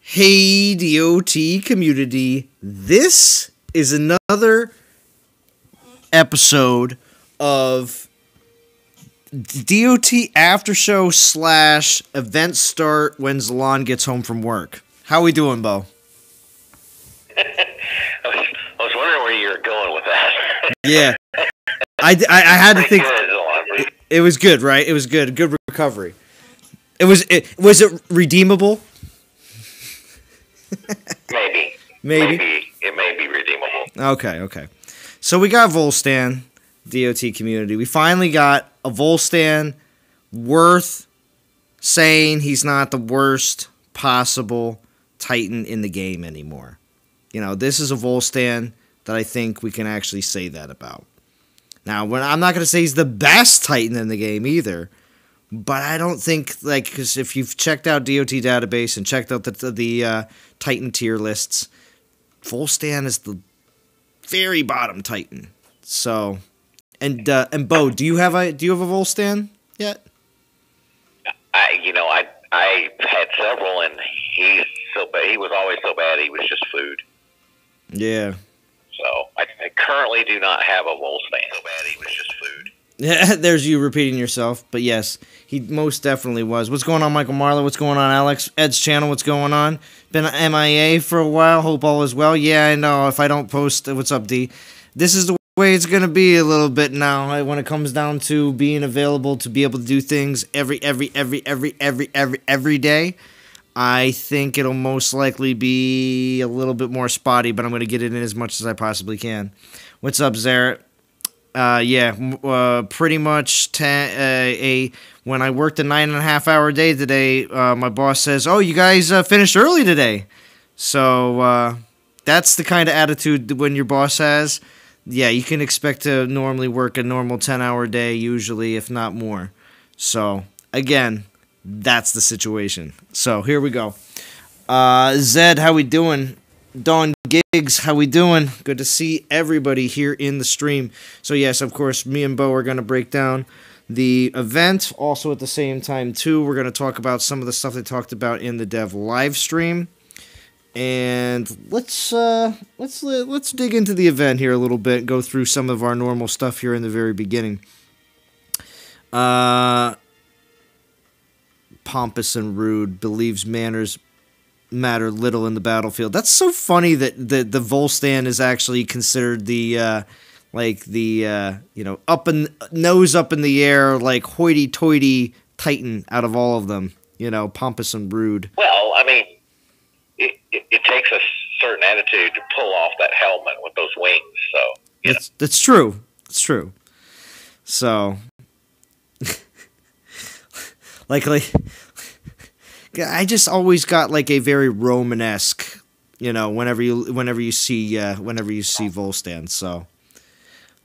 Hey DOT community, this is another episode of DOT Aftershow / event start when Zalon gets home from work. How we doing, Bo? I was wondering where you were going with that. Yeah, I had to think. Good, it was good, right? It was good. Good recovery. Was it redeemable? Maybe. It may be redeemable. Okay. So we got Vole Stan, DOT community. We finally got a Vole Stan worth saying he's not the worst possible Titan in the game anymore. You know, this is a Vole Stan that I think we can actually say that about. Now, I'm not going to say he's the best Titan in the game either, but I don't think, because if you've checked out DOT database and checked out the Titan tier lists, Vole Stan is the very bottom Titan. So, and Bo, do you have a Vole Stan yet? I had several, and he's so bad. He was always so bad. He was just food. Yeah. So I currently do not have a Vole Stan. So bad. He was just food. Yeah, there's you repeating yourself, but yes, he most definitely was. What's going on, Michael Marlowe? What's going on, Alex? Ed's channel, what's going on? Been MIA for a while, hope all is well. Yeah, I know, if I don't post, what's up, D? This is the way it's going to be a little bit now, when it comes down to being available to be able to do things every day. I think it'll most likely be a little bit more spotty, but I'm going to get it in as much as I possibly can. What's up, Zaret? Pretty much when I worked a 9.5-hour day today, my boss says, "Oh, you guys finished early today." So that's the kind of attitude when your boss has. Yeah, you can expect to normally work a normal 10-hour day, usually, if not more. So again, that's the situation. So here we go. Zed, how we doing? Dawn Gigs, how we doing? Good to see everybody here in the stream. So yes, of course, me and Bo are going to break down the event. Also at the same time, too, we're going to talk about some of the stuff they talked about in the dev live stream. And let's dig into the event here a little bit. Go through some of our normal stuff here in the very beginning. Pompous and rude, believes manners matter little in the battlefield. That's so funny that the Vole Stan is actually considered the nose up in the air, like hoity-toity Titan out of all of them. You know, pompous and rude. Well, I mean, it takes a certain attitude to pull off that helmet with those wings. So that's true. It's true. So, like. I just always got like a very Romanesque, whenever you see Vole Stan. So,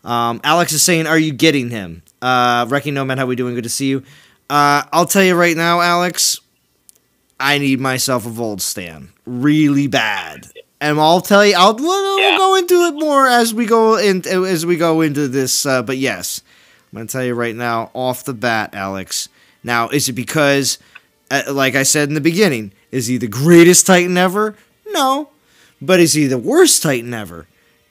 Alex is saying, "Are you getting him?" Wrecking Nomad, how we doing? Good to see you. I'll tell you right now, Alex, I need myself a Vole Stan really bad, and I'll tell you, we'll go into it more as we go into this. But yes, I'm gonna tell you right now, off the bat, Alex. Now, is it because? Like I said in the beginning, is he the greatest Titan ever? No. But is he the worst Titan ever?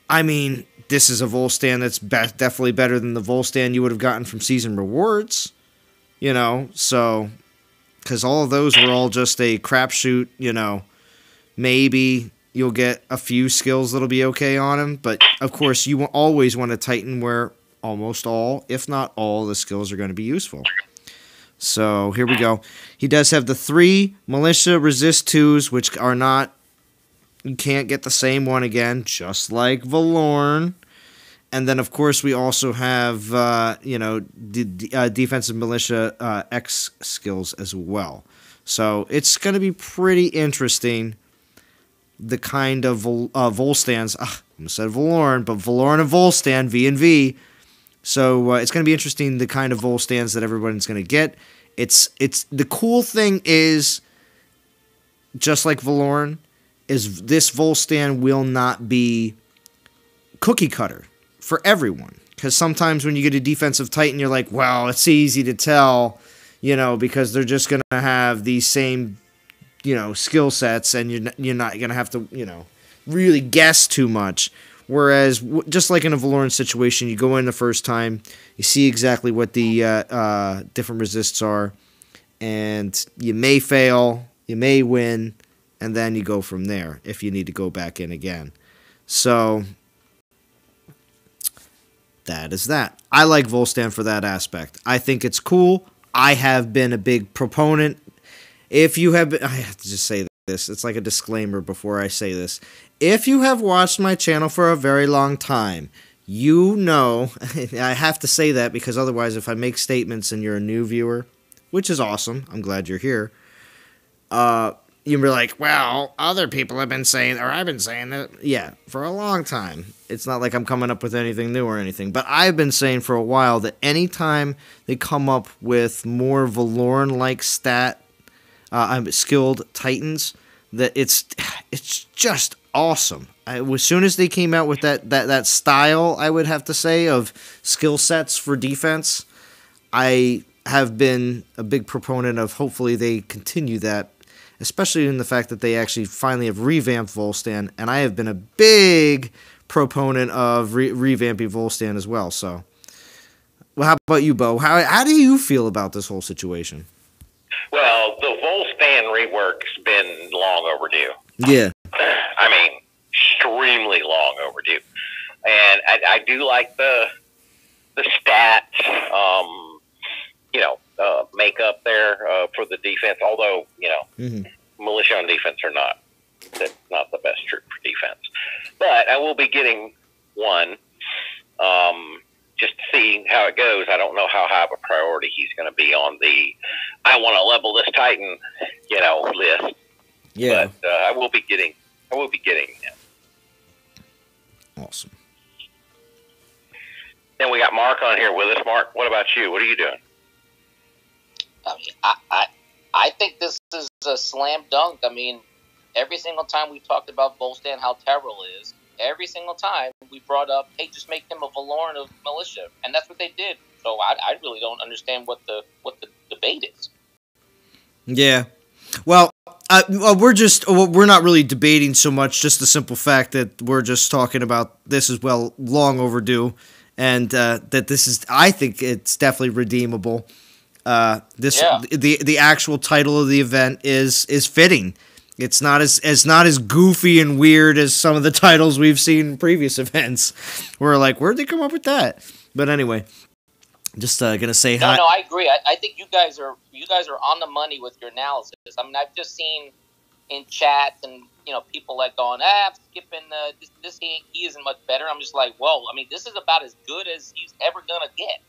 I mean, this is a Vole Stan that's definitely better than the Vole Stan you would have gotten from Season Rewards. So, because all of those were all just a crapshoot, maybe you'll get a few skills that'll be okay on him. But, of course, you always want a Titan where almost all, if not all, the skills are going to be useful. So, here we go. He does have the 3 Militia Resist 2s, which are not... You can't get the same one again, just like Valorn. And then, of course, we also have, Defensive Militia X skills as well. So, it's going to be pretty interesting, the kind of Vole Stans... I almost said Valorn, but Valorn and Vole Stan, V and V... So it's going to be interesting, the kind of Vole Stans that everyone's going to get. It's the cool thing is, just like Valorn, is this Vole Stan will not be cookie cutter for everyone. Because sometimes when you get a defensive Titan, you're like, well, it's easy to tell, because they're just going to have these same skill sets, and you're not going to have to, really guess too much. Whereas, just like in a Valoran situation, you go in the first time, you see exactly what the different resists are, and you may fail, you may win, and then you go from there if you need to go back in again. So, that is that. I like Volstan for that aspect. I think it's cool. I have been a big proponent. If you have been, I have to just say this. It's like a disclaimer before I say this. If you have watched my channel for a very long time, you know, I have to say that because otherwise if I make statements and you're a new viewer, which is awesome, I'm glad you're here, you'll be like, well, other people have been saying, or I've been saying that. Yeah, for a long time. It's not like I'm coming up with anything new or anything, but I've been saying for a while that anytime they come up with more Valoran-like skilled Titans, that it's just awesome. As soon as they came out with that style, I would have to say, of skill sets for defense, I have been a big proponent of hopefully they continue that, especially in the fact that they actually finally have revamped Volstan, and I have been a big proponent of revamping Volstan as well. So, well, how about you, Bo? How do you feel about this whole situation? Well, the Volstan rework's been long overdue. Yeah. I mean, extremely long overdue. And I do like the stats, makeup there for the defense. Although, militia on defense are not the best troop for defense. But I will be getting one just to see how it goes. I don't know how high of a priority he's going to be on the I want to level this Titan, list. Yeah. But I will be getting him. Awesome. Then we got Mark on here with us. Mark, what about you? What are you doing? I mean, I think this is a slam dunk. I mean, every single time we talked about Volstan, how terrible it is, every single time we brought up, hey, just make him a Valoran of militia, and that's what they did. So I really don't understand what the debate is. Yeah. Well, we're not really debating so much, just the simple fact that we're just talking about this is long overdue, and that this is, I think it's definitely redeemable. The actual title of the event is fitting. It's not as goofy and weird as some of the titles we've seen in previous events. We're like, where'd they come up with that? But anyway, just gonna say hi. No, I agree. I think you guys are on the money with your analysis. I mean, I've just seen in chats and people like going, I'm skipping this. He isn't much better. I'm just like, well, I mean, this is about as good as he's ever gonna get.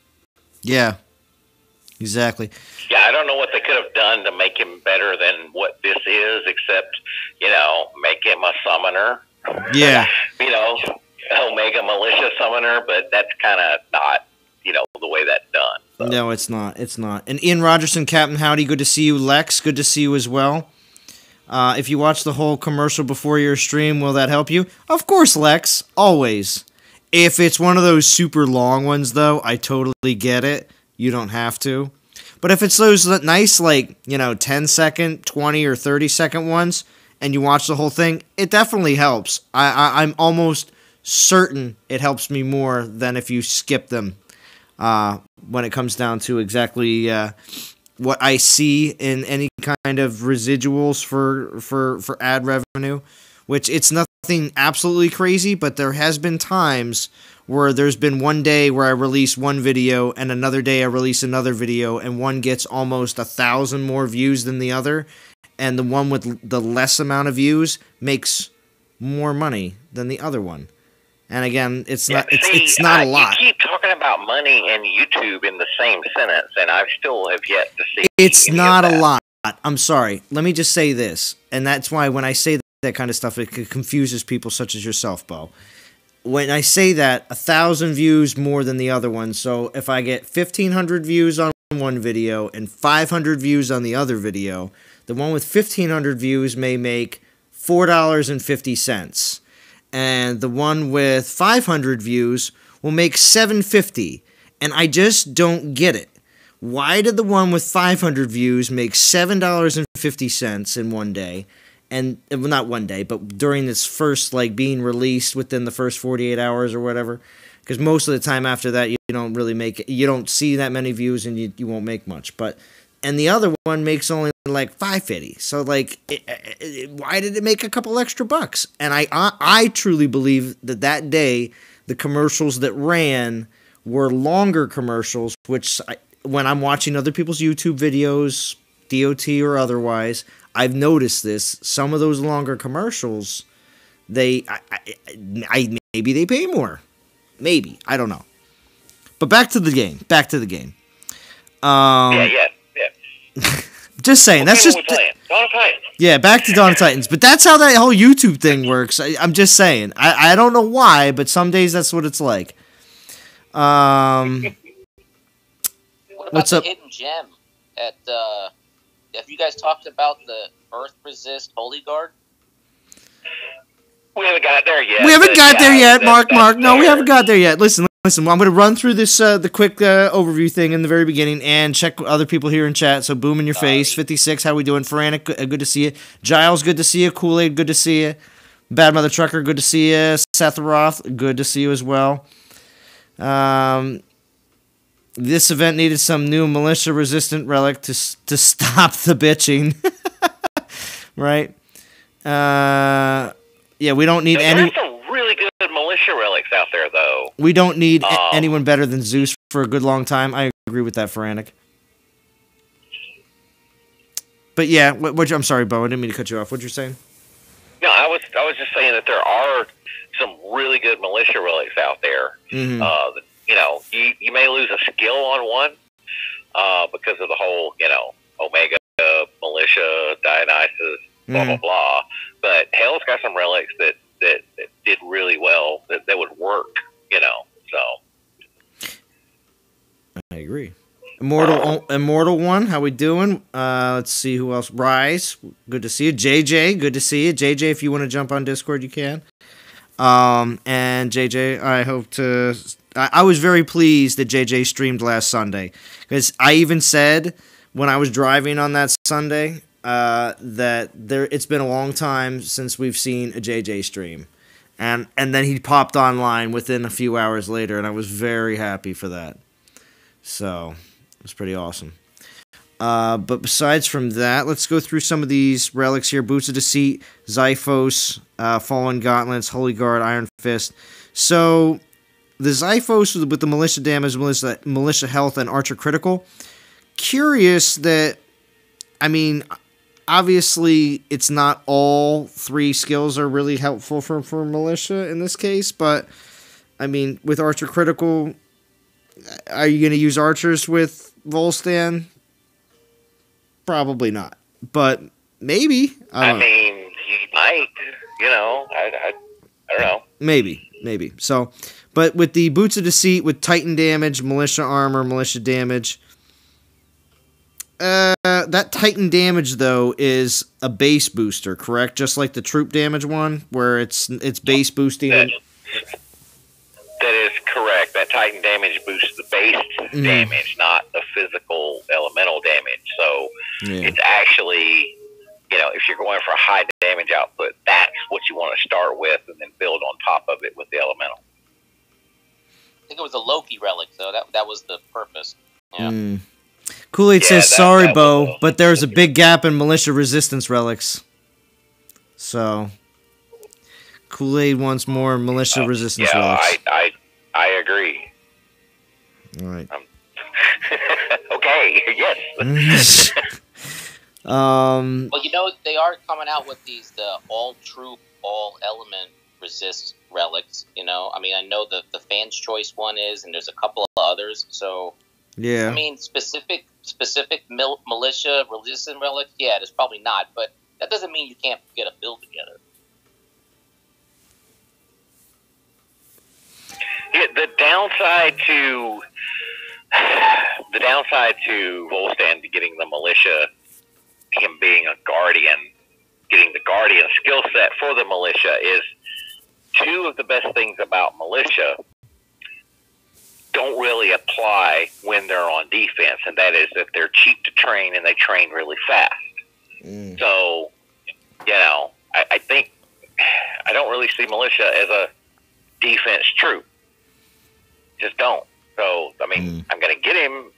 Yeah. Exactly. Yeah, I don't know what they could have done to make him better than what this is, except, make him a summoner. Yeah. Omega Militia summoner, but that's kind of not, the way that's done. So. No, it's not. It's not. And Ian Rogerson, Captain Howdy, good to see you. Lex, good to see you as well. If you watch the whole commercial before your stream, will that help you? Of course, Lex. Always. If it's one of those super long ones, though, I totally get it. You don't have to. But if it's those nice, 10-second, 20 or 30-second ones, and you watch the whole thing, it definitely helps. I'm almost certain it helps me more than if you skip them when it comes down to exactly what I see in any kind of residuals for ad revenue, which it's nothing absolutely crazy, but there has been times where there's been one day where I release one video and another day I release another video, and one gets almost 1,000 more views than the other, and the one with the less amount of views makes more money than the other one. And again, it's not a lot. You keep talking about money and YouTube in the same sentence, and I still have yet to see. It's not a lot. I'm sorry. Let me just say this, and that's why when I say that kind of stuff, it confuses people such as yourself, Bo. When I say that, 1,000 views more than the other one, so if I get 1,500 views on one video and 500 views on the other video, the one with 1,500 views may make $4.50, and the one with 500 views will make $7.50, and I just don't get it. Why did the one with 500 views make $7.50 in one day? And well, not one day, but during its first, like, being released within the first 48 hours or whatever. Because most of the time after that, you don't really make it. You don't see that many views, and you won't make much. And the other one makes only like $5.50. So, like, why did it make a couple extra bucks? And I truly believe that day the commercials that ran were longer commercials, which when I'm watching other people's YouTube videos, DOT or otherwise, I've noticed this. Some of those longer commercials, maybe they pay more. Maybe. I don't know. But back to the game. Yeah. Just saying. That's just... Dawn of Titans. Yeah, back to Dawn of Titans. But that's how that whole YouTube thing works. I'm just saying. I don't know why, but some days that's what it's like. What about what's the up? hidden gem at have you guys talked about the Earth Resist Holy Guard? We haven't got there yet. We haven't got there yet, Mark. No, we haven't got there yet. Listen. I'm going to run through this the quick overview thing in the very beginning and check other people here in chat. So, Boom in your face, 56, how we doing? Feranic, good to see you. Giles, good to see you. Kool-Aid, good to see you. Bad Mother Trucker, good to see you. Seth Roth, good to see you as well. This event needed some new militia-resistant relic to stop the bitching. Right? Yeah, we don't need any... There's some really good militia relics out there, though. We don't need anyone better than Zeus for a good long time. I agree with that, Feranic. But yeah, I'm sorry, Bo. I didn't mean to cut you off. What you saying? No, I was just saying that there are some really good militia relics out there. Mm-hmm. You may lose a skill on one because of the whole, Omega, militia, Dionysus, blah, blah, blah. But Hell's got some relics that did really well, that would work, so. I agree. Immortal one, how we doing? Let's see who else. Rise, good to see you. JJ, good to see you. JJ, if you want to jump on Discord, you can. And JJ, I hope to... I was very pleased that JJ streamed last Sunday. Because I even said, when I was driving on that Sunday... that it's been a long time since we've seen a JJ stream, and then he popped online within a few hours later, and I was very happy for that. So it was pretty awesome. But besides from that, let's go through some of these relics here: Boots of Deceit, Xiphos, Fallen Gauntlets, Holy Guard, Iron Fist. So the Xiphos with the militia damage, militia health, and archer critical. Curious that, I mean, obviously, it's not all three skills are really helpful for militia in this case, but, I mean, with Archer Critical, are you going to use archers with Vole Stan? Probably not, but maybe. I mean, he might, I don't know. Maybe. So, but with the Boots of Deceit, with Titan damage, militia armor, militia damage... that Titan damage, though, is a base booster, correct? Just like the troop damage one, where it's base boosting. That is correct. That Titan damage boosts the base damage, not the physical elemental damage. So it's actually, if you're going for a high damage output, that's what you want to start with, and then build on top of it with the elemental. I think it was a Loki relic, though. That was the purpose. Yeah. Kool-Aid says, sorry, Bo, but there's a big gap in militia resistance relics. So, Kool-Aid wants more militia resistance relics. I agree. All right. Okay, yes. Well, they are coming out with the all troop, all element resist relics. I mean, I know the Fan's Choice one is, and there's a couple of others, so... Yeah. I mean, specific militia resistant relics, yeah, there's probably not, but that doesn't mean you can't get a build together. Yeah, the downside to Volstan to getting the militia, him being a guardian, getting the guardian skill set for the militia is two of the best things about militia don't really apply when they're on defense, and that is that they're cheap to train and they train really fast. So, I think I don't really see militia as a defense troop. Just don't. So, I mean, I'm going to get him.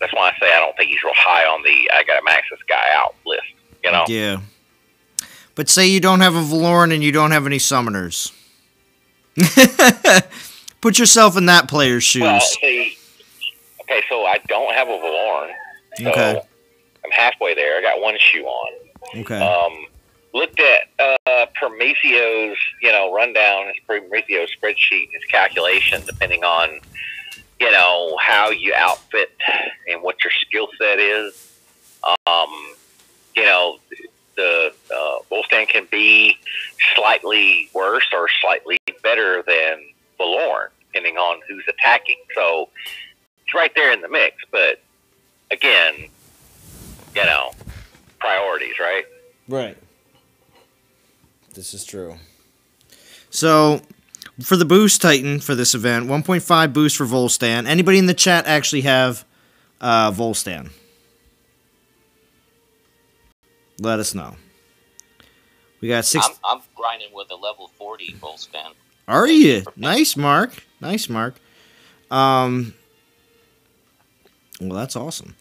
That's why I say I don't think he's real high on the I got to max this guy out list, Yeah. But say you don't have a Valoran and you don't have any summoners. Put yourself in that player's shoes. Well, see, okay, so I don't have a Valoran. So Okay. I'm halfway there. I got one shoe on. Okay. Looked at Prometheo's, rundown, his Prometheo's spreadsheet, his calculation, depending on, how you outfit and what your skill set is. The Volstan can be slightly worse or slightly better than Valoran, depending on who's attacking. So it's right there in the mix. But again, priorities, right? Right. This is true. So, for the boost Titan for this event, 1.5 boost for Volstan. Anybody in the chat actually have Volstan? Let us know. We got 6. I'm grinding with a level 40 Volstan. Are you? Nice, Mark. Nice, Mark. Well, that's awesome.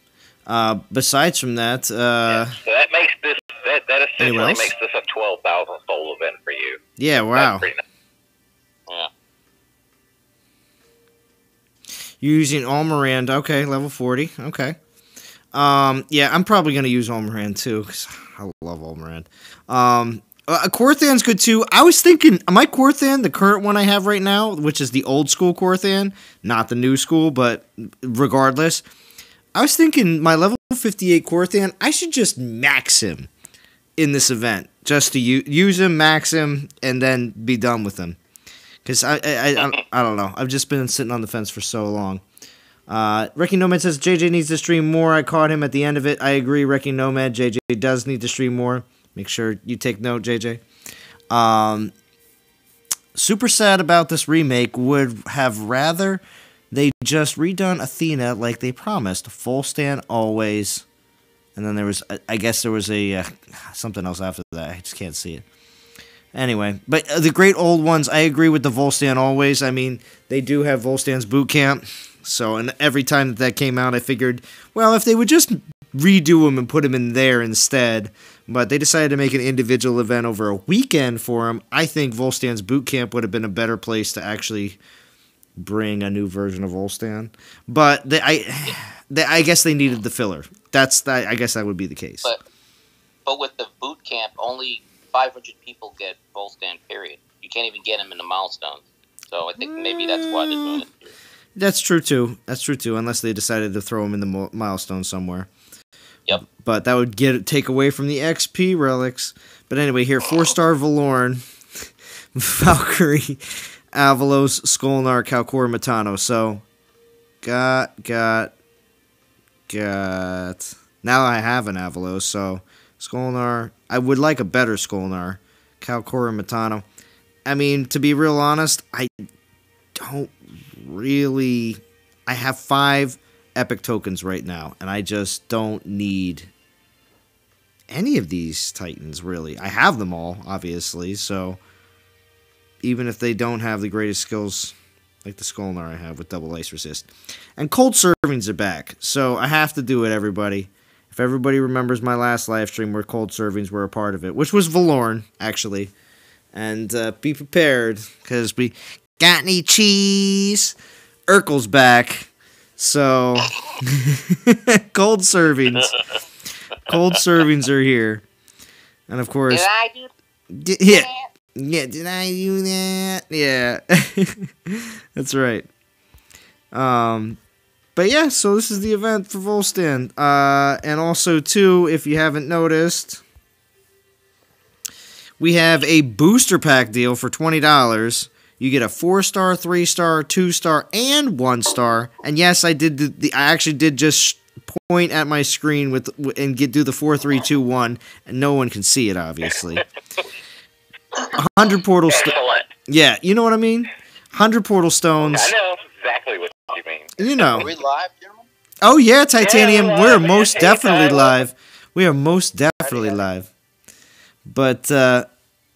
Besides from that, so that makes this that essentially makes this a 12,000 soul event for you. Yeah, wow. That's pretty nice. Yeah. You're using Almirand. Okay, level 40. Okay. Yeah, I'm probably going to use Almirand too, because I love Almirand. Korthan's good too. I was thinking, my Korthan, the current one I have right now, which is the old school Korthan, not the new school, but regardless, I was thinking my level 58 Korthan, I should just max him in this event, just to use him, max him, and then be done with him. Because I don't know. I've just been sitting on the fence for so long. Wrecking Nomad says JJ needs to stream more. I caught him at the end of it. I agree, Wrecking Nomad. JJ does need to stream more. Make sure you take note, JJ. Super sad about this remake. Would have rather they just redone Athena like they promised. Volstan always. And then there was, I guess there was a something else after that. I just can't see it. Anyway, but the great old ones, I agree with the Volstan always. I mean, they do have Volstan's boot camp. So, and every time that came out, I figured, well, if they would just redo them and put them in there instead. But they decided to make an individual event over a weekend for them. I think Volstan's boot camp would have been a better place to actually bring a new version of Volstan. But I guess they needed the filler. I guess that would be the case. But with the boot camp, only 500 people get Volstan, period. You can't even get them in the milestones. So I think maybe that's why they're doing it here. That's true too. Unless they decided to throw them in the milestone somewhere. Yep. But that would take away from the XP relics. But anyway, here 4-star Valoran, Valkyrie, Avalos, Skolnar, Kalkor, Matano. So got. Now I have an Avalos. So Skolnar. I would like a better Skolnar, Kalkor, and Matano. I mean, to be real honest, I don't really. I have 5 epic tokens right now, and I just don't need any of these titans, really. I have them all, obviously, so even if they don't have the greatest skills, like the Skolnar I have with double ice resist. And cold servings are back, so I have to do it, everybody. If everybody remembers my last live stream where cold servings were a part of it, which was Valoran, actually. And be prepared, because we got any cheese? Urkel's back. So, cold servings. Cold servings are here. And of course... Did I do that? Yeah, did I do that? Yeah. That's right. But yeah, so this is the event for Volstan. And also, too, if you haven't noticed, we have a booster pack deal for $20. You get a 4-star, 3-star, 2-star, and 1-star. And yes, I did I actually did just point at my screen and do the 4, 3, 2, 1, and no one can see it, obviously. 100 portal stones. Yeah, you know what I mean? 100 portal stones. I know exactly what you you know. Are we live, gentlemen? Oh yeah, Titanium. Yeah, we're live. most Yeah, definitely anytime. live. We are most definitely live. But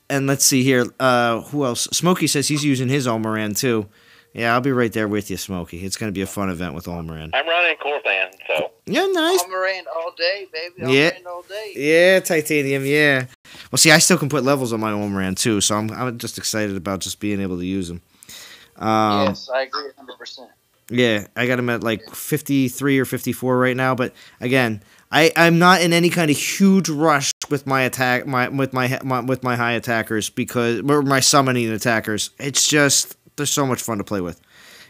and let's see here. Who else? Smokey says he's using his Olmoran too. Yeah, I'll be right there with you, Smokey. It's going to be a fun event with Olmoran. I'm running Corthan, so. Yeah, nice. Almoran all day, baby. Yeah. Almoran all day. Yeah, Titanium, yeah. Well, see, I still can put levels on my Olmoran too, so I'm just excited about just being able to use them. Yes, I agree 100%. Yeah, I got him at like 53 or 54 right now, but again, I'm not in any kind of huge rush with my attack, with my high attackers or my summoning attackers. It's just they're so much fun to play with.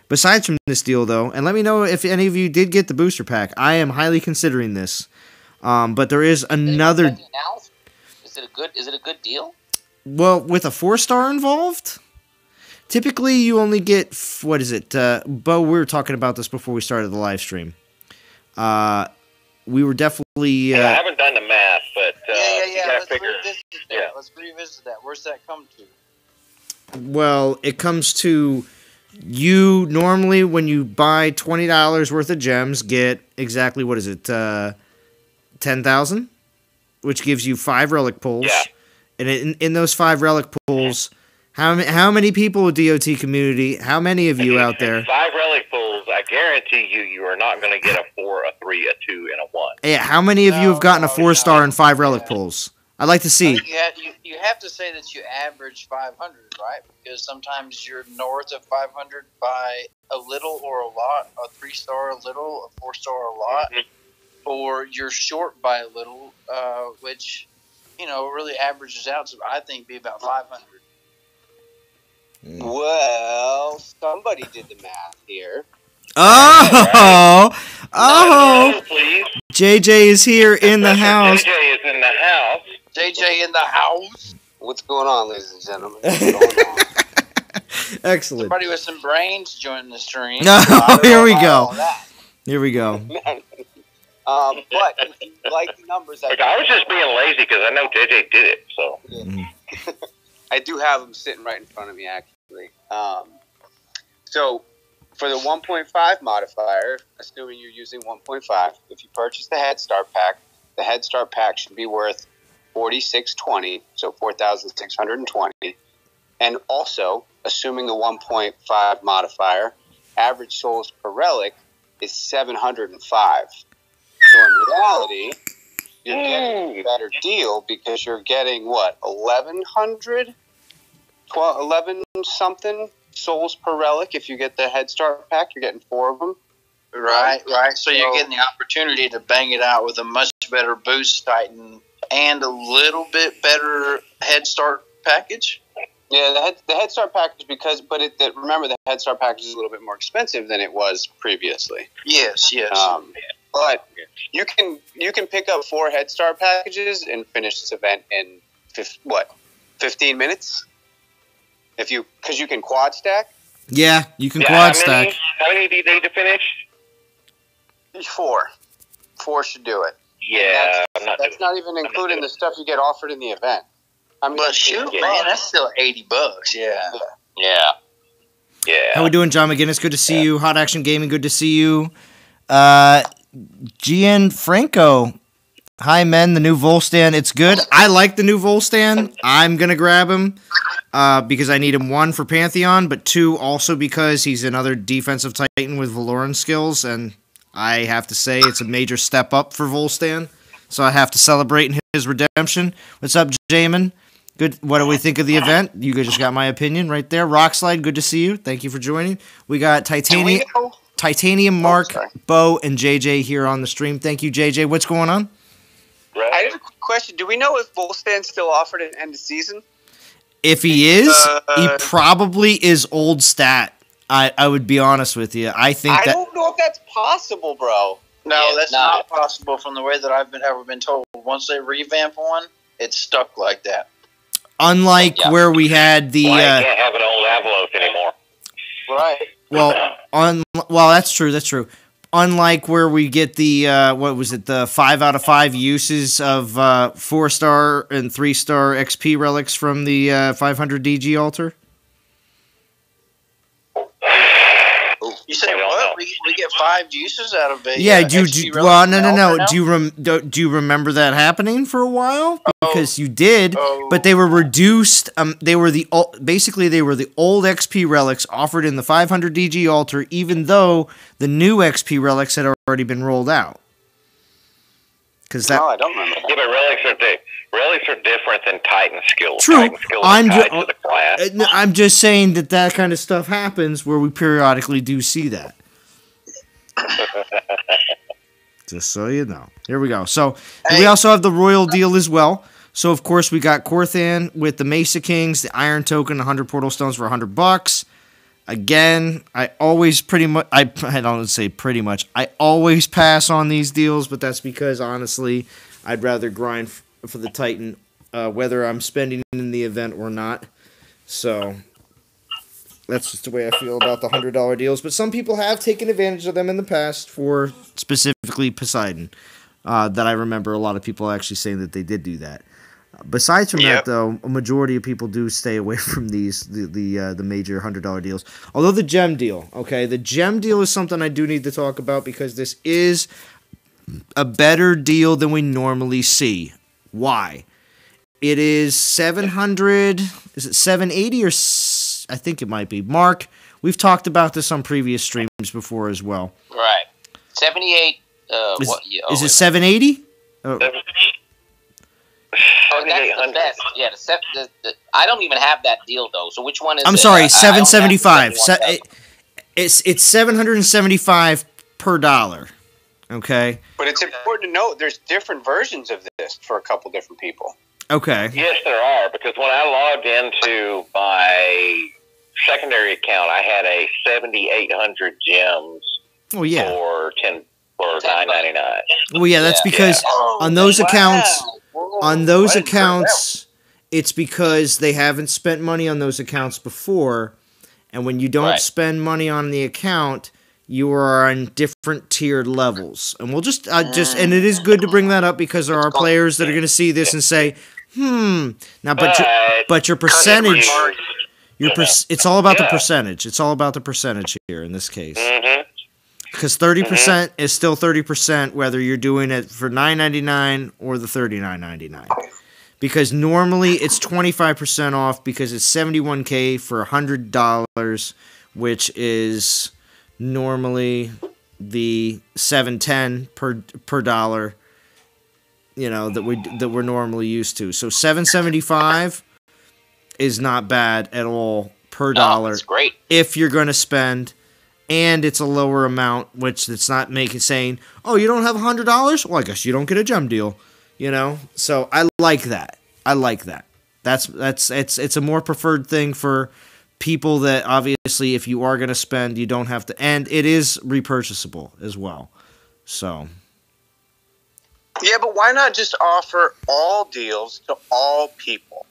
Besides from this deal though, and let me know if any of you did get the booster pack. I am highly considering this. But there is another. Is it a good deal? Well, with a 4-star involved. Typically, you only get, what is it? Bo, we were talking about this before we started the live stream. We were definitely... I haven't done the math, but yeah. Yeah. Let's revisit that. Where's that come to? Well, it comes to you normally when you buy $20 worth of gems, get exactly, what is it, 10,000? Which gives you 5 relic pulls. Yeah. And in those 5 relic pulls... How many people with DOT community? How many of you out there? 5 relic pulls. I guarantee you are not going to get a 4, a 3, a 2, and a 1. Yeah, how many of you have gotten a 4-star and 5 relic pulls? I'd like to see. You have to say that you average 500, right? Because sometimes you're north of 500 by a little or a lot, a 3-star a little, a 4-star a lot, or you're short by a little, which really averages out to I think be about 500. Well, somebody did the math here. Oh, Please. JJ is here in the house. JJ is in the house. JJ in the house. What's going on, ladies and gentlemen? What's going on? Excellent. Somebody with some brains joined the stream. No, here we go. Here we go. But if you like the numbers, I was just being lazy because I know JJ did it. So I do have them sitting right in front of me, actually. So for the 1.5 modifier, assuming you're using 1.5, if you purchase the Head Start pack, the Head Start pack should be worth 4,620, so 4,620. And also, assuming the 1.5 modifier, average souls per relic is 705. So in reality, you're getting a better deal because you're getting, 1,100? 11 something souls per relic. If you get the Head Start pack, you're getting 4 of them. Right. So you're getting the opportunity to bang it out with a much better boost Titan and a little bit better Head Start package. Yeah, the Head Start package remember the Head Start package is a little bit more expensive than it was previously. Yes. But you can pick up 4 Head Start packages and finish this event in 15 minutes. Because you can quad stack. Yeah, you can quad stack. How many do you need to finish? 4. 4 should do it. Yeah, that's not even including the stuff you get offered in the event. I mean, but shoot, man, that's still $80. Yeah. How we doing, John McGinnis? Good to see you. Hot Action Gaming, good to see you. Gian Franco. Hi, men. The new Vole Stan. It's good. I like the new Vole Stan. I'm going to grab him because I need him, 1, for Pantheon, but 2, also because he's another defensive Titan with Valoran skills, and I have to say it's a major step up for Vole Stan, so I have to celebrate his redemption. What's up, Jamin? Good. What do we think of the event? You guys just got my opinion right there. Rockslide, good to see you. Thank you for joining. We got Titanium, Mark, Bo, and JJ here on the stream. Thank you, JJ. What's going on? I have a question. Do we know if Volstan's still offered at end of season? If he is, he probably is old stat. I would be honest with you. I don't know if that's possible, bro. No, that's not possible from the way that I've ever been told. Once they revamp one, it's stuck like that. Unlike where we had the... you can't have an old Avalos anymore. Right. Well, that's true. Unlike where we get the, the 5 out of 5 uses of 4-star and 3-star XP relics from the 500 DG altar. You said what? We get 5 uses out of a Yeah, XP relic well, no. right now? Do you remember that happening for a while? Because you did, Oh. but they were reduced. They were basically they were the old XP relics offered in the 500 DG altar, even though the new XP relics had already been rolled out. No, I don't remember that. Yeah, but relics are different than Titan skills. True. Titan skills are tied to the class. I'm just saying that kind of stuff happens where we periodically do see that. Just so you know. Here we go. So we also have the Royal Deal as well. So of course we got Korthan with the Mesa Kings, the Iron Token, 100 Portal Stones for $100. Again, I always pretty much, I don't say pretty much, I always pass on these deals, but that's because honestly, I'd rather grind for the Titan, whether I'm spending in the event or not. So that's just the way I feel about the $100 deals. But some people have taken advantage of them in the past for specifically Poseidon. That I remember a lot of people actually saying that they did do that. Besides from that, though, a majority of people do stay away from the major $100 deals. Although the gem deal, okay, the gem deal is something I do need to talk about because this is a better deal than we normally see. Why? It is 700. Is it 780 or I think it might be. Mark, we've talked about this on previous streams before as well. Right. 78. Is it 780? Oh, that's the best. Yeah, I don't even have that deal though. So which one is? I'm sorry, 775. It's 775 per dollar. Okay. But it's important to note there's different versions of this for a couple different people. Okay. Yes, there are, because when I logged into my secondary account, I had a 7,800 gems. Oh yeah. For $9.99. Well, yeah, that's because on those accounts. On those accounts, it's because they haven't spent money on those accounts before, and when you don't spend money on the account, you are on different tiered levels. And we'll just and it is good to bring that up because there are players that are going to see this and say, now, but your percentage, it's all about the percentage. It's all about the percentage here in this case. Because 30% is still 30%, whether you're doing it for $9.99 or the $39.99. Because normally it's 25% off because it's $71K for $100, which is normally the $7.10 per dollar, that we're normally used to. So $7.75 is not bad at all per dollar. That's great if you're going to spend. And it's a lower amount, which it's not saying, oh, you don't have $100? Well, I guess you don't get a gem deal, So I like that. It's a more preferred thing for people that obviously, if you are going to spend, you don't have to, and it is repurchasable as well. So. Yeah, but why not just offer all deals to all people?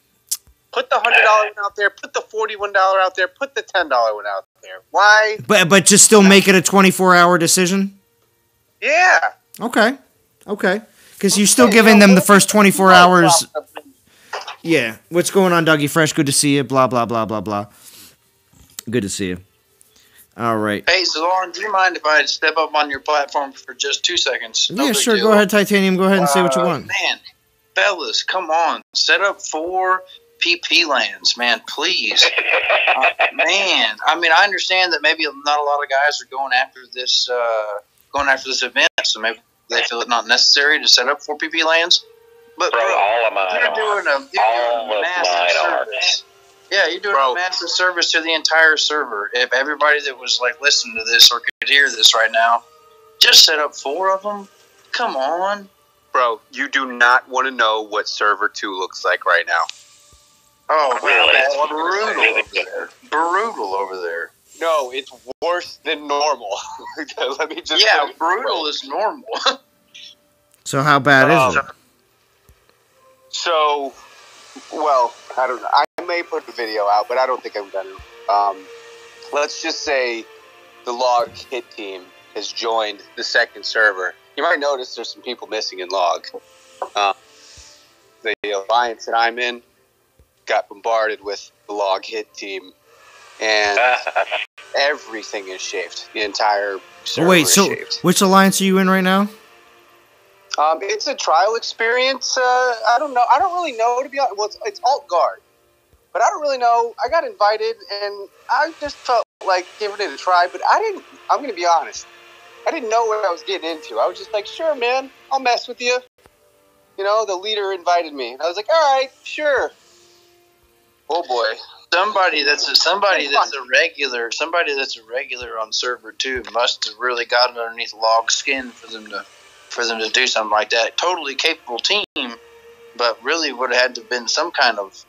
Put the $100 one out there. Put the $41 out there. Put the $10 one out there. Why? But just still make it a 24-hour decision? Yeah. Okay. Because you're still giving them the first 24 hours. Yeah. What's going on, Dougie Fresh? Good to see you. Blah, blah, blah, blah, blah. Good to see you. All right. Hey, Zalon, do you mind if I step up on your platform for just 2 seconds? Yeah, sure. Go ahead, Titanium. Go ahead and say what you want. Man, fellas, come on. Set up 4 PP lands, man, please. Man, I mean, I understand that maybe not a lot of guys are going after this event, so maybe they feel it not necessary to set up 4 PP lands. But all of mine you're doing a massive service. Yeah, you're doing a massive service to the entire server. If everybody that was listening to this or could hear this right now, just set up 4 of them. Come on, bro. You do not want to know what server 2 looks like right now. Oh, really? Brutal over there. No, it's worse than normal. Let me just. Yeah, brutal is normal. So how bad is it? So, well, I don't know. I may put the video out, but I don't think I'm gonna. Let's just say the log hit team has joined the second server. You might notice there's some people missing in log. The alliance that I'm in got bombarded with the log hit team, and everything is shaved. The entire server Wait, is so shaved. which alliance are you in right now? It's a trial experience. I don't know. I don't really know, to be honest. Well, it's alt guard, but I don't really know. I got invited, and I just felt like giving it a try. But I didn't. I'm going to be honest. I didn't know what I was getting into. I was just like, sure, man, I'll mess with you. You know, the leader invited me. I was like, all right, sure. Oh boy. Somebody that's a regular on server 2 must have really got underneath log skin for them to do something like that. Totally capable team, but really would have had to have been some kind of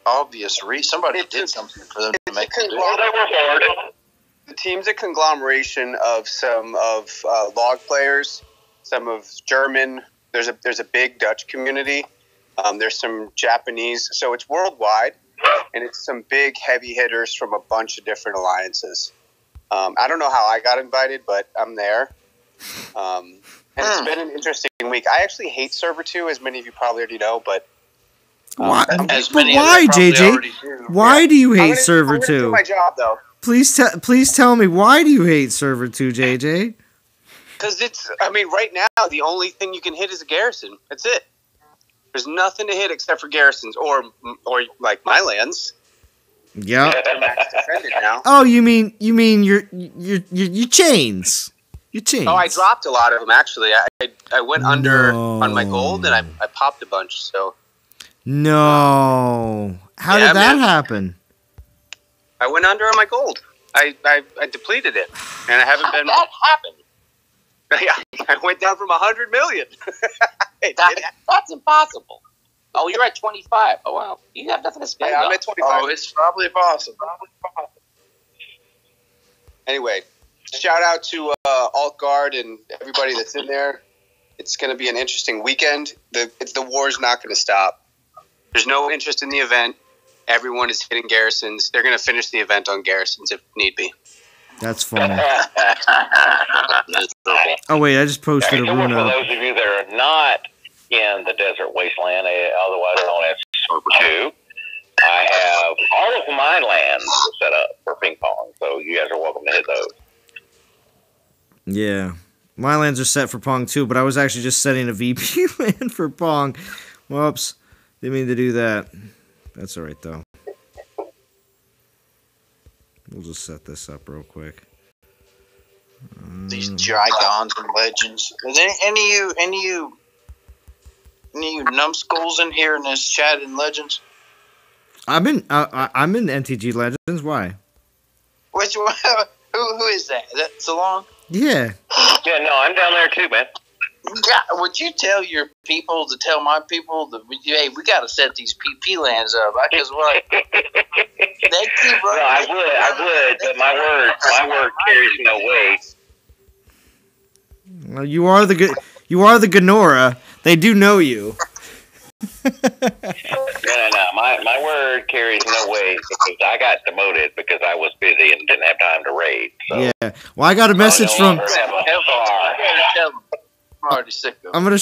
obvious reason. Somebody did something for them to make it. Well, they were hard. The team's a conglomeration of some of log players, some of German. There's a big Dutch community. There's some Japanese. So it's worldwide, and it's some big heavy hitters from a bunch of different alliances. I don't know how I got invited, but I'm there. And it's been an interesting week. I actually hate server 2, as many of you probably already know, but Why, why, JJ? Why do you hate server I'm gonna 2? do my job, though. Please tell me, why do you hate server 2, JJ? Because right now, the only thing you can hit is a garrison. That's it. There's nothing to hit except for garrisons, or like my lands. Yeah. Defended now. Oh, you mean your chains? Your chains. Oh, I dropped a lot of them, actually. I went under on my gold, and I popped a bunch, so. No. How did that happen? I went under on my gold. I depleted it, and I haven't been. That happened. I went down from 100 million. That's impossible. Oh, you're at 25. Oh, wow. You have nothing to spend. Yeah, I'm at 25. Oh, it's probably possible. Anyway, shout out to Alt Guard and everybody that's in there. It's going to be an interesting weekend. The war's not going to stop. There's no interest in the event. Everyone is hitting garrisons. They're going to finish the event on garrisons if need be. That's funny. Oh, wait, I just posted a rune For up. those of you that are not in the desert wasteland, otherwise known as Server 2, I have all of my lands set up for ping pong, so you guys are welcome to hit those. Yeah. My lands are set for Pong too, but I was actually just setting a VP land for Pong. Whoops. Didn't mean to do that. That's alright, though. We'll just set this up real quick. These Gigons and Legends. Is there any of you numbskulls in here in this chat in Legends? I'm in NTG Legends. Why? Which one? Who is that? Is that Zalon? Yeah. Yeah, no, I'm down there too, man. Yeah, would you tell your people to tell my people that hey, we got to set these PP lands up? Because what? They keep running. No, I would, but my word carries no weight. Well, you are the Gonora. They do know you. No. My word carries no weight because I got demoted because I was busy and didn't have time to raid. So. Yeah. Well, I got a message from. I'm already sick of it. I'm gonna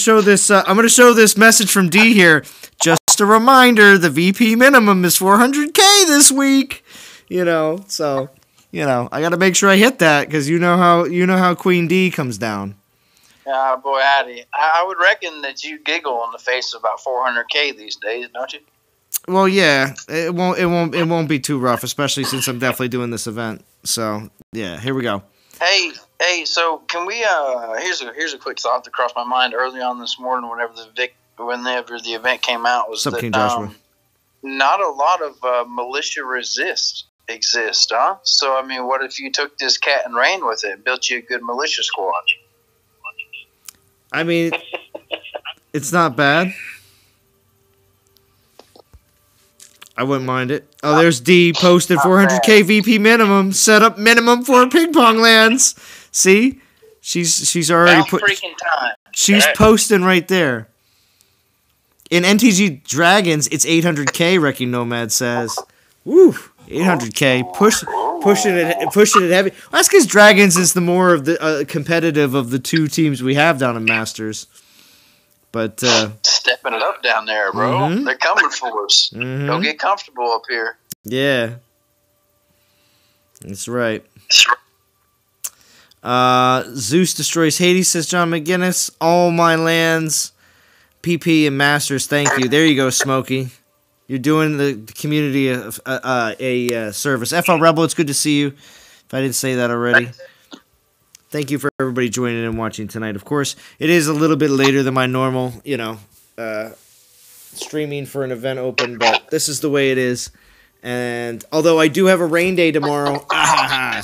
show this message from D here. Just a reminder: the VP minimum is 400K this week. So I got to make sure I hit that because you know how Queen D comes down. Boy, howdy. I would reckon that you giggle on the face of about 400K these days, don't you? Well, yeah, it won't be too rough, especially since I'm definitely doing this event. So yeah, here we go. Hey, so can we? Here's a quick thought that crossed my mind early on this morning. Whenever the event came out, was King that Joshua? Not a lot of militia exist, huh? So I mean, what if you took this cat and ran with it, and built you a good militia squad? I mean, it's not bad. I wouldn't mind it. Oh, there's D posted 400K VP minimum. Set up minimum for ping pong lands. See, she's already put. Freaking time. She's posting right there. In NTG Dragons, it's 800K. Wrecking Nomad says, "Woo, 800K. Pushing it heavy." Well, that's because Dragons is the more of the competitive of the two teams we have down in Masters. But stepping it up down there, bro. Mm-hmm. They're coming for us. Mm-hmm. Don't get comfortable up here. Yeah. That's right. Zeus destroys Hades, says John McGinnis. All my lands, PP and Masters, thank you. There you go, Smokey. You're doing the community a service. FL Rebel, it's good to see you. If I didn't say that already. Thank you for everybody joining and watching tonight. Of course, it is a little bit later than my normal, streaming for an event open, but this is the way it is. And although I do have a rain day tomorrow,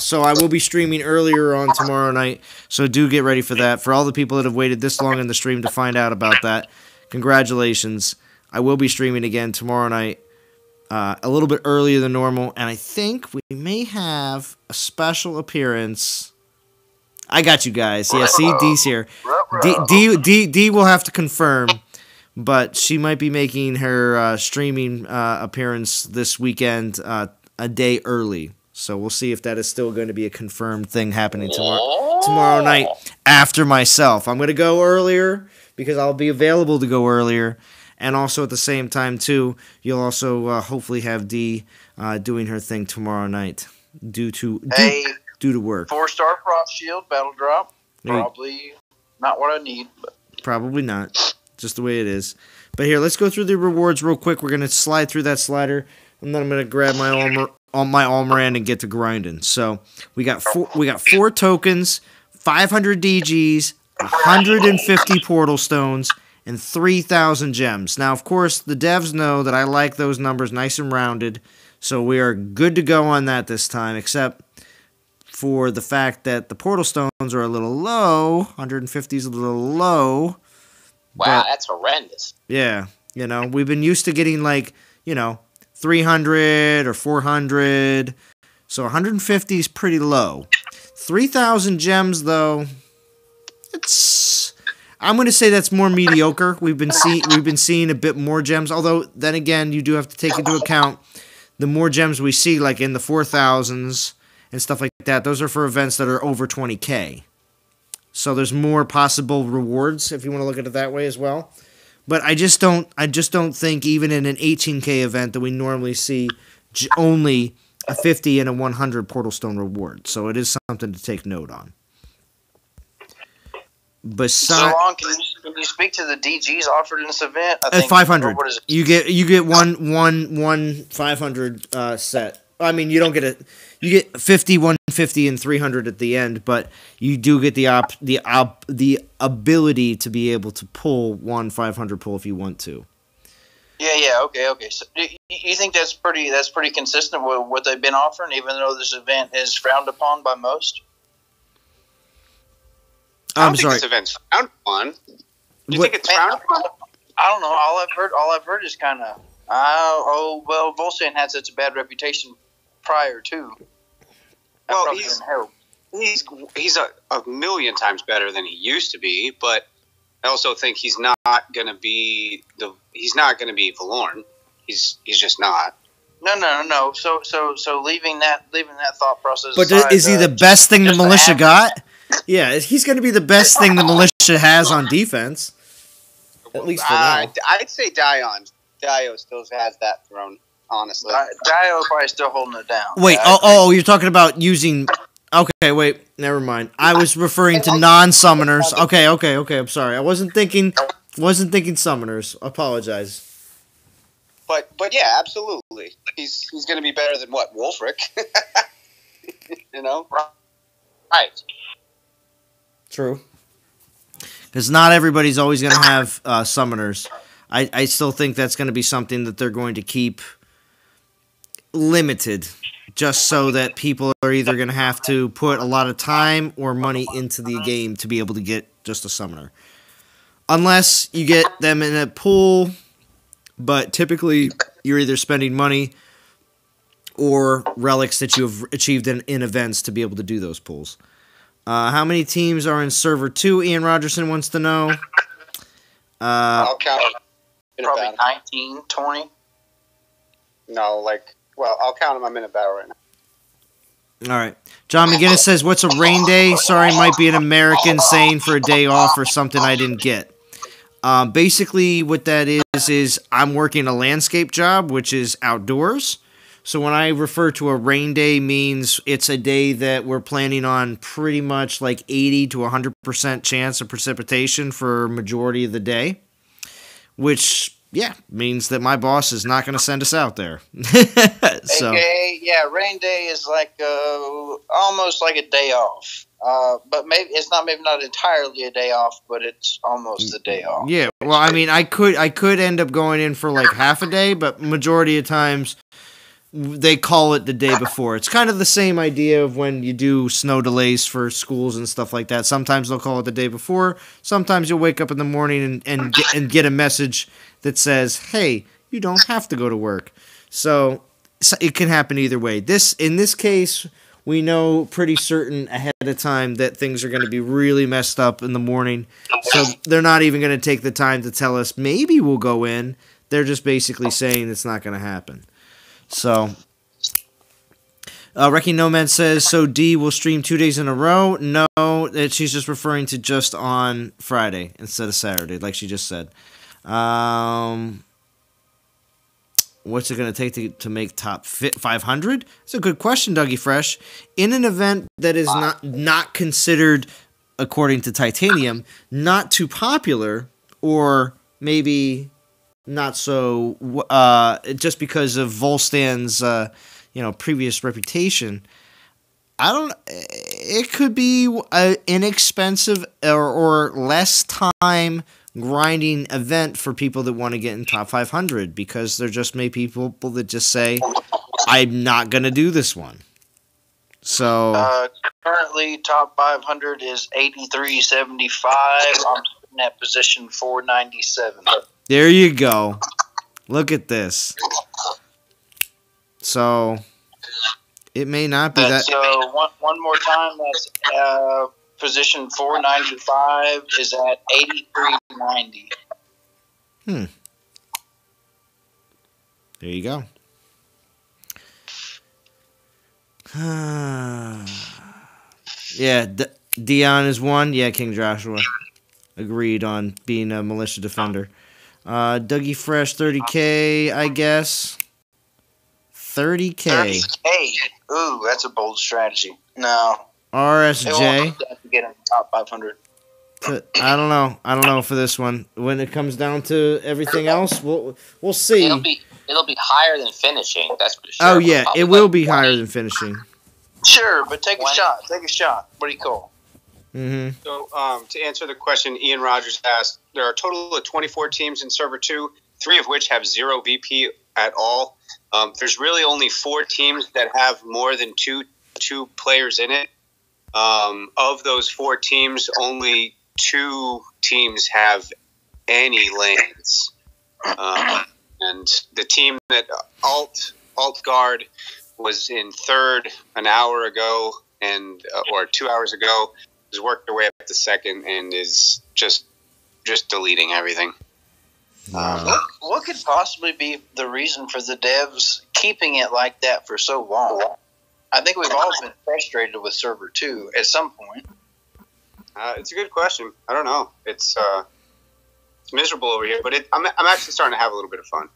so I will be streaming earlier on tomorrow night. So do get ready for that. For all the people that have waited this long in the stream to find out about that, congratulations. I will be streaming again tomorrow night, a little bit earlier than normal. And I think we may have a special appearance. I got you guys. Yeah, see, D's here. D will have to confirm. But she might be making her streaming appearance this weekend a day early. So we'll see if that is still going to be a confirmed thing happening tomorrow night after myself. I'm going to go earlier because I'll be available to go earlier. And also at the same time, too, you'll also hopefully have Dee doing her thing tomorrow night due to work. 4-star Frost Shield, Battle Drop. Probably not what I need. But. Probably not. Just the way it is. But here, let's go through the rewards real quick. We're going to slide through that slider, and then I'm going to grab my Almorand and get to grinding. So we got four tokens, 500 DGs, 150 portal stones, and 3,000 gems. Now, of course, the devs know that I like those numbers nice and rounded, so we are good to go on that this time, except for the fact that the portal stones are a little low. 150 is a little low. Wow, that's horrendous. Yeah, we've been used to getting 300 or 400, so 150 is pretty low. 3,000 gems, though, I'm going to say that's more mediocre. We've been seeing a bit more gems, although then again, you do have to take into account the more gems we see, like in the 4,000s and stuff like that. Those are for events that are over 20K. So there's more possible rewards if you want to look at it that way as well. But I just don't think even in an 18K event that we normally see only a 50 and a 100 portal stone reward. So it is something to take note on. Zalon, can you speak to the DGs offered in this event? I think 500. You get one 500 set. I mean, you don't get a. You get 50, 150, and 300 at the end, but you do get the ability to be able to pull one 500 pull if you want to. Yeah, okay. So, you think that's pretty consistent with what they've been offering, even though this event is frowned upon by most? I don't think this event's frowned upon. Do you think it's frowned upon? I don't know. All I've heard is kind of, Volstan had such a bad reputation prior to. Well, he's a million times better than he used to be, but I also think he's not going to be Valorn. He's just not. No. So leaving that thought process. But aside, is he the best thing the militia got? Yeah, he's going to be the best thing the militia has on defense. At least for now. I'd say Dio still has that throne. Honestly, Dio probably still holding it down. Wait, you're talking about using. Okay, wait, never mind. I was referring to non-summoners. Okay. I'm sorry. I wasn't thinking summoners. I apologize. But yeah, absolutely. He's going to be better than what, Wolfric? Right. True. Because not everybody's always going to have summoners. I still think that's going to be something that they're going to keep limited, just so that people are either going to have to put a lot of time or money into the game to be able to get just a summoner. Unless you get them in a pool, but typically you're either spending money or relics that you have achieved in events to be able to do those pools. How many teams are in Server 2? Ian Rogerson wants to know. I'll count. Probably 19, 20. No, I'll count them. I'm in a battle right now. All right. John McGinnis says, what's a rain day? Sorry, might be an American saying for a day off or something I didn't get. Basically, what that is I'm working a landscape job, which is outdoors. So when I refer to a rain day, means it's a day that we're planning on pretty much like 80 to 100% chance of precipitation for majority of the day, which means that my boss is not going to send us out there. So AKA, rain day is like almost like a day off. But maybe it's maybe not entirely a day off, but it's almost a day off. Yeah, well, I mean, I could end up going in for like half a day, but majority of times they call it the day before. It's kind of the same idea of when you do snow delays for schools and stuff like that. Sometimes they'll call it the day before. Sometimes you'll wake up in the morning and get a message that says, "Hey, you don't have to go to work." So it can happen either way. In this case, we know pretty certain ahead of time that things are going to be really messed up in the morning. So they're not even going to take the time to tell us maybe we'll go in. They're just basically saying it's not going to happen. So, Wrecking Nomad says, so D will stream 2 days in a row? No, she's just referring to just on Friday instead of Saturday, like she just said. What's it going to take to make top 500? It's a good question, Dougie Fresh. In an event that is not considered, according to Titanium, not too popular, or maybe not so, just because of Volstan's, previous reputation, it could be an inexpensive or less time grinding event for people that want to get in top 500, because there just may be people that just say, I'm not going to do this one. So currently top 500 is 8375. I'm sitting at position 497. There you go. Look at this. So it may not be that. So one more time, that's position 495 is at 8390. There you go. Dion is one. Yeah, King Joshua agreed on being a militia defender. Dougie Fresh, 30K, I guess. 30K. 30K. Ooh, that's a bold strategy. No. RSJ. To get in the top 500. I don't know for this one. When it comes down to everything else, we'll see. It'll be higher than finishing. That's for sure. Oh yeah, it will be higher than finishing. Sure, but take a shot. Take a shot. What do you call? Mm-hmm. So, to answer the question Ian Rogers asked, there are a total of 24 teams in Server 2, 3 of which have 0 VP at all. There's really only 4 teams that have more than two players in it. Of those 4 teams, only 2 teams have any lanes. And the team that Alt Guard was in third an hour ago or 2 hours ago, has worked their way up to second and is just deleting everything. What could possibly be the reason for the devs keeping it like that for so long? I think we've all been frustrated with Server 2 at some point. It's a good question. I don't know. It's miserable over here, but I'm actually starting to have a little bit of fun.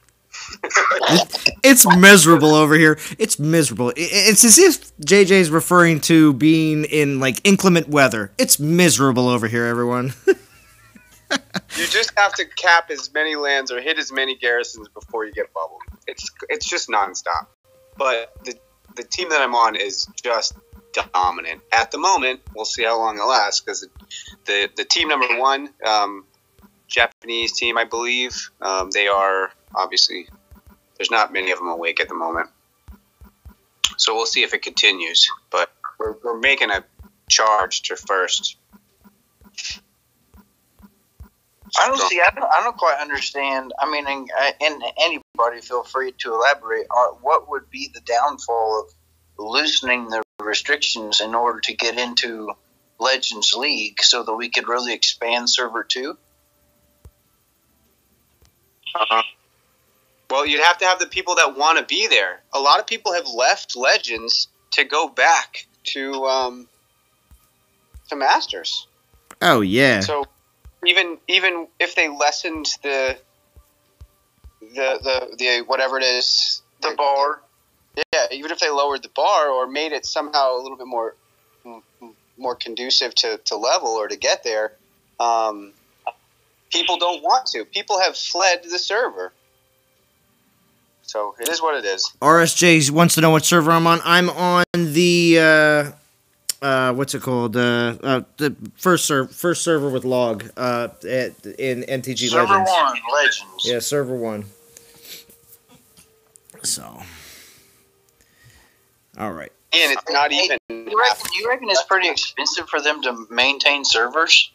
It's miserable over here. It's miserable. It's as if JJ's referring to being in like inclement weather. It's miserable over here, everyone. You just have to cap as many lands or hit as many garrisons before you get bubbled. It's just nonstop. But the team that I'm on is just dominant at the moment. We'll see how long it lasts, because the team number 1, Japanese team, I believe, they are obviously, there's not many of them awake at the moment. So we'll see if it continues. But we're making a charge to first. I don't quite understand. I mean, and anybody feel free to elaborate. What would be the downfall of loosening the restrictions in order to get into Legends League so that we could really expand Server 2? Well, you'd have to have the people that want to be there. A lot of people have left Legends to go back to Masters. Oh yeah. So even if they lessened the whatever it is, the bar. even if they lowered the bar or made it somehow a little bit more conducive to level or to get there, people don't want to. People have fled the server. So it is what it is. RSJ wants to know what server I'm on. I'm on the what's it called? The first server with log in NTG Server Legends. 1 Legends. Yeah, server 1. So, all right. And it's not even. You reckon it's pretty expensive for them to maintain servers?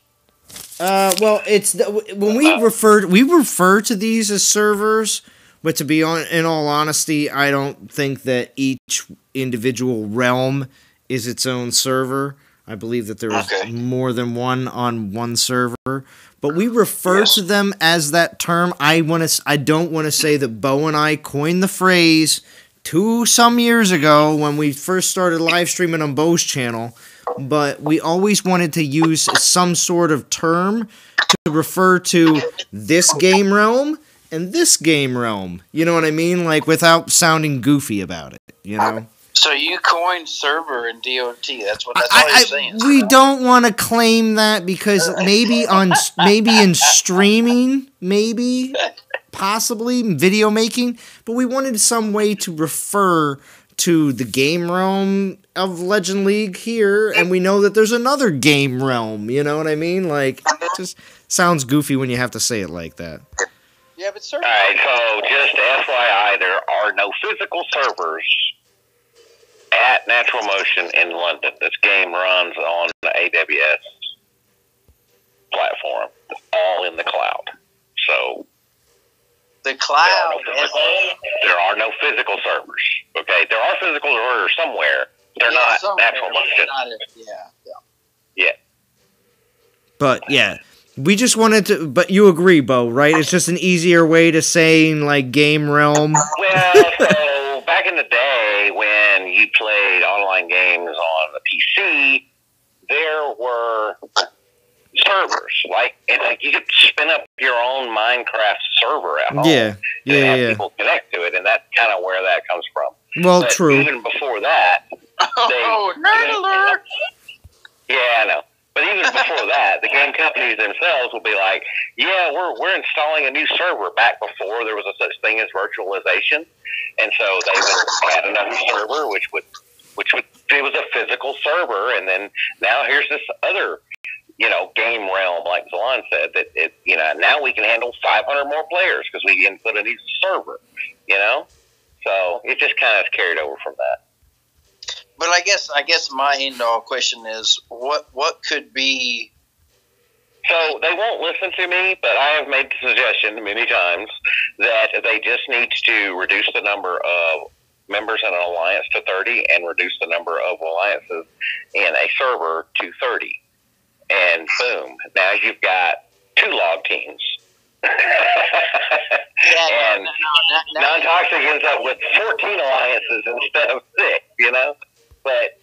Well, it's when we refer to these as servers, but to be in all honesty, I don't think that each individual realm is its own server. I believe that there's more than one on one server, but we refer to them as that term. I don't want to say that Bo and I coined the phrase some years ago when we first started live streaming on Bo's channel, but we always wanted to use some sort of term to refer to this game realm and this game realm. You know what I mean? Like, without sounding goofy about it, you know? So you coined server in DOT. That's all you're saying. We don't want to claim that because maybe in streaming, possibly video making, but we wanted some way to refer to the game realm of Legend League here, and we know that there's another game realm. You know what I mean? Like, it just sounds goofy when you have to say it like that. Yeah, but server. All right, so just FYI, there are no physical servers at Natural Motion in London. This game runs on the AWS platform. It's all in the cloud. So the cloud. There are no physical servers. Okay, there are physical servers somewhere. They're not Natural Motion. Yeah. But yeah, we just wanted to. But you agree, Bo, right? It's just an easier way to saying like game realm. Well, so back in the day when you played online games on the PC, there were servers, and you could spin up your own Minecraft server at home. Yeah. People connect to it, and that's kind of where that comes from. Well, but true. Even before that, nerd alert! Yeah, I know. But even before that, the game companies themselves will be like, "Yeah, we're installing a new server." Back before there was a such thing as virtualization, and so they would add another server, which would it was a physical server, and then now here's this other, game realm, like Zalon said, that now we can handle 500 more players because we can put a new server, So it just kind of carried over from that. But I guess my end-all question is, what could be... So they won't listen to me, but I have made the suggestion many times that they just need to reduce the number of members in an alliance to 30 and reduce the number of alliances in a server to 30. And boom, now you've got 2 log teams. And non-toxic ends up with 14 alliances instead of 6, But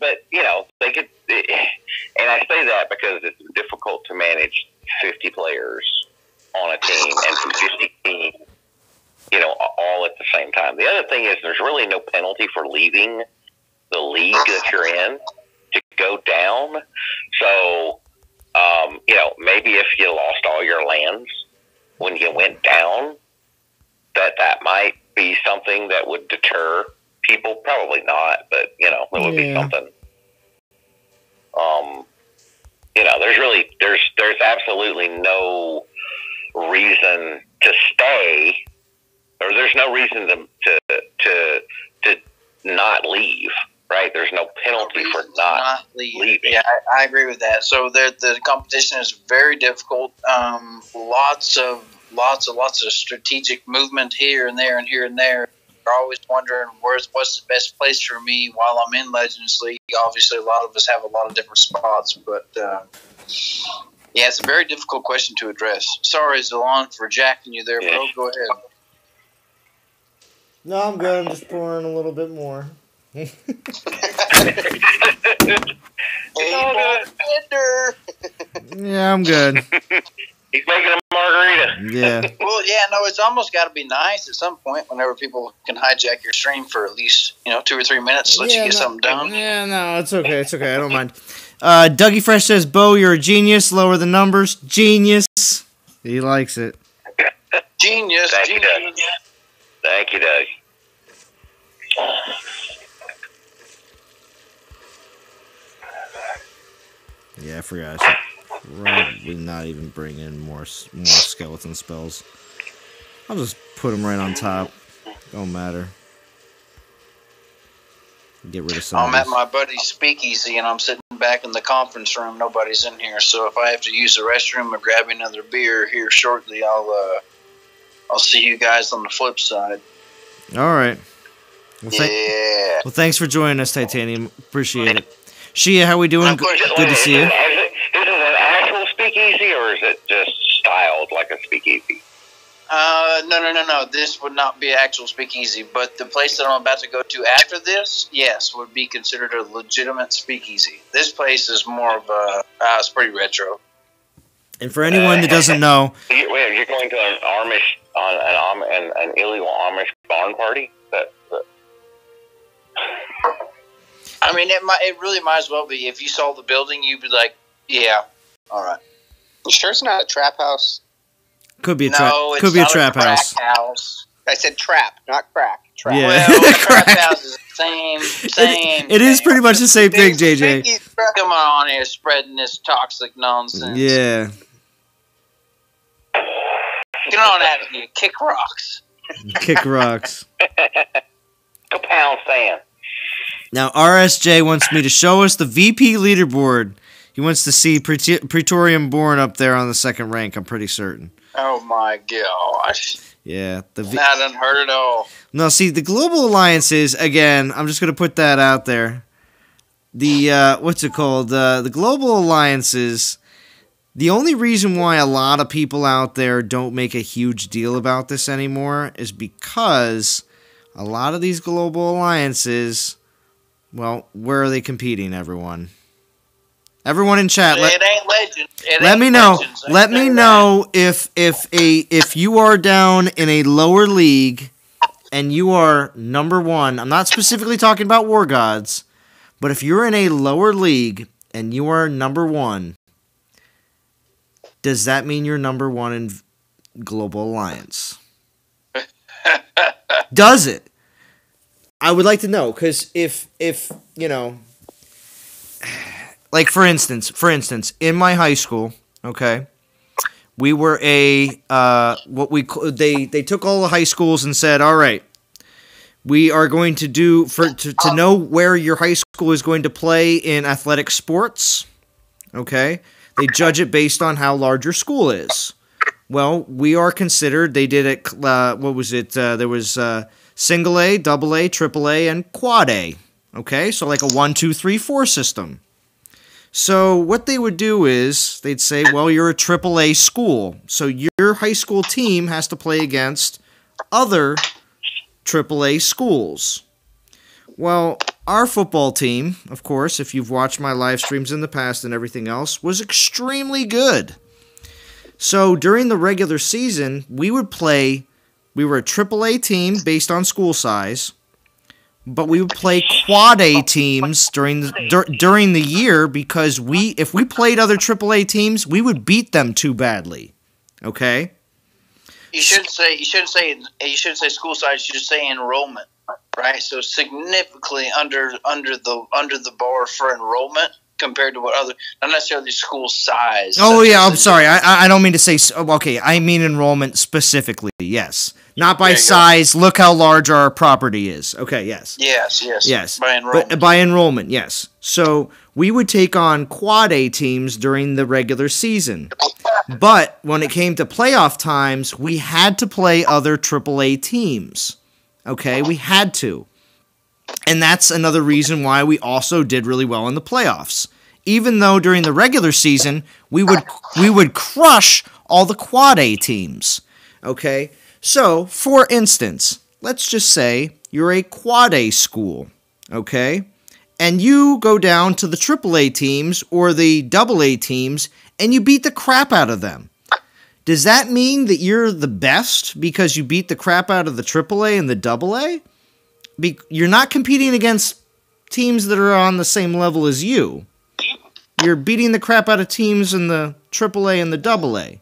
they could, and I say that because it's difficult to manage 50 players on a team and 50 teams, all at the same time. The other thing is there's really no penalty for leaving the league that you're in to go down. So, maybe if you lost all your lands when you went down, that might be something that would deter people. Probably not, but it would be something. There's absolutely no reason to stay, or there's no reason to not leave. Right? There's no penalty for not leaving. Yeah, I agree with that. So the competition is very difficult. Lots of strategic movement here and there and here and there. You're always wondering what's the best place for me while I'm in Legends League. Obviously, a lot of us have a lot of different spots, but it's a very difficult question to address. Sorry, Zalon, for jacking you there, bro. Go ahead. No, I'm good. I'm just pouring a little bit more. It's all good. Yeah, I'm good. He's making a margarita. margarita. Yeah. Well, yeah, no, it's almost got to be nice at some point whenever people can hijack your stream for at least 2 or 3 minutes to let you get something done. Yeah, no, it's okay. It's okay. I don't mind. Dougie Fresh says, Bo, you're a genius. Lower the numbers. Genius. He likes it. Genius. Thank you, Doug. Thank you, Doug. Yeah, I forgot. I should probably not even bring in more skeleton spells. I'll just put them right on top. Don't matter. Get rid of some. I'm at my buddy's speakeasy and I'm sitting back in the conference room. Nobody's in here, so if I have to use the restroom or grab another beer here shortly, I'll see you guys on the flip side. All right. Well, Yeah. well, thanks for joining us, Titanium. Appreciate it. Shia, how we doing? Good to see you. Is it an actual speakeasy or is it just styled like a speakeasy? No. This would not be an actual speakeasy, but the place that I'm about to go to after this, yes, would be considered a legitimate speakeasy. This place is more of a, it's pretty retro. And for anyone that doesn't know, Wait, you're going to an illegal Amish barn party? I mean, it really might as well be. If you saw the building, you'd be like, yeah, all right. You sure it's not a trap house? could be a No, it's could be a not trap crack house. I said trap, not crack. Trap. Yeah. Well, the crack house is the same. It is pretty much the same thing, JJ. Come on here, spreading this toxic nonsense. Yeah. Get on out of here, kick rocks. Kick rocks. Go pound sand. Now, RSJ wants me to show us the VP leaderboard. He wants to see Praetorium Born up there on the second rank, I'm pretty certain. Oh my gosh. Yeah. That done hurt it all. No, see, the global alliances, again, I'm just going to put that out there. The, what's it called? The global alliances, the only reason why a lot of people out there don't make a huge deal about this anymore is because a lot of these global alliances, well, where are they competing, everyone? Everyone in chat, It ain't legends. let me know. Let me know if you are down in a lower league and you are number one. I'm not specifically talking about War Gods, but if you're in a lower league and you are number one, does that mean you're number one in Global Alliance? Does it? I would like to know, because if you know, like for instance, in my high school, okay, we were they took all the high schools and said, all right, we are going to do to know where your high school is going to play in athletic sports. Okay, they judge it based on how large your school is. Well, we are considered. They did it. What was it? There was single A, double A, triple A, and quad A. Okay, so like a 1, 2, 3, 4 system. So what they would do is they'd say, well, you're a triple A school, so your high school team has to play against other triple A schools. Well, our football team, of course, if you've watched my live streams in the past and everything else, was extremely good. So during the regular season, we were a AAA team based on school size, but we would play quad A teams during the year because if we played other AAA teams, we would beat them too badly. Okay? You shouldn't say school size. You should say enrollment, right? So significantly under the bar for enrollment compared to what other, not necessarily school size. Oh yeah, I'm sorry. I don't mean to say. Okay, I mean enrollment specifically. Yes, not by size. Look how large our property is. Okay. Yes. Yes. By enrollment. By enrollment, yes. So we would take on quad A teams during the regular season, but when it came to playoff times, we had to play other AAA teams. Okay, we had to. And that's another reason why we also did really well in the playoffs. Even though during the regular season, we would crush all the quad A teams. Okay? So, for instance, let's just say you're a quad A school. Okay? And you go down to the AAA teams or the AA teams and you beat the crap out of them. does that mean that you're the best because you beat the crap out of the AAA and the AA? You're not competing against teams that are on the same level as you. You're beating the crap out of teams in the AAA and the AA.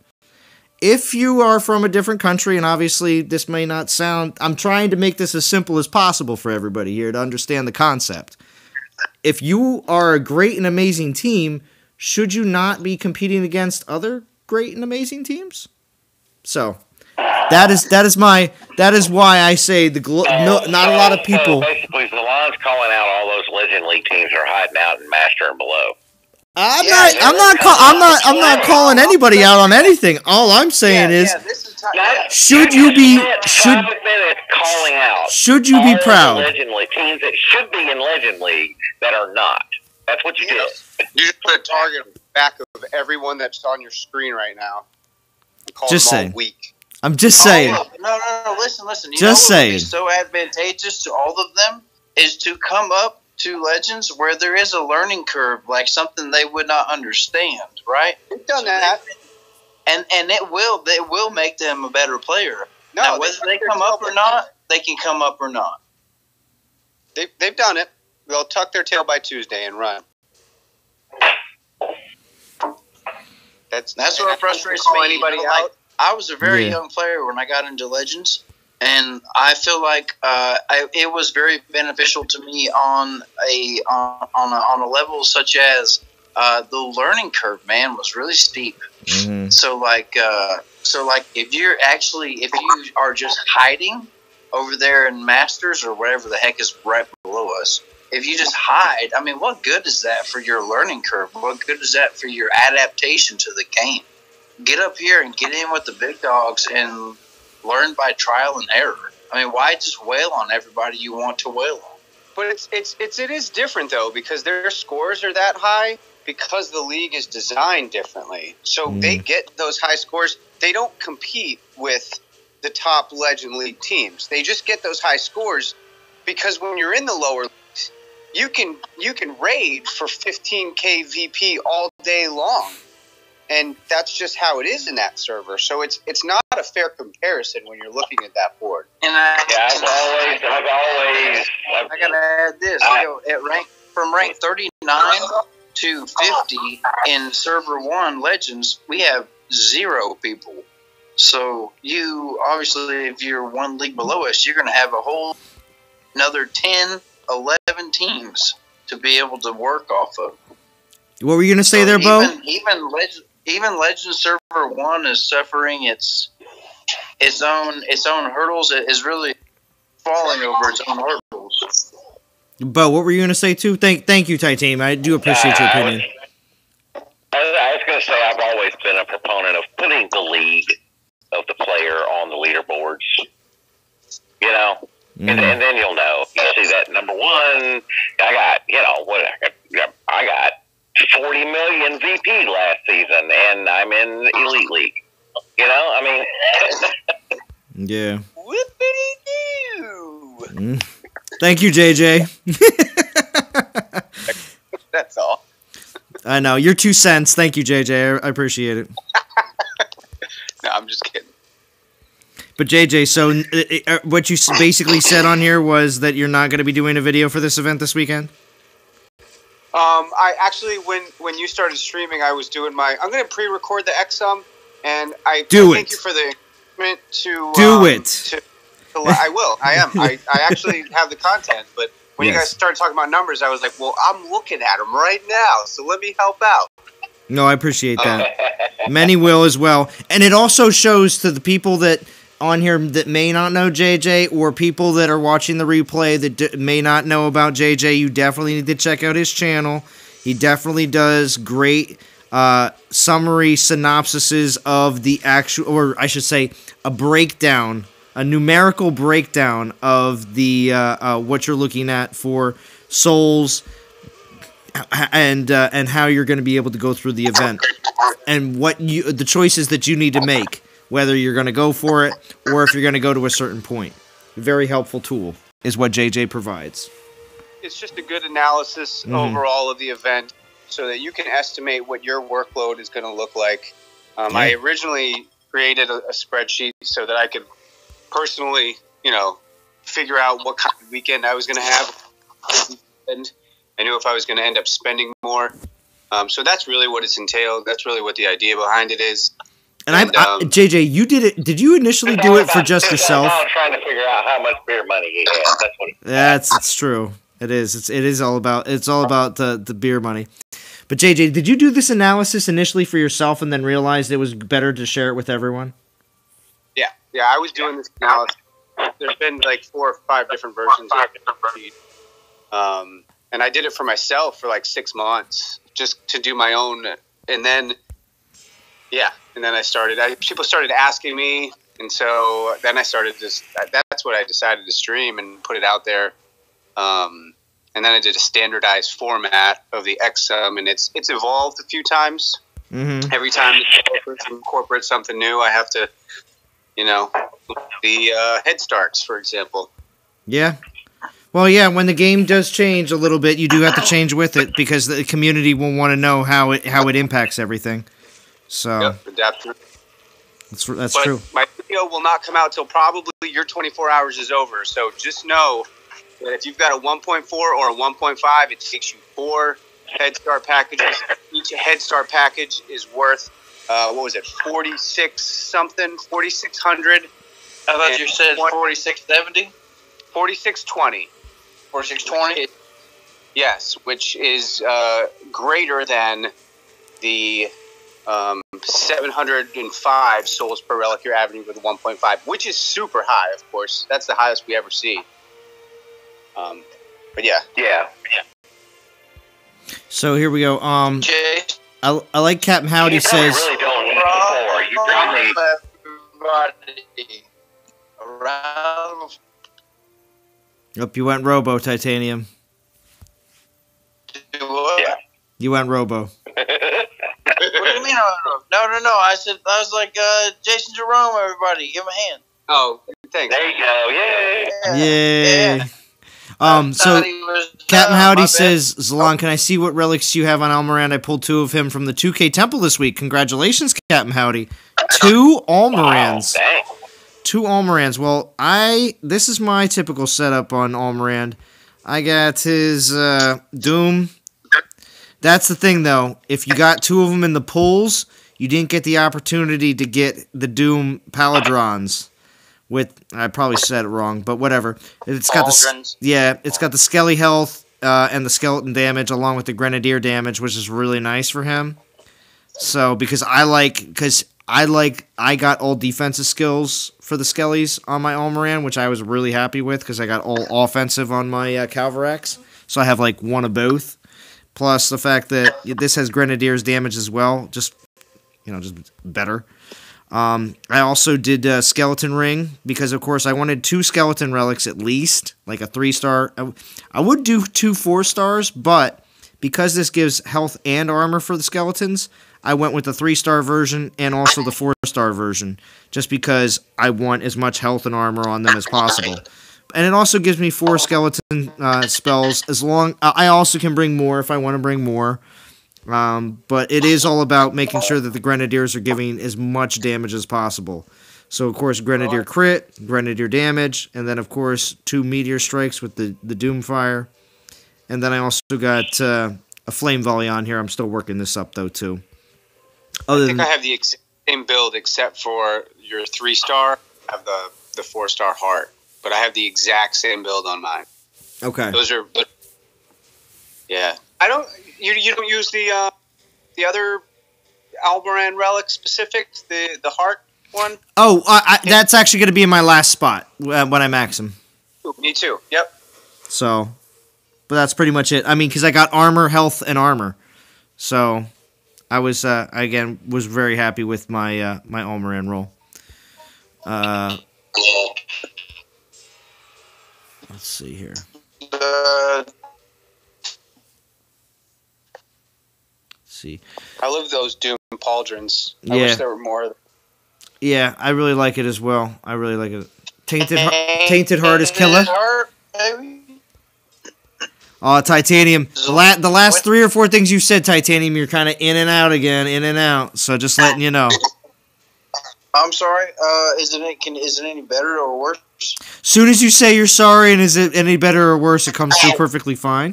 If you are from a different country, and obviously this may not sound... I'm trying to make this as simple as possible for everybody here to understand the concept. If you are a great and amazing team, should you not be competing against other great and amazing teams? So... That is why I say not a lot of people. So basically, Zalon's calling out all those Legend League teams that are hiding out in Master and below. I'm not calling anybody out on anything. All I'm saying is, should you be calling out? Should you be proud? Legend League teams that should be in Legend League that are not. That's what you did. You just put a target on the back of everyone that's on your screen right now. Just them all saying. weak. I'm just saying. No, listen. You just know what saying. would be so advantageous to all of them is to come up to Legends where there is a learning curve, like something they would not understand, right? They've done that. And it will make them a better player. No, now, whether they come up or not, they can come up or not. They've done it. They'll tuck their tail by Tuesday and run. That's what frustrates me. Anybody out? Like, I was a very young player when I got into Legends, and I feel like it was very beneficial to me on a level such as the learning curve. Man, was really steep. Mm-hmm. So like if you are just hiding over there in Masters or whatever the heck is right below us. If you just hide, I mean, what good is that for your learning curve? What good is that for your adaptation to the game? Get up here and get in with the big dogs and learn by trial and error. I mean, why just wail on everybody you want to wail on? But it is different though, because their scores are that high because the league is designed differently. So they get those high scores. They don't compete with the top Legend League teams. They just get those high scores because when you're in the lower leagues, you can raid for 15k VP all day long. And that's just how it is in that server. So it's not a fair comparison when you're looking at that board. And I've always I gotta add this. From rank 39 to 50 in server 1 Legends, we have 0 people. So you obviously, if you're one league below us, you're gonna have another 10, 11 teams to be able to work off of. What were you gonna say there, Bo? Even Legend Server 1 is suffering its own hurdles. It is really falling over its own hurdles. Bo, what were you going to say too? Thank you, Titanium. I do appreciate your opinion. I was going to say I've always been a proponent of putting the league of the player on the leaderboards. You know, and then you'll know. You see that number 1. I got 40 million VP last season, and I'm in Elite League. You know, I mean... Yeah. Whoopity-doo! Thank you, JJ. That's all. I know. Your 2 cents. Thank you, JJ. I appreciate it. No, I'm just kidding. But JJ, so what you basically said on here was that you're not going to be doing a video for this event this weekend? I actually, when you started streaming, I was doing I'm going to pre-record the XM, and thank you for the encouragement to do it. I will. I am. I actually have the content, but when you guys started talking about numbers, I was like, well, I'm looking at them right now, so let me help out. No, I appreciate that. Many will as well, and it also shows to the people that on here that may not know JJ, or people that are watching the replay that may not know about JJ, you definitely need to check out his channel. He definitely does great summary synopsises of the actual, or I should say, a numerical breakdown of the what you're looking at for souls, and how you're going to be able to go through the event, and the choices that you need to make, whether you're going to go for it or if you're going to go to a certain point. A very helpful tool is what JJ provides. It's just a good analysis overall of the event so that you can estimate what your workload is going to look like. I originally created a spreadsheet so that I could personally, figure out what kind of weekend I was going to have. And I knew if I was going to end up spending more. So that's really what it's entailed. That's really what the idea behind it is. And JJ, you did it. Did you initially do it for just yourself? I'm trying to figure out how much beer money he has. That's what it's true. It is. It is all about. It's all about the beer money. But JJ, did you do this analysis initially for yourself and then realized it was better to share it with everyone? Yeah. I was doing this analysis. There's been like 4 or 5 different versions of it. And I did it for myself for like 6 months just to do my own. And then, people started asking me. And so then I started that's what I decided to stream and put it out there. And then I did a standardized format of the XSum, and it's evolved a few times. Mm-hmm. Every time it incorporates something new, I have to, the head starts, for example. Yeah. Well, yeah, when the game does change a little bit, you do have to change with it because the community will want to know how it impacts everything. So adapt to it. That's true. My video will not come out till probably your 24 hours is over. So just know that if you've got a 1.4 or a 1.5, it takes you 4 Head Start packages. Each Head Start package is worth 4,600. I thought you said 4,670. 4,620. 4,620. Yes, which is greater than the 705 souls per relic you're averaging with 1.5, which is super high. Of course, that's the highest we ever see. But yeah. So here we go. Jay, I like Captain Howdy says. You really don't need 4. You really everybody around. Yep, you went Robo, Titanium. Do what? Yeah. You went Robo. What do you mean? No. I was like, Jason Jerome, everybody, give him a hand. Oh, thanks. There you go. Yay. Yay. So Captain Howdy says, Zalon, can I see what relics you have on Almorand? I pulled 2 of him from the 2K Temple this week. Congratulations, Captain Howdy. 2 Almorands. Wow, 2 Almorands. Well, this is my typical setup on Almorand. I got his Doom. That's the thing, though. If you got 2 of them in the pools, you didn't get the opportunity to get the Doom Paladrons. I probably said it wrong, but whatever. It's got it's got the Skelly health and the skeleton damage along with the Grenadier damage, which is really nice for him. So because I got all defensive skills for the Skellies on my Almoran, which I was really happy with because I got all offensive on my Calvarax. So I have like one of both. Plus the fact that this has Grenadier's damage as well, just better. I also did Skeleton Ring because, of course, I wanted 2 Skeleton Relics at least, like a 3-star. I would do 2 4-stars, but because this gives health and armor for the Skeletons, I went with the 3-star version and also the 4-star version, just because I want as much health and armor on them as possible. And it also gives me 4 Skeleton spells. I also can bring more if I want to bring more. But it is all about making sure that the Grenadiers are giving as much damage as possible. So, of course, Grenadier crit, Grenadier damage, and then, of course, 2 Meteor Strikes with the Doomfire. And then I also got a Flame Volley on here. I'm still working this up, though, too. I think I have the same build except for your 3-star. I have the 4-star Heart. But I have the exact same build on mine. Okay. Those are... Yeah. You don't use the other Almoran relic specific, the heart one? Oh, that's actually going to be in my last spot when I max him. Me too. Yep. So, but that's pretty much it. I mean, because I got armor, health, and armor. So, I was was very happy with my my Almoran roll. Let's see here. See. I love those Doom Pauldrons. I wish there were more. Yeah, I really like it as well. I really like it. Tainted Heart is killer. Oh, Titanium. The last 3 or 4 things you said, Titanium, you're kind of in and out again, in and out. So just letting you know. I'm sorry. Is it any better or worse? Soon as you say you're sorry, and is it any better or worse, it comes through perfectly fine.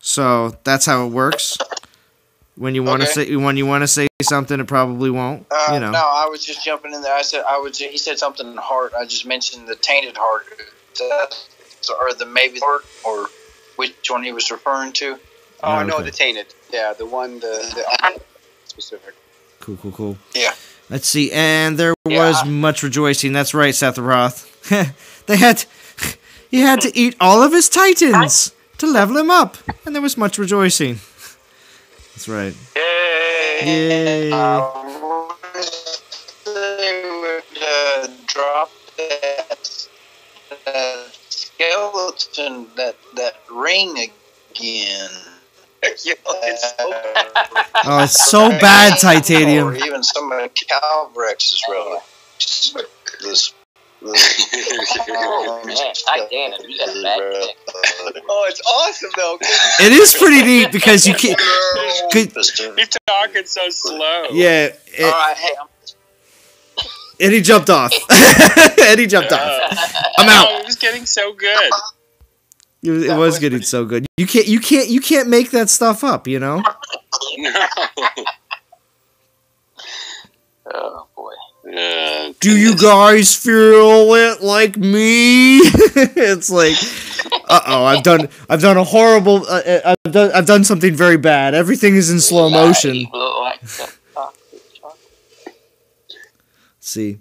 So that's how it works. When you want to say something, it probably won't. No, I was just jumping in there. He said something heart. I just mentioned the tainted heart, or the maybe heart, or which one he was referring to. Oh, I know the tainted. Yeah, the one the specific. Cool. Yeah. Let's see, and there was much rejoicing. That's right, Seth Roth. He had to eat all of his titans to level him up, and there was much rejoicing. That's right. Yay! They would drop that skeleton, that ring again. It's so bad, Titanium. Or even some of Calvrex's relics. Oh man, Titanium, you got a bad pick. Oh, it's awesome though. It is pretty neat because you can't. You're talking so slow. Yeah. All right, hey, And he jumped off. I'm out. Oh, it was getting so good. It was getting so good. You can't make that stuff up, you know? No. Oh boy. Do you guys feel it like me? It's like, I've done a horrible. I've done something very bad. Everything is in slow motion. Let's see.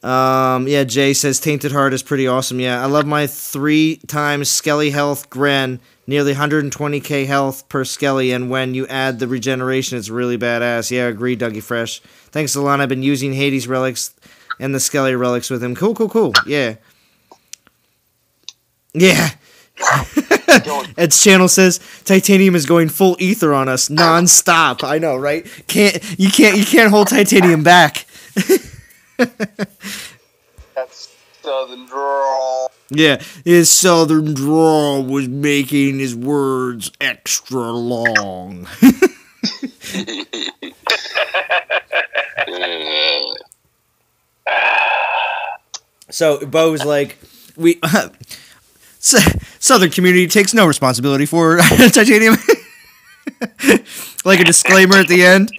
Yeah, Jay says Tainted Heart is pretty awesome. Yeah, I love my 3 times Skelly health Gren, nearly 120k health per Skelly, and when you add the regeneration, it's really badass. Yeah, agree, Dougie Fresh. Thanks, Zalon. I've been using Hades relics and the Skelly relics with him. Cool. Yeah. Yeah. Ed's channel says Titanium is going full ether on us non-stop. I know, right? You can't hold Titanium back. that's Southern drawl. Yeah, his Southern drawl was making his words extra long. So Bo's like, Southern community takes no responsibility for Titanium. Like a disclaimer at the end.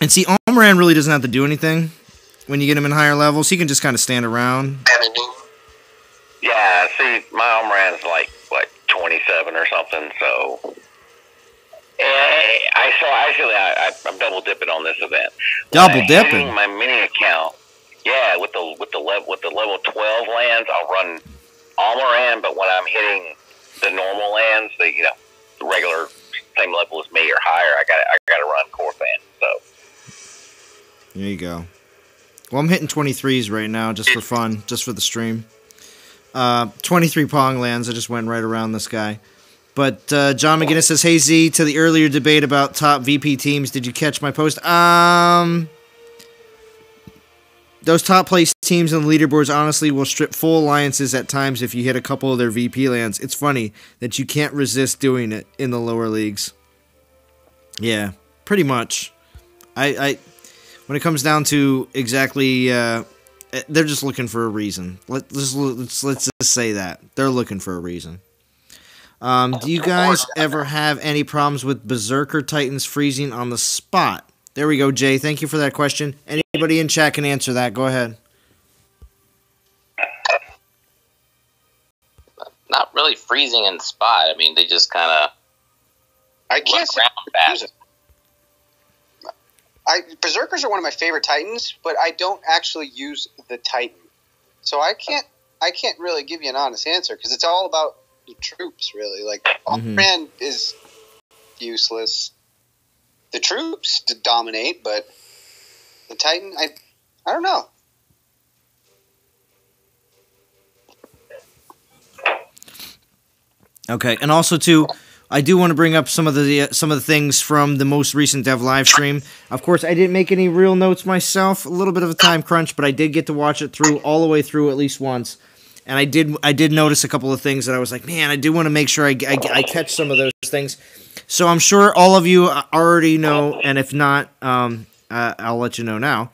And see, Almoran really doesn't have to do anything when you get him in higher levels. He can just kind of stand around. Yeah, see, my Almoran's like, 27 or something, so... I'm double dipping on this event. Double dipping? My mini account, yeah, with the level 12 lands, I'll run Almoran, but when I'm hitting the normal lands, the regular same level as me or higher, I gotta run Corfan, so... There you go. Well, I'm hitting 23s right now, just for fun, just for the stream. 23 Pong lands, I just went right around this guy. But John McGinnis says, hey Z, to the earlier debate about top VP teams, did you catch my post? Those top place teams on the leaderboards honestly will strip full alliances at times if you hit a couple of their VP lands. It's funny that you can't resist doing it in the lower leagues. Yeah, pretty much. When it comes down to exactly, they're just looking for a reason. Let's just say that they're looking for a reason. Do you guys ever have any problems with Berserker Titans freezing on the spot? There we go, Jay. Thank you for that question. Anybody in chat can answer that. Go ahead. Not really freezing in the spot. I mean, they just kind of. I can't say fast. Berserkers are one of my favorite Titans, but I don't actually use the Titan, so I can't really give you an honest answer because it's all about the troops, really. Like Almoran is useless. The troops dominate, but the Titan, I don't know. Okay, and also too, I do want to bring up some of the things from the most recent dev live stream. Of course, I didn't make any real notes myself. A little bit of a time crunch, but I did get to watch it through all the way through at least once. and I did notice a couple of things that I was like, man, I do want to make sure I catch some of those things. So I'm sure all of you already know, and if not, I'll let you know now.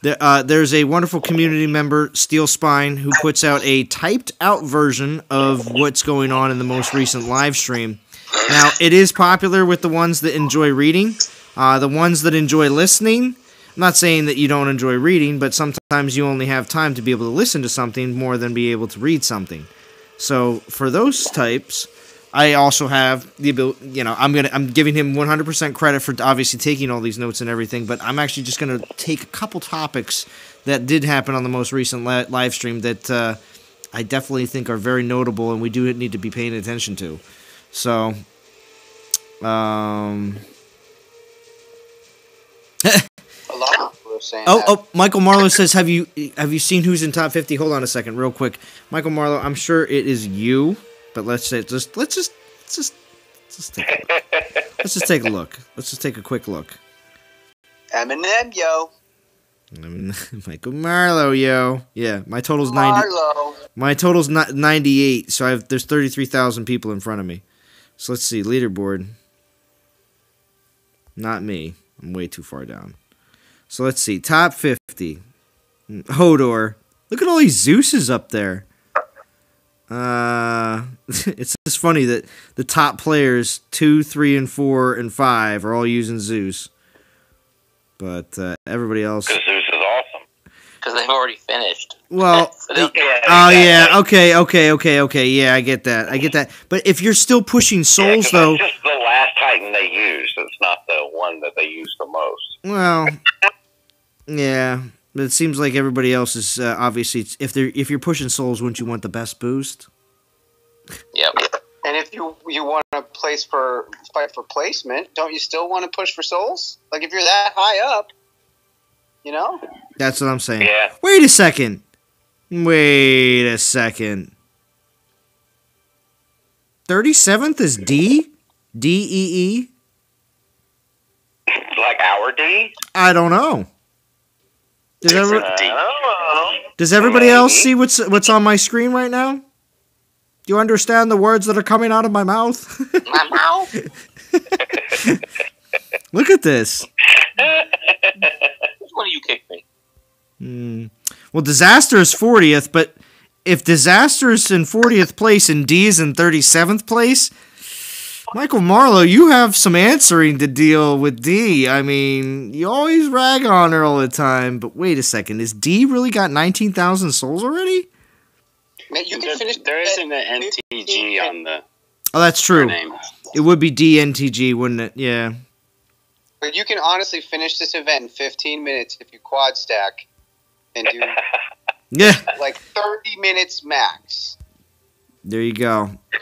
There's a wonderful community member, Steel Spine, who puts out a typed-out version of what's going on in the most recent live stream. Now, it is popular with the ones that enjoy reading. The ones that enjoy listening, I'm not saying that you don't enjoy reading, but sometimes you only have time to be able to listen to something more than be able to read something. So, for those types, I also have the ability, you know, I'm giving him 100% credit for obviously taking all these notes and everything, but I'm actually just going to take a couple topics that did happen on the most recent live stream that I definitely think are very notable and we do need to be paying attention to. So, A lot of people are saying that. Michael Marlowe says, have you seen who's in top 50? Hold on a second, real quick. Michael Marlowe, I'm sure it is you. But let's just take a look. Let's just take a quick look. Eminem, yo. Michael Marlowe, yo. Yeah, my total's 90. My total's 98. So there's 33,000 people in front of me. So let's see, leaderboard. Not me. I'm way too far down. So let's see, top 50. Hodor. Look at all these Zeuses up there. It's just funny that the top players 2, 3, and 4, and 5 are all using Zeus, but everybody else. Because Zeus is awesome. Because they've already finished. Well, yeah, okay, yeah, I get that. But if you're still pushing souls, though, it's just the last Titan they used. It's not the one that they use the most. Well, yeah. But it seems like everybody else is obviously if you're pushing souls, wouldn't you want the best boost? Yep. And if you want to fight for placement, don't you still want to push for souls? Like if you're that high up, you know? That's what I'm saying. Yeah. Wait a second. 37th is D? D-E-E? Like our D? I don't know. Does Does everybody else see what's on my screen right now? Do you understand the words that are coming out of my mouth? My mouth? Look at this. Which one do you kick me? Well, Disaster is 40th, but if Disaster is in 40th place and D is in 37th place, Michael Marlowe, you have some answering to deal with D. I mean, you always rag on her all the time, but wait a second. Is D really got 19,000 souls already? Man, you can finish. There isn't an NTG on the. Oh, that's true. Name. It would be DNTG, wouldn't it? Yeah. But you can honestly finish this event in 15 minutes if you quad stack and do Yeah. like 30 minutes max. There you go. Yeah.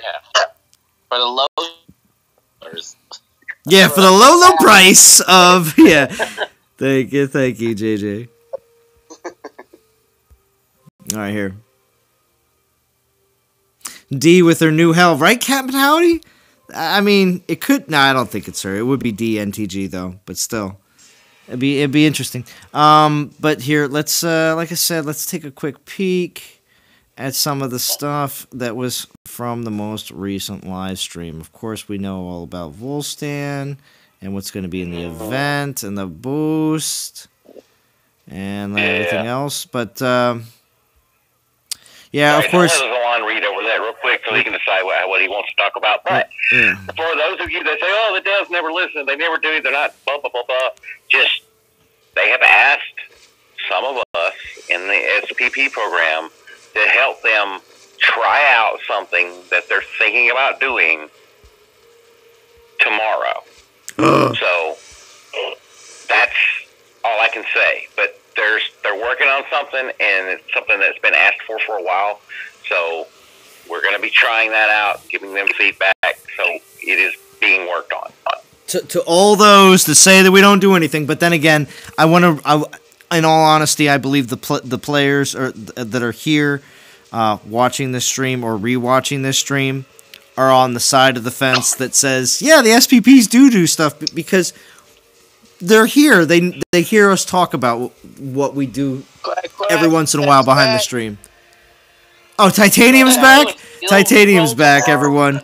For the low. Yeah, for the low price of yeah. Thank you, JJ. All right, here. D with her new hell, right, Captain Howdy? I mean, it could. No, I don't think it's her. It would be DNTG though, but still, it'd be interesting. But here, let's like I said, let's take a quick peek at some of the stuff that was from the most recent live stream. Of course, we know all about Vole Stan and what's going to be in the event and the boost and everything else. But yeah, of course. Let Zalon read over that real quick so he can decide what he wants to talk about. But for those of you that say, "Oh, the devs never listen, they never do, they're not blah blah blah blah," just they have asked some of us in the SPP program to help them try out something that they're thinking about doing tomorrow. So that's all I can say. But they're working on something, and it's something that's been asked for a while. So we're going to be trying that out, giving them feedback. So it is being worked on. To all those that say that we don't do anything, but then again, in all honesty, I believe the players that are here watching this stream or rewatching this stream are on the side of the fence that says, yeah, the SPPs do stuff because they're here. They hear us talk about what we do every once in a while behind the stream. Oh, Titanium's back? Titanium's back, everyone.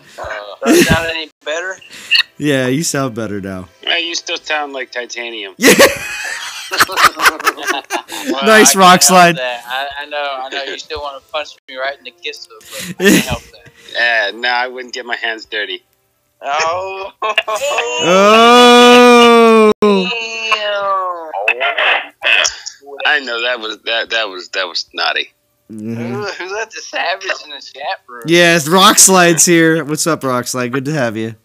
Does that sound any better? Yeah, you sound better now. You still sound like Titanium. Yeah. Well, Nice I rock can't help slide. that. I know. You still want to punch me right in the kiss, but I can't help that. No, I wouldn't get my hands dirty. Oh. Oh. I know that was naughty. Mm-hmm. Who's that? The savage in the chat room? Yes, Rock Slide's here. What's up, Rock Slide? Good to have you.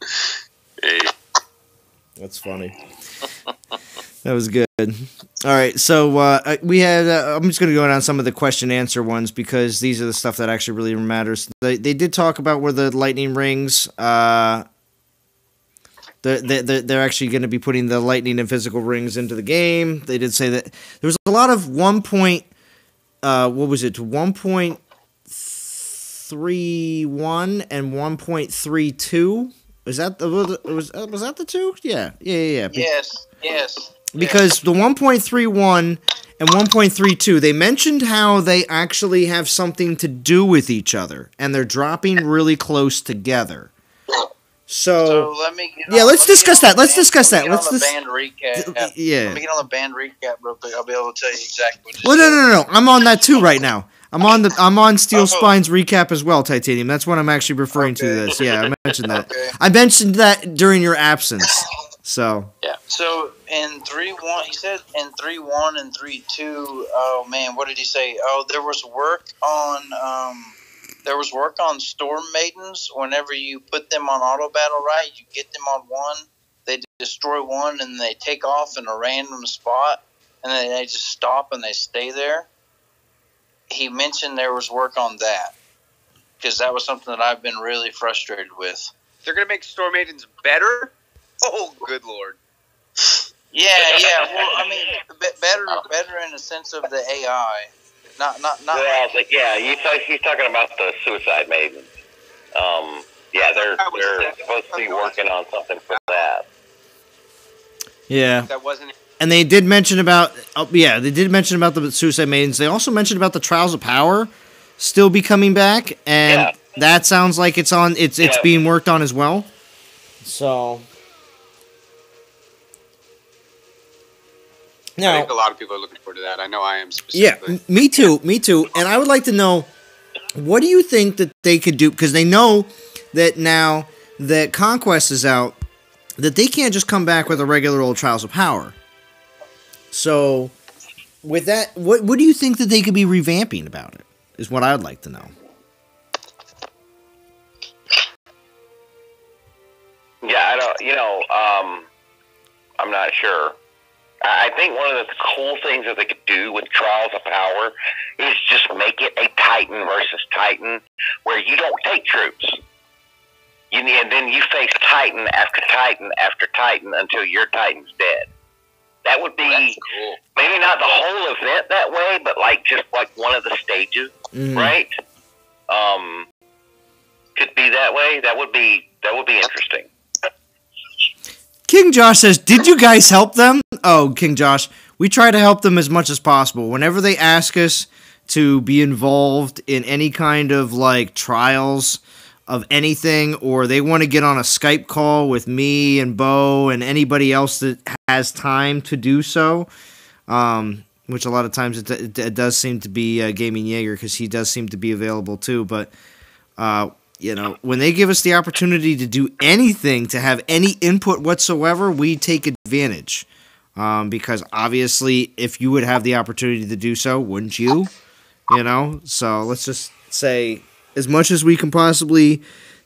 Hey. That's funny. That was good. All right, so we had. I'm just going to go down some of the question answer ones because these are the stuff that actually really matters. They did talk about where the lightning rings. They're actually going to be putting the lightning and physical rings into the game. They did say that there was a lot of 1.31 and 1.32. Was that the two? Yeah. Yes. Because the 1.31 and 1.32, they mentioned how they actually have something to do with each other, and they're dropping really close together. So let me let's discuss that. Let's discuss that. Let's the band recap. Yeah. Let me get on the band recap real quick. I'll be able to tell you exactly what. Well, no. I'm on that too right now. I'm on Steel Spine's recap as well, Titanium. That's what I'm actually referring to. This, yeah, I mentioned that. Okay. I mentioned that during your absence. So yeah. So in 3.1, he said in 3.1 and 3.2. Oh man, what did he say? Oh, there was work on Storm Maidens. Whenever you put them on auto battle, right? You get them on one, they destroy one, and they take off in a random spot, and then they just stop and they stay there. He mentioned there was work on that because that was something that I've been really frustrated with. They're gonna make Storm Maidens better. Oh, good lord. Yeah. Well, I mean, better in the sense of the AI. Not. Well, but yeah, he's talking about the Suicide Maidens. Yeah, they're supposed to be working on something for that. yeah. That wasn't. And they did mention about the Suicide Maidens. They also mentioned about the Trials of Power still be coming back, and that sounds like it's being worked on as well. So now, I think a lot of people are looking forward to that. I know I am specifically. Yeah, me too. And I would like to know, what do you think that they could do? Because they know that now that Conquest is out, that they can't just come back with a regular old Trials of Power. So, with that, what do you think that they could be revamping about it? Is what I would like to know. Yeah, I'm not sure. I think one of the cool things that they could do with Trials of Power is just make it a Titan versus Titan, where you don't take troops. And then you face Titan after Titan after Titan until your Titan's dead. That would be cool. Maybe not the whole event that way, but just one of the stages, right? Could be that way. That would be interesting. King Josh says, "Did you guys help them?" Oh, King Josh, we try to help them as much as possible. Whenever they ask us to be involved in any kind of trials of anything, or they want to get on a Skype call with me and Bo and anybody else that has time to do so, which a lot of times it does seem to be Gaming Jaeger, because he does seem to be available too. But when they give us the opportunity to do anything, to have any input whatsoever, we take advantage. Because obviously, if you would have the opportunity to do so, wouldn't you? So let's just say, as much as we can possibly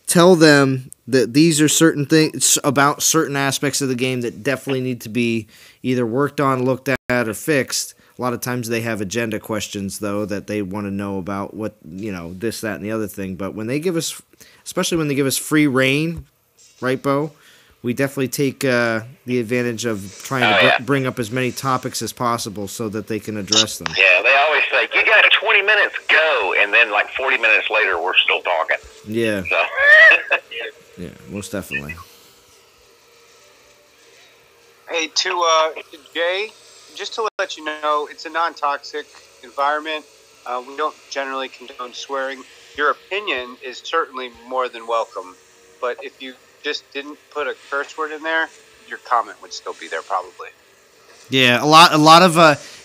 tell them that these are certain things about certain aspects of the game that definitely need to be either worked on, looked at, or fixed. A lot of times they have agenda questions, though, that they want to know about what, this, that, and the other thing. But when they give us, especially when they give us free reign, right, Bo? We definitely take the advantage of trying to bring up as many topics as possible so that they can address them. Yeah, they always say, you got 20 minutes, go, and then 40 minutes later, we're still talking. Yeah. So. Yeah, most definitely. Hey, to Jay, just to let you know, it's a non-toxic environment. We don't generally condone swearing. Your opinion is certainly more than welcome, but if you just didn't put a curse word in there, your comment would still be there probably. Yeah, a lot of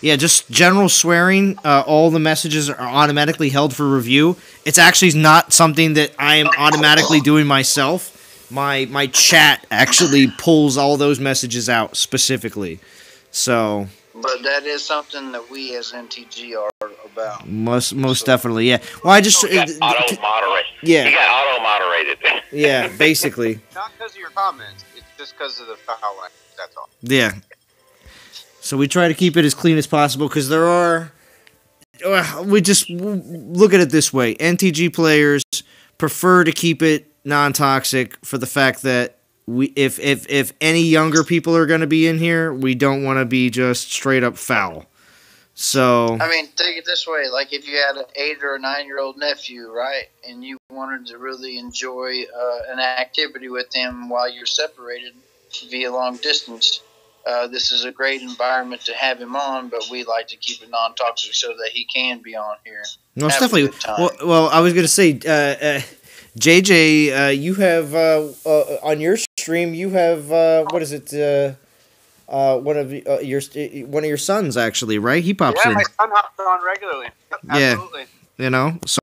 just general swearing. All the messages are automatically held for review. It's actually not something that I am automatically doing myself. My chat actually pulls all those messages out specifically. So, but that is something that we as NTG are about. Most definitely, yeah. Well, I just auto moderate. Yeah, you got auto moderated. Yeah, basically. Not because of your comments. It's just because of the foul language. That's all. Yeah. So we try to keep it as clean as possible because there are. We just look at it this way: NTG players prefer to keep it non-toxic for the fact that if any younger people are going to be in here, we don't want to be just straight up foul. So I mean, think it this way: like if you had an 8 or a 9-year-old nephew, right, and you wanted to really enjoy an activity with him while you're separated via long distance. This is a great environment to have him on, but we like to keep it non-toxic so that he can be on here. No, it's definitely. Well, I was going to say, JJ, you have on your stream, you have what is it? One of your sons actually, right? He pops in. Yeah, my son hops on regularly. Absolutely. Yeah, you know, so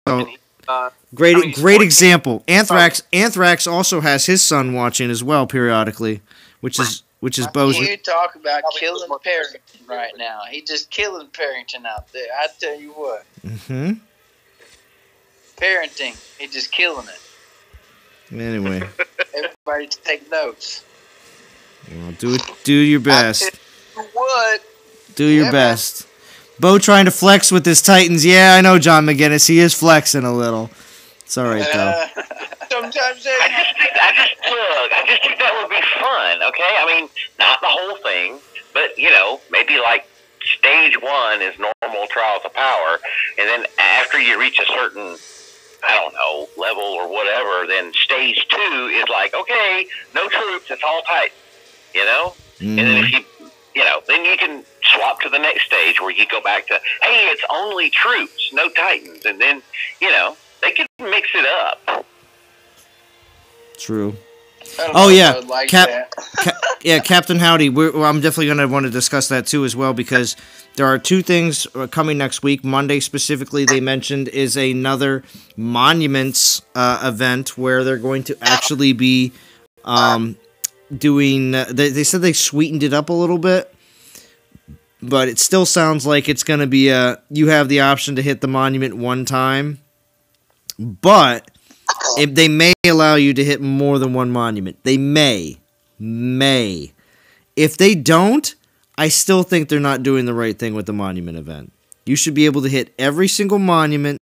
great example. Anthrax also has his son watching as well periodically, which is Bo's. You talk about killing Parrington right now. He just killing Parrington out there. I tell you what. Mm-hmm. Parenting, he just killing it. Anyway. Everybody take notes. Well, do your best. What? Do your best. Bo trying to flex with his Titans. Yeah, I know, John McGinnis. He is flexing a little. It's all right, though. Sometimes I just think that would be fun, okay? I mean, not the whole thing, but, maybe like stage 1 is normal trials of power, and then after you reach a certain, I don't know, level or whatever, then stage 2 is like, okay, no troops, it's all tight, Mm-hmm. And then if then you can swap to the next stage where you go back to, hey, it's only troops, no Titans, and then, they can mix it up. True. Oh yeah, Captain Howdy. I'm definitely going to want to discuss that too as well because there are 2 things coming next week. Monday specifically, they mentioned is another monuments event where they're going to actually be doing. They said they sweetened it up a little bit, but it still sounds like it's going to be you have the option to hit the monument 1 time, but if they may allow you to hit more than 1 monument. They may. If they don't, I still think they're not doing the right thing with the monument event. You should be able to hit every single monument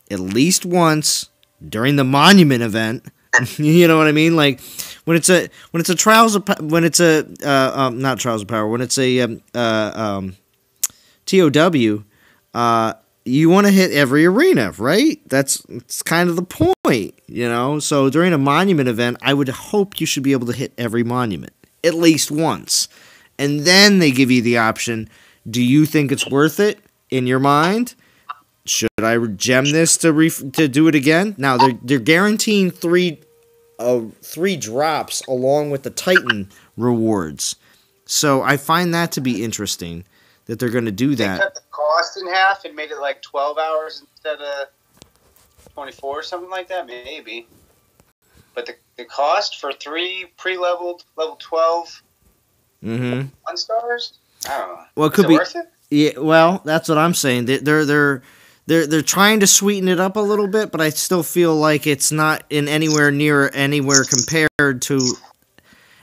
at least once during the monument event. You know what I mean? Like when it's a trials of when it's a not trials of power, when it's a TOW, you want to hit every arena, right? That's kind of the point, So during a monument event, I would hope you should be able to hit every monument at least once. And then they give you the option, do you think it's worth it in your mind? Should I gem this to do it again? Now, they're guaranteeing 3 drops along with the Titan rewards. So I find that to be interesting. That they're going to do that. They cut the cost in half and made it like 12 hours instead of 24 or something like that, maybe. But the cost for 3 pre-leveled level 12 1 stars? I don't know. Well, it could be worth it? Yeah, well, that's what I'm saying. They're trying to sweeten it up a little bit, but I still feel like it's not in anywhere compared to.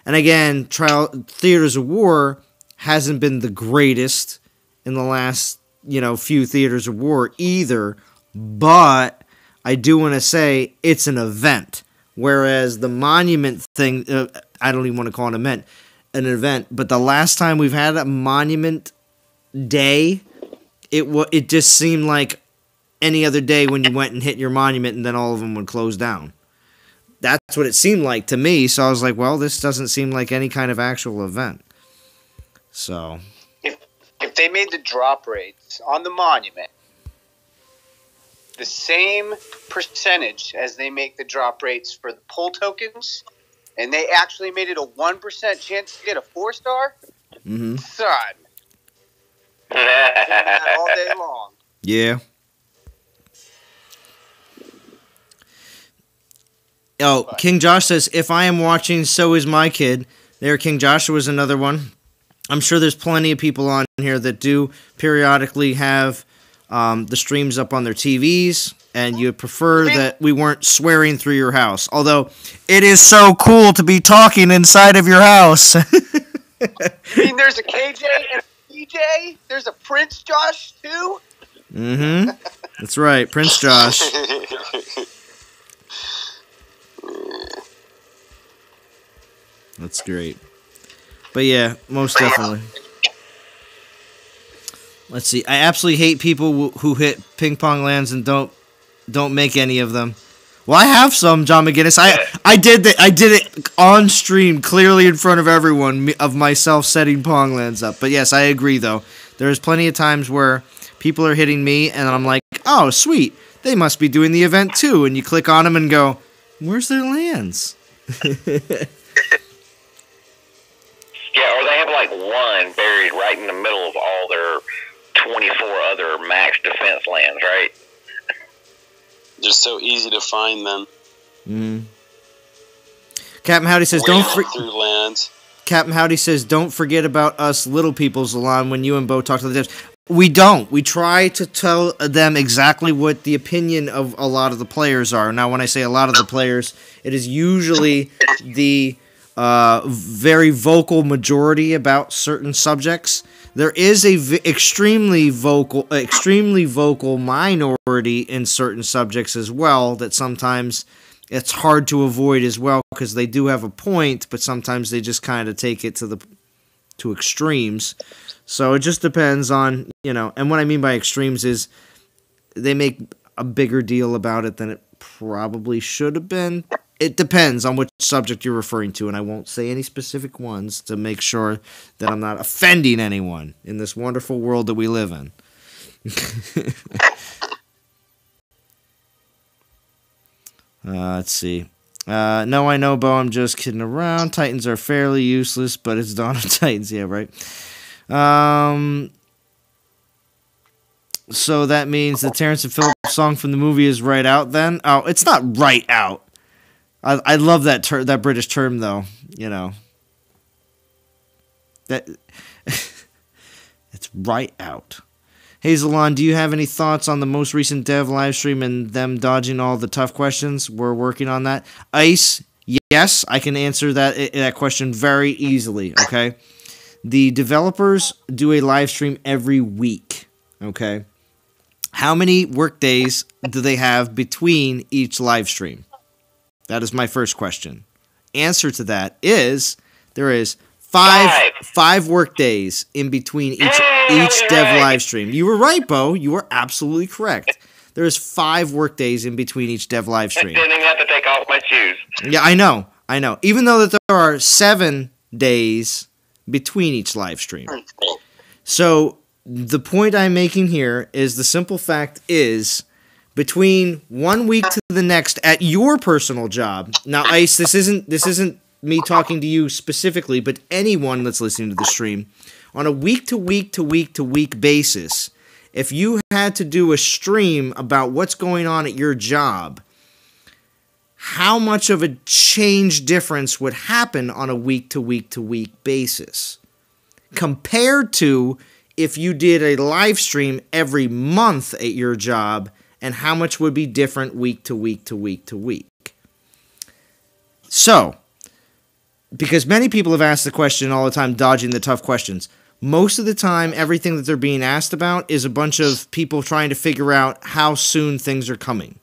And again, Theaters of War hasn't been the greatest in the last, few Theaters of War either, but I do want to say it's an event, whereas the monument thing, I don't even want to call it an event, but the last time we've had a monument day, it just seemed like any other day when you went and hit your monument and then all of them would close down. That's what it seemed like to me, so I was like, well, this doesn't seem like any kind of actual event. So, if they made the drop rates on the monument the same percentage as they make the drop rates for the pull tokens, and they actually made it a 1% chance to get a 4-star, son. All day long. Yeah. Oh, King Josh says, if I am watching, so is my kid. There, King Joshua is another one. I'm sure there's plenty of people on here that do periodically have the streams up on their TVs, and you prefer that we weren't swearing through your house. Although, it is so cool to be talking inside of your house. I mean, there's a KJ and a DJ? There's a Prince Josh, too? Mm-hmm. That's right, Prince Josh. That's great. But yeah, most definitely. Let's see. I absolutely hate people who hit ping pong lands and don't make any of them. Well, I have some, John McGinnis. I did it on stream, clearly in front of everyone, of myself setting pong lands up. But yes, I agree though. There's plenty of times where people are hitting me, and I'm like, oh, sweet, they must be doing the event too. And you click on them and go, where's their lands? Yeah, or they have like one buried right in the middle of all their 24 other max defense lands, right? They're so easy to find them. Captain Howdy says, through lands. Captain Howdy says, don't forget about us little people, Zalon, when you and Bo talk to the devs. We don't. We try to tell them exactly what the opinion of a lot of the players are. Now, when I say a lot of the players, it is usually the very vocal majority about certain subjects. There is a extremely vocal minority in certain subjects as well that sometimes it's hard to avoid as well, because they do have a point, but sometimes they just kind of take it to extremes. So it just depends on, and what I mean by extremes is they make a bigger deal about it than it probably should have been. It depends on which subject you're referring to, and I won't say any specific ones to make sure that I'm not offending anyone in this wonderful world that we live in. Let's see. No, I know, Bo, I'm just kidding around. Titans are fairly useless, but it's Dawn of Titans. Yeah, right. So that means the Terrence and Phillips song from the movie is right out then? Oh, it's not right out. I love that that British term, though. That it's right out. Hey, Zalon, do you have any thoughts on the most recent dev livestream and them dodging all the tough questions? We're working on that. Ice, yes, I can answer that question very easily, okay? The developers do a live stream every week, okay? How many work days do they have between each live stream? That is my first question. Answer to that is there is five work days in between each dev live stream. You were right, Bo. You were absolutely correct. There is 5 work days in between each dev live stream. I didn't have to take off my shoes. Yeah, I know. Even though that there are 7 days between each live stream. So the point I'm making here is the simple fact is, between one week to the next at your personal job. Now, Ice, this isn't me talking to you specifically, but anyone that's listening to the stream, on a week to week basis, if you had to do a stream about what's going on at your job, how much of a change difference would happen on a week to week basis compared to if you did a live stream every month at your job? And how much would be different week to week. So, because many people have asked the question all the time, dodging the tough questions. Most of the time, everything that they're being asked about is a bunch of people trying to figure out how soon things are coming.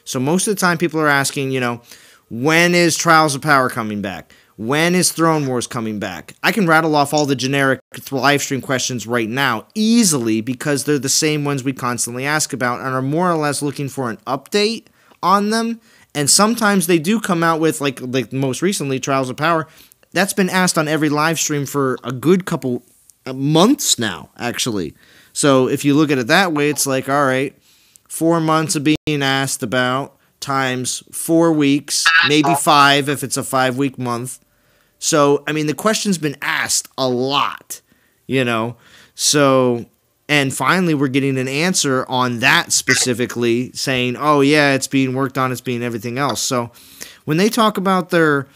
So most of the time, people are asking, when is Trials of Power coming back? When is Throne Wars coming back? I can rattle off all the generic live stream questions right now easily because they're the same ones we constantly ask about and are more or less looking for an update on them. And sometimes they do come out with, like most recently, Trials of Power. That's been asked on every live stream for a good couple months now, actually. So if you look at it that way, it's like, all right, 4 months of being asked about times 4 weeks, maybe 5 if it's a 5-week month. So, I mean, the question's been asked a lot, you know. So, and finally we're getting an answer on that specifically, saying, oh, yeah, it's being worked on, it's being everything else. So, when they talk about their,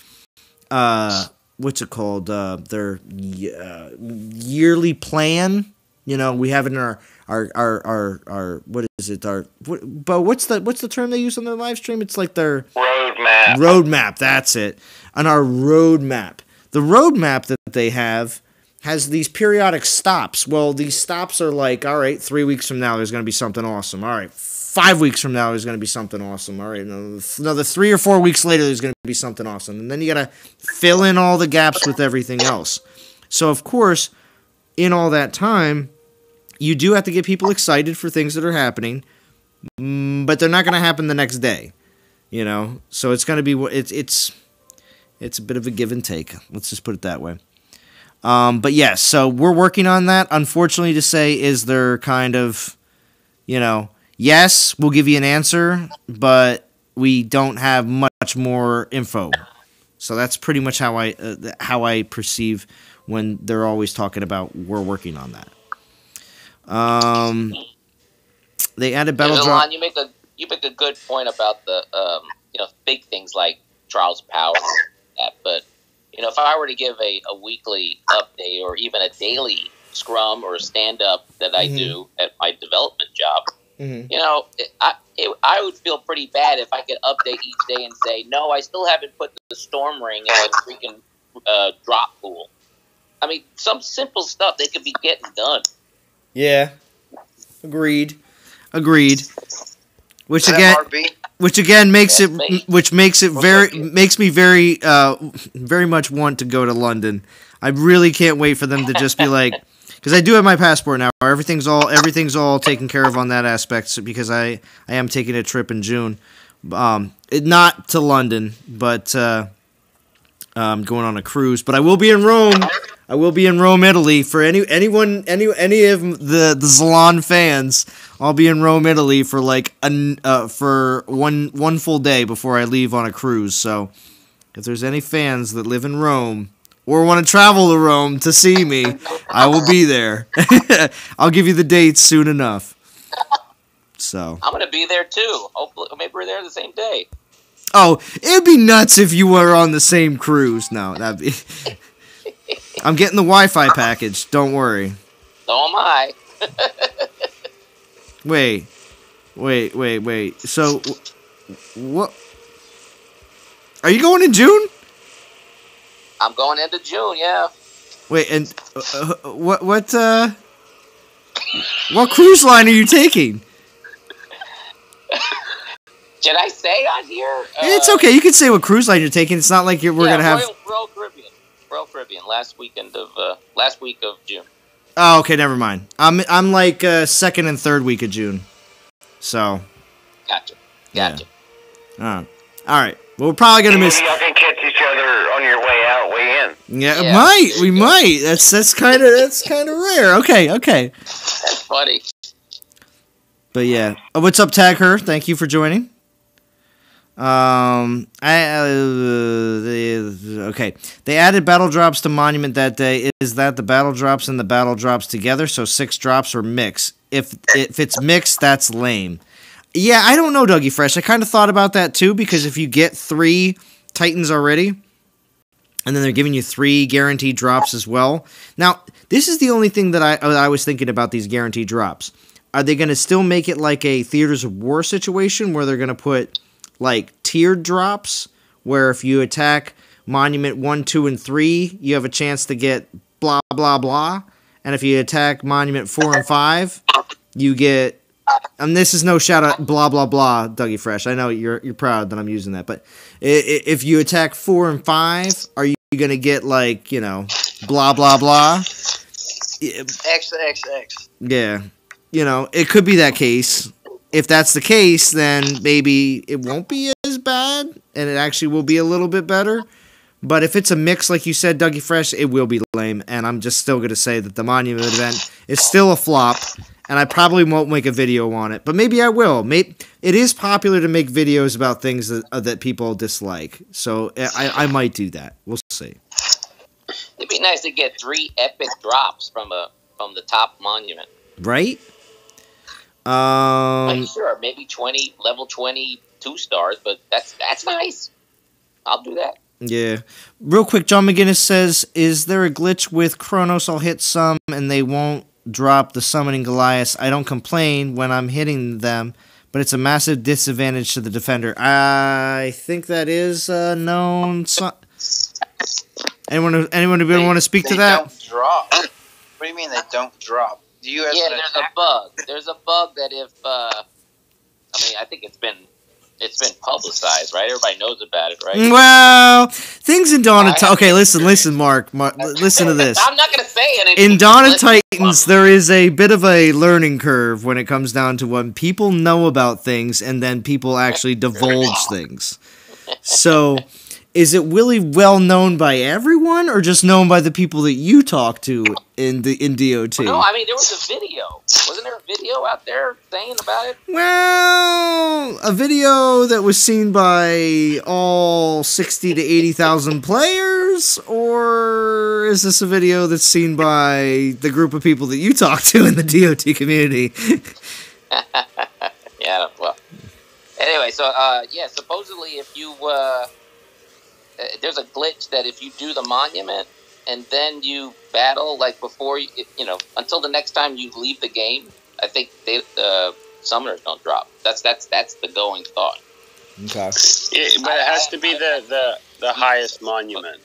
what's it called, their yearly plan, you know, we have it in our what is it, but what's the term they use on their live stream? It's like their roadmap, that's it. On our roadmap. The roadmap that they have has these periodic stops. Well, these stops are like, all right, 3 weeks from now there's going to be something awesome. All right, 5 weeks from now there's going to be something awesome. All right, another 3 or 4 weeks later there's going to be something awesome. And then you got to fill in all the gaps with everything else. So, of course, in all that time, you do have to get people excited for things that are happening, but they're not going to happen the next day, you know? So it's going to be, it's a bit of a give and take. Let's just put it that way. But yes, so we're working on that. Unfortunately to say, is there kind of, you know, yes, we'll give you an answer, but we don't have much more info. So that's pretty much how I perceive when they're always talking about we're working on that. They added battle drop. You make a good point about the big things like trials of power, but if I were to give a weekly update or even a daily scrum or a stand up that I do at my development job, I would feel pretty bad if I could update each day and say, no, I still haven't put the storm ring in a freaking drop pool. I mean, some simple stuff they could be getting done. Yeah, agreed. Which again makes me very much want to go to London. I really can't wait for them to just be like, because I do have my passport now. Everything's all taken care of on that aspect because I am taking a trip in June, not to London, but going on a cruise. But I will be in Rome. I will be in Rome, Italy. For any of the Zalon fans, I'll be in Rome, Italy for for one full day before I leave on a cruise. So, if there's any fans that live in Rome or want to travel to Rome to see me, I will be there. I'll give you the dates soon enough. So I'm gonna be there too. Hopefully, maybe we're there the same day. Oh, it'd be nuts if you were on the same cruise. No, that'd be. I'm getting the Wi-Fi package. Don't worry. So am I. Wait. So, what? Are you going in June? I'm going into June. Yeah. Wait, and what cruise line are you taking? Should I say on here? It's okay. You can say what cruise line you're taking. It's not like we're gonna have Royal Caribbean. Last week of June. Oh, okay. Never mind. I'm like second and third week of June. So. Gotcha. Yeah. All right. Well, we're probably gonna miss. Y'all can catch each other on your way out, way in. Yeah. We might. That's kind of rare. Okay. That's funny. But yeah. What's up, Tag Her? Thank you for joining. Okay. They added battle drops to Monument that day. Is that the battle drops and the battle drops together? So 6 drops or mix? If it's mixed, that's lame. Yeah, I don't know, Dougie Fresh. I kind of thought about that too, because if you get 3 Titans already, and then they're giving you 3 guaranteed drops as well. Now, this is the only thing that I was thinking about these guaranteed drops. Are they going to still make it like a Theaters of War situation where they're going to put like tiered drops where if you attack Monument 1, 2, and 3, you have a chance to get blah, blah, blah. And if you attack Monument 4 and 5, you get... And this is no shout out, blah, blah, blah, Dougie Fresh. I know you're proud that I'm using that. But if you attack 4 and 5, are you going to get like, blah, blah, blah? XXX. Yeah. It could be that case. If that's the case, then maybe it won't be as bad, and it actually will be a little bit better. But if it's a mix, like you said, Dougie Fresh, it will be lame. And I'm just still going to say that the Monument event is still a flop, and I probably won't make a video on it, but maybe I will. It is popular to make videos about things that people dislike, so I might do that. We'll see. It'd be nice to get 3 epic drops from the top monument. Right? Like, sure, maybe level 20 2-stars, but that's nice. I'll do that. Yeah. Real quick, John McGinnis says, is there a glitch with Kronos? I'll hit some and they won't drop the summoning Goliaths. I don't complain when I'm hitting them, but it's a massive disadvantage to the defender. I think that is known. Anyone want to speak to that? They don't drop. What do you mean they don't drop? Do you there's a bug. There's a bug that if I think it's been publicized, right? Everybody knows about it, right? Well, things in Dawn of Titans. Okay, listen, Mark, listen to this. I'm not going to say anything. In Dawn of Titans, there is a bit of a learning curve when it comes down to when people know about things and then people actually divulge things. So, is it really well known by everyone, or just known by the people that you talk to in DOT? No, I mean, there was a video. Wasn't there a video out there saying about it? Well, a video that was seen by all 60 to 80,000 players, or is this a video that's seen by the group of people that you talk to in the DOT community? Yeah, well. Anyway, so, supposedly if you, there's a glitch that if you do the monument and then you battle, like before, until the next time you leave the game, I think summoners don't drop. That's the going thought. Okay. But it has to be the highest monument.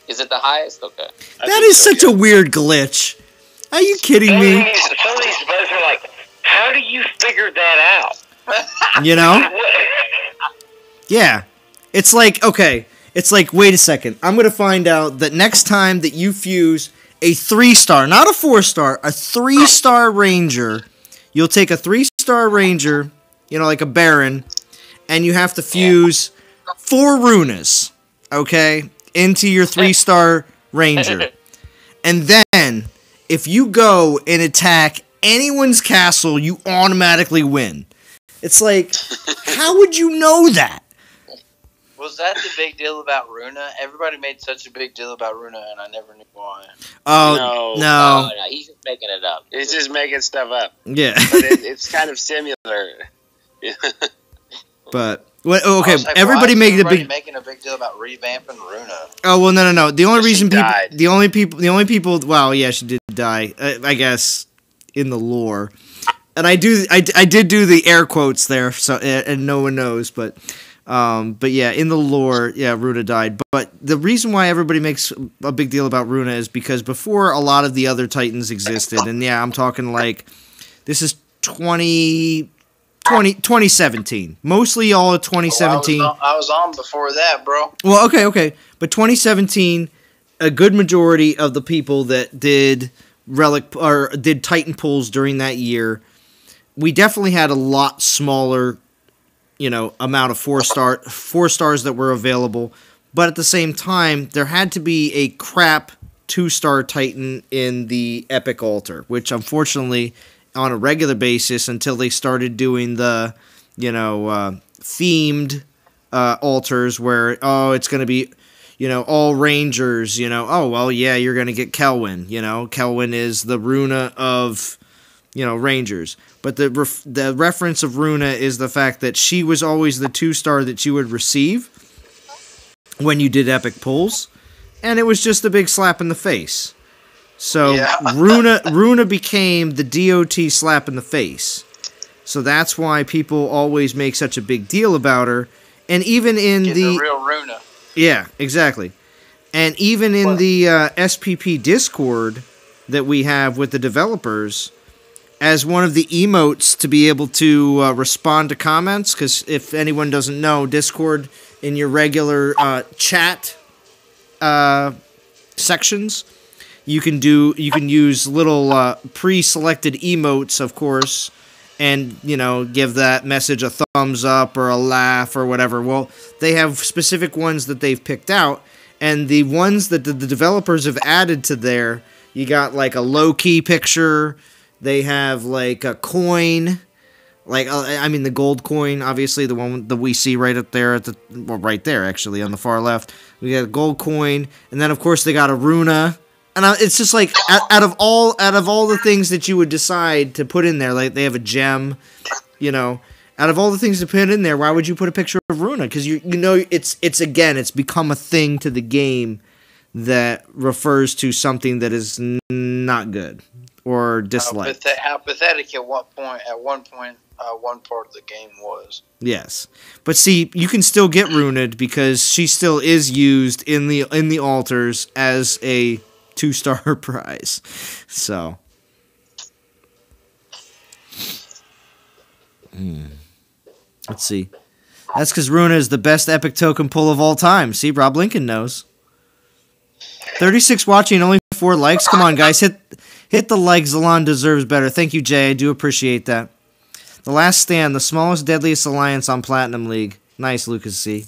Is it the highest? Okay. That is such a weird glitch. Are you kidding me? Some of these bugs are like, how do you figure that out? You know? Yeah. It's like, okay. It's like, wait a second. I'm going to find out that next time that you fuse a 3-star, not a 4-star, a 3-star ranger, you'll take a 3-star ranger, like a baron, and you have to fuse 4 runas, okay, into your 3-star ranger. And then, if you go and attack anyone's castle, you automatically win. It's like, how would you know that? Was that the big deal about Runa? Everybody made such a big deal about Runa, and I never knew why. Oh, no. No, he's just making it up. He's just making stuff up. Yeah. But it's kind of similar. But, okay, like, everybody making a big deal about revamping Runa. Oh, well, no. The only reason the only people, well, yeah, she did die, I guess, in the lore. And I did do the air quotes there, so, and no one knows, but yeah, in the lore, yeah, Runa died. But the reason why everybody makes a big deal about Runa is because before a lot of the other Titans existed, and yeah, I'm talking like, this is 2017. Mostly all of 2017. I was on before that, bro. Well, okay. But 2017, a good majority of the people that did Relic, or did Titan pulls during that year, we definitely had a lot smaller amount of 4 stars that were available, but at the same time, there had to be a crap 2-star Titan in the Epic Altar, which unfortunately, on a regular basis, until they started doing the, themed altars where, it's going to be, all Rangers, oh, well, yeah, you're going to get Kelwyn, Kelwyn is the Runa of, Rangers. But the reference of Runa is the fact that she was always the 2-star that you would receive when you did epic pulls, and it was just a big slap in the face. So yeah. Runa became the DOT slap in the face. So that's why people always make such a big deal about her. And even in the real Runa. Yeah, exactly. And even in the SPP Discord that we have with the developers, as one of the emotes to be able to respond to comments, because if anyone doesn't know, Discord in your regular chat sections, you can use little pre-selected emotes, of course, and give that message a thumbs up or a laugh or whatever. Well, they have specific ones that they've picked out, and the ones that the developers have added to there, you got like a low-key picture. They have like a coin, like the gold coin, obviously the one that we see right up there right there actually on the far left. We got a gold coin, and then of course they got a runa, and it's just like out of all the things that you would decide to put in there, like they have a gem, Out of all the things to put in there, why would you put a picture of runa? Because it's become a thing to the game that refers to something that is not good or disliked. How pathetic at one point one part of the game was. Yes, but see, you can still get runed because she still is used in the altars as a 2-star prize. So, let's see. That's because Runa is the best epic token pull of all time. See, Rob Lincoln knows. 36 watching, only 4 likes. Come on, guys, hit the like. Zalon deserves better. Thank you, Jay. I do appreciate that. The Last Stand, the smallest, deadliest alliance on Platinum League. Nice, Lucas C.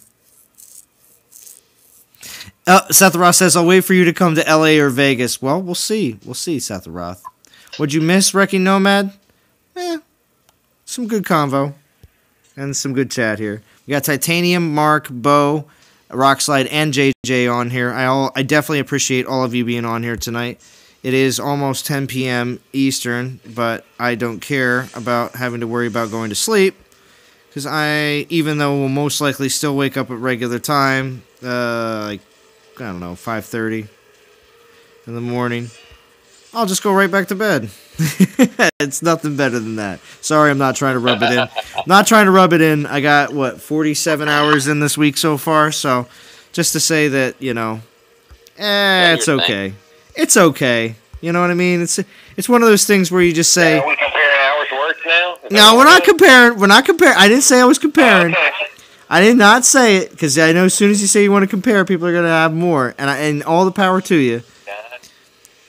Seth Roth says, I'll wait for you to come to LA or Vegas. Well, we'll see. We'll see, Seth Roth. What'd you miss, Wrecking Nomad? Some good convo. And some good chat here. We got Titanium, Mark, Bo, Rockslide, and JJ on here. I definitely appreciate all of you being on here tonight. It is almost 10 p.m. Eastern, but I don't care about having to worry about going to sleep. Because even though we'll most likely still wake up at regular time, like, I don't know, 5:30 in the morning, I'll just go right back to bed. It's nothing better than that. Sorry, I'm not trying to rub it in. Not trying to rub it in. I got, 47 hours in this week so far, so just to say that, it's okay. It's okay. You know what I mean? It's one of those things where you just say... Are we comparing hours worked now? No, we're not comparing. We're not comparing. I didn't say I was comparing. Okay. I did not say it, because I know as soon as you say you want to compare, people are going to have more. And all the power to you.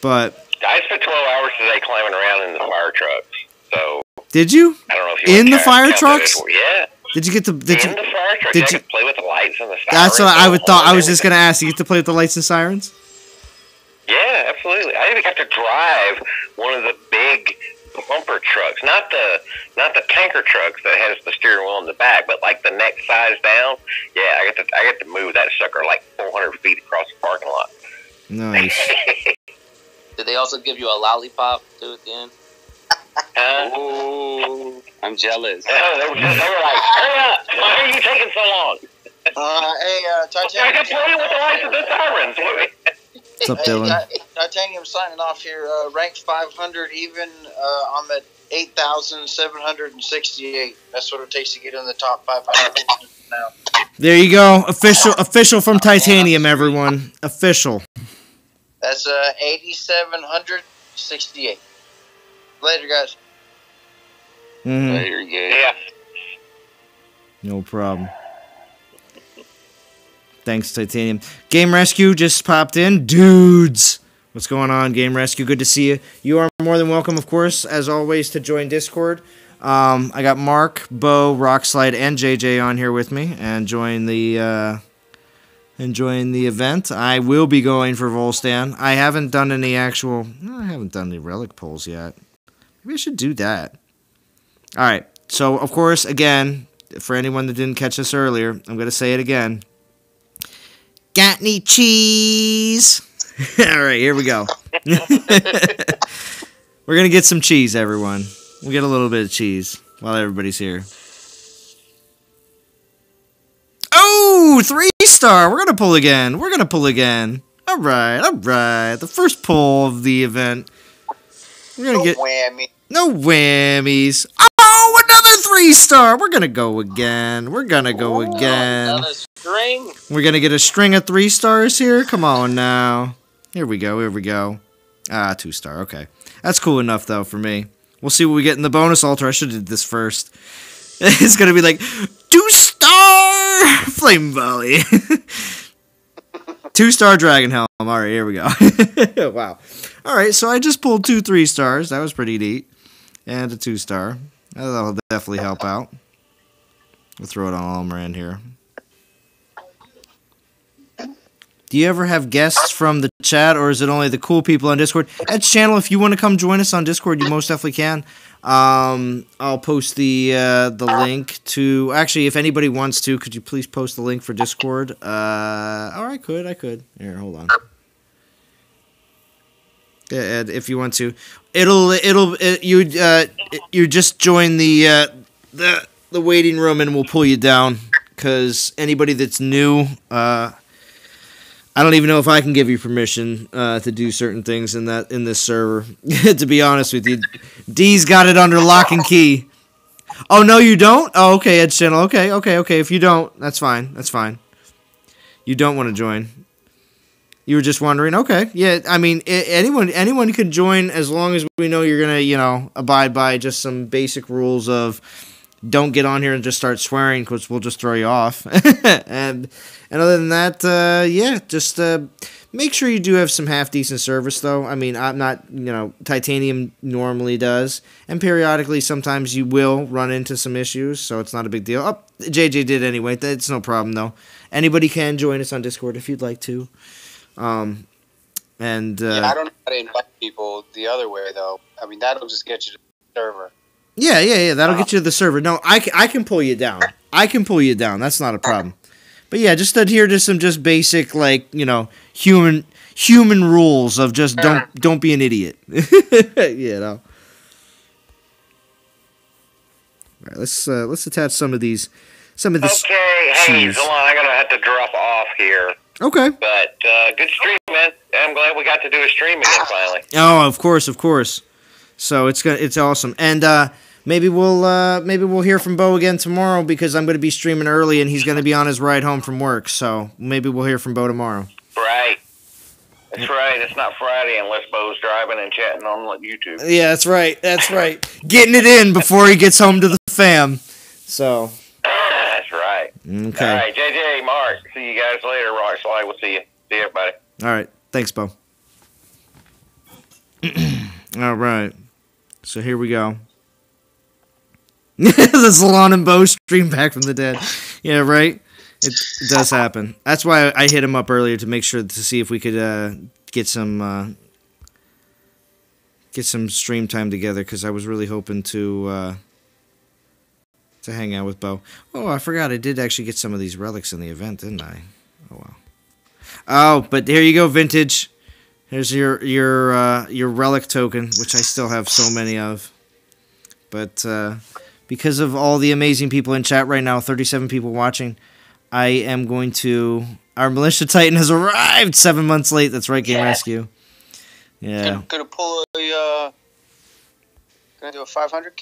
But... I spent 12 hours today climbing around in the fire trucks. So... Did you? I don't know if you in the fire trucks? Yeah. Did you get to... In the fire trucks. Did you play with the lights and the sirens? That's what I was just going to ask. You get to play with the lights and sirens? Yeah, absolutely. I even got to drive one of the big bumper trucks, not the tanker trucks that has the steering wheel in the back, but like the next size down. Yeah, I got to move that sucker like 400 feet across the parking lot. Nice. Did they also give you a lollipop too at the end? Ooh, I'm jealous. Yeah, they were like, hurry up! Why are you taking so long? Titanium. I got playing with the lights and the sirens. What's up, Dylan? Titanium signing off here. Ranked 500 even. I'm at 8,768. That's what it takes to get in the top 500 now. There you go. Official from Titanium, everyone. Official. That's 8,768. Later, guys. Mm-hmm. Later, Yeah. No problem. Thanks, Titanium. Game Rescue just popped in. Dudes! What's going on, Game Rescue? Good to see you. You are more than welcome, of course, as always, to join Discord. I got Mark, Bo, Rockslide, and JJ on here with me, and enjoying the event. I will be going for Volstan. I haven't done any relic pulls yet. Maybe I should do that. Alright, so, of course, again, for anyone that didn't catch this earlier, I'm going to say it again. Got any cheese? Alright, here we go. We're going to get some cheese, everyone. We'll get a little bit of cheese while everybody's here. Oh, 3-star. We're going to pull again. Alright. The first pull of the event. We're going to get... whammy. No whammies. Oh, another 3-star. We're going to go again. Another string. We're going to get a string of 3-stars here. Come on now. Here we go. 2-star. Okay. That's cool enough, though, for me. We'll see what we get in the bonus altar. I should have did this first. It's going to be like, 2-star flame volley. 2-star dragon helm. All right, here we go. Wow. All right, so I just pulled 2 3-stars. That was pretty neat. And a 2-star. That'll definitely help out. We'll throw it on Almaran here. do you ever have guests from the chat, or is it only the cool people on Discord? Ed's channel, if you want to come join us on Discord, you most definitely can. I'll post the link to... Actually, if anybody wants to, could you please post the link for Discord? Or I could. Here, hold on. Yeah, Ed, if you want to. You just join the waiting room and we'll pull you down, because anybody that's new... I don't even know if I can give you permission to do certain things in this server. To be honest with you, D's got it under lock and key. Oh no, you don't? Oh, okay, Ed's channel. Okay. If you don't, that's fine. You don't want to join. You were just wondering. Okay, yeah. I mean, anyone can join as long as we know you're gonna, abide by just some basic rules of don't get on here and just start swearing, because we'll just throw you off. And other than that, just make sure you do have some half-decent service, though. I mean, I'm not, Titanium normally does. And periodically, sometimes you will run into some issues, so it's not a big deal. Oh, JJ did anyway. That's no problem, though. Anybody can join us on Discord if you'd like to. I don't know how to invite people the other way, though. I mean, that'll just get you to the server. Yeah. That'll get you to the server. No, I can pull you down. That's not a problem. But yeah, just adhere to some just basic, human rules of just don't be an idiot. All right, let's attach some of this. Okay, hey, Zalon, I'm gonna have to drop off here. Okay. But good stream, man. I'm glad we got to do a stream again finally. Oh, of course. So it's awesome, and maybe we'll hear from Bo again tomorrow, because I'm going to be streaming early and he's going to be on his ride home from work. So maybe we'll hear from Bo tomorrow. Right. That's right. It's not Friday unless Bo's driving and chatting on YouTube. Yeah, that's right. Getting it in before he gets home to the fam. So. That's right. Okay. All right, JJ, Mark. See you guys later. Rock Slide. We'll see you. See you, everybody. All right. Thanks, Bo. All right. So here we go. The Zalon and Bo stream back from the dead. Yeah, right? It does happen. That's why I hit him up earlier to make sure to see if we could get some stream time together, because I was really hoping to hang out with Bo. Oh, I forgot I did actually get some of these relics in the event, didn't I? Oh well. Oh, but here you go, Vintage. Here's your relic token, which I still have so many of. But because of all the amazing people in chat right now, 37 people watching, I am going to... Our Militia Titan has arrived 7 months late. That's right, Game Rescue. Yeah. Gonna pull a... Gonna do a 500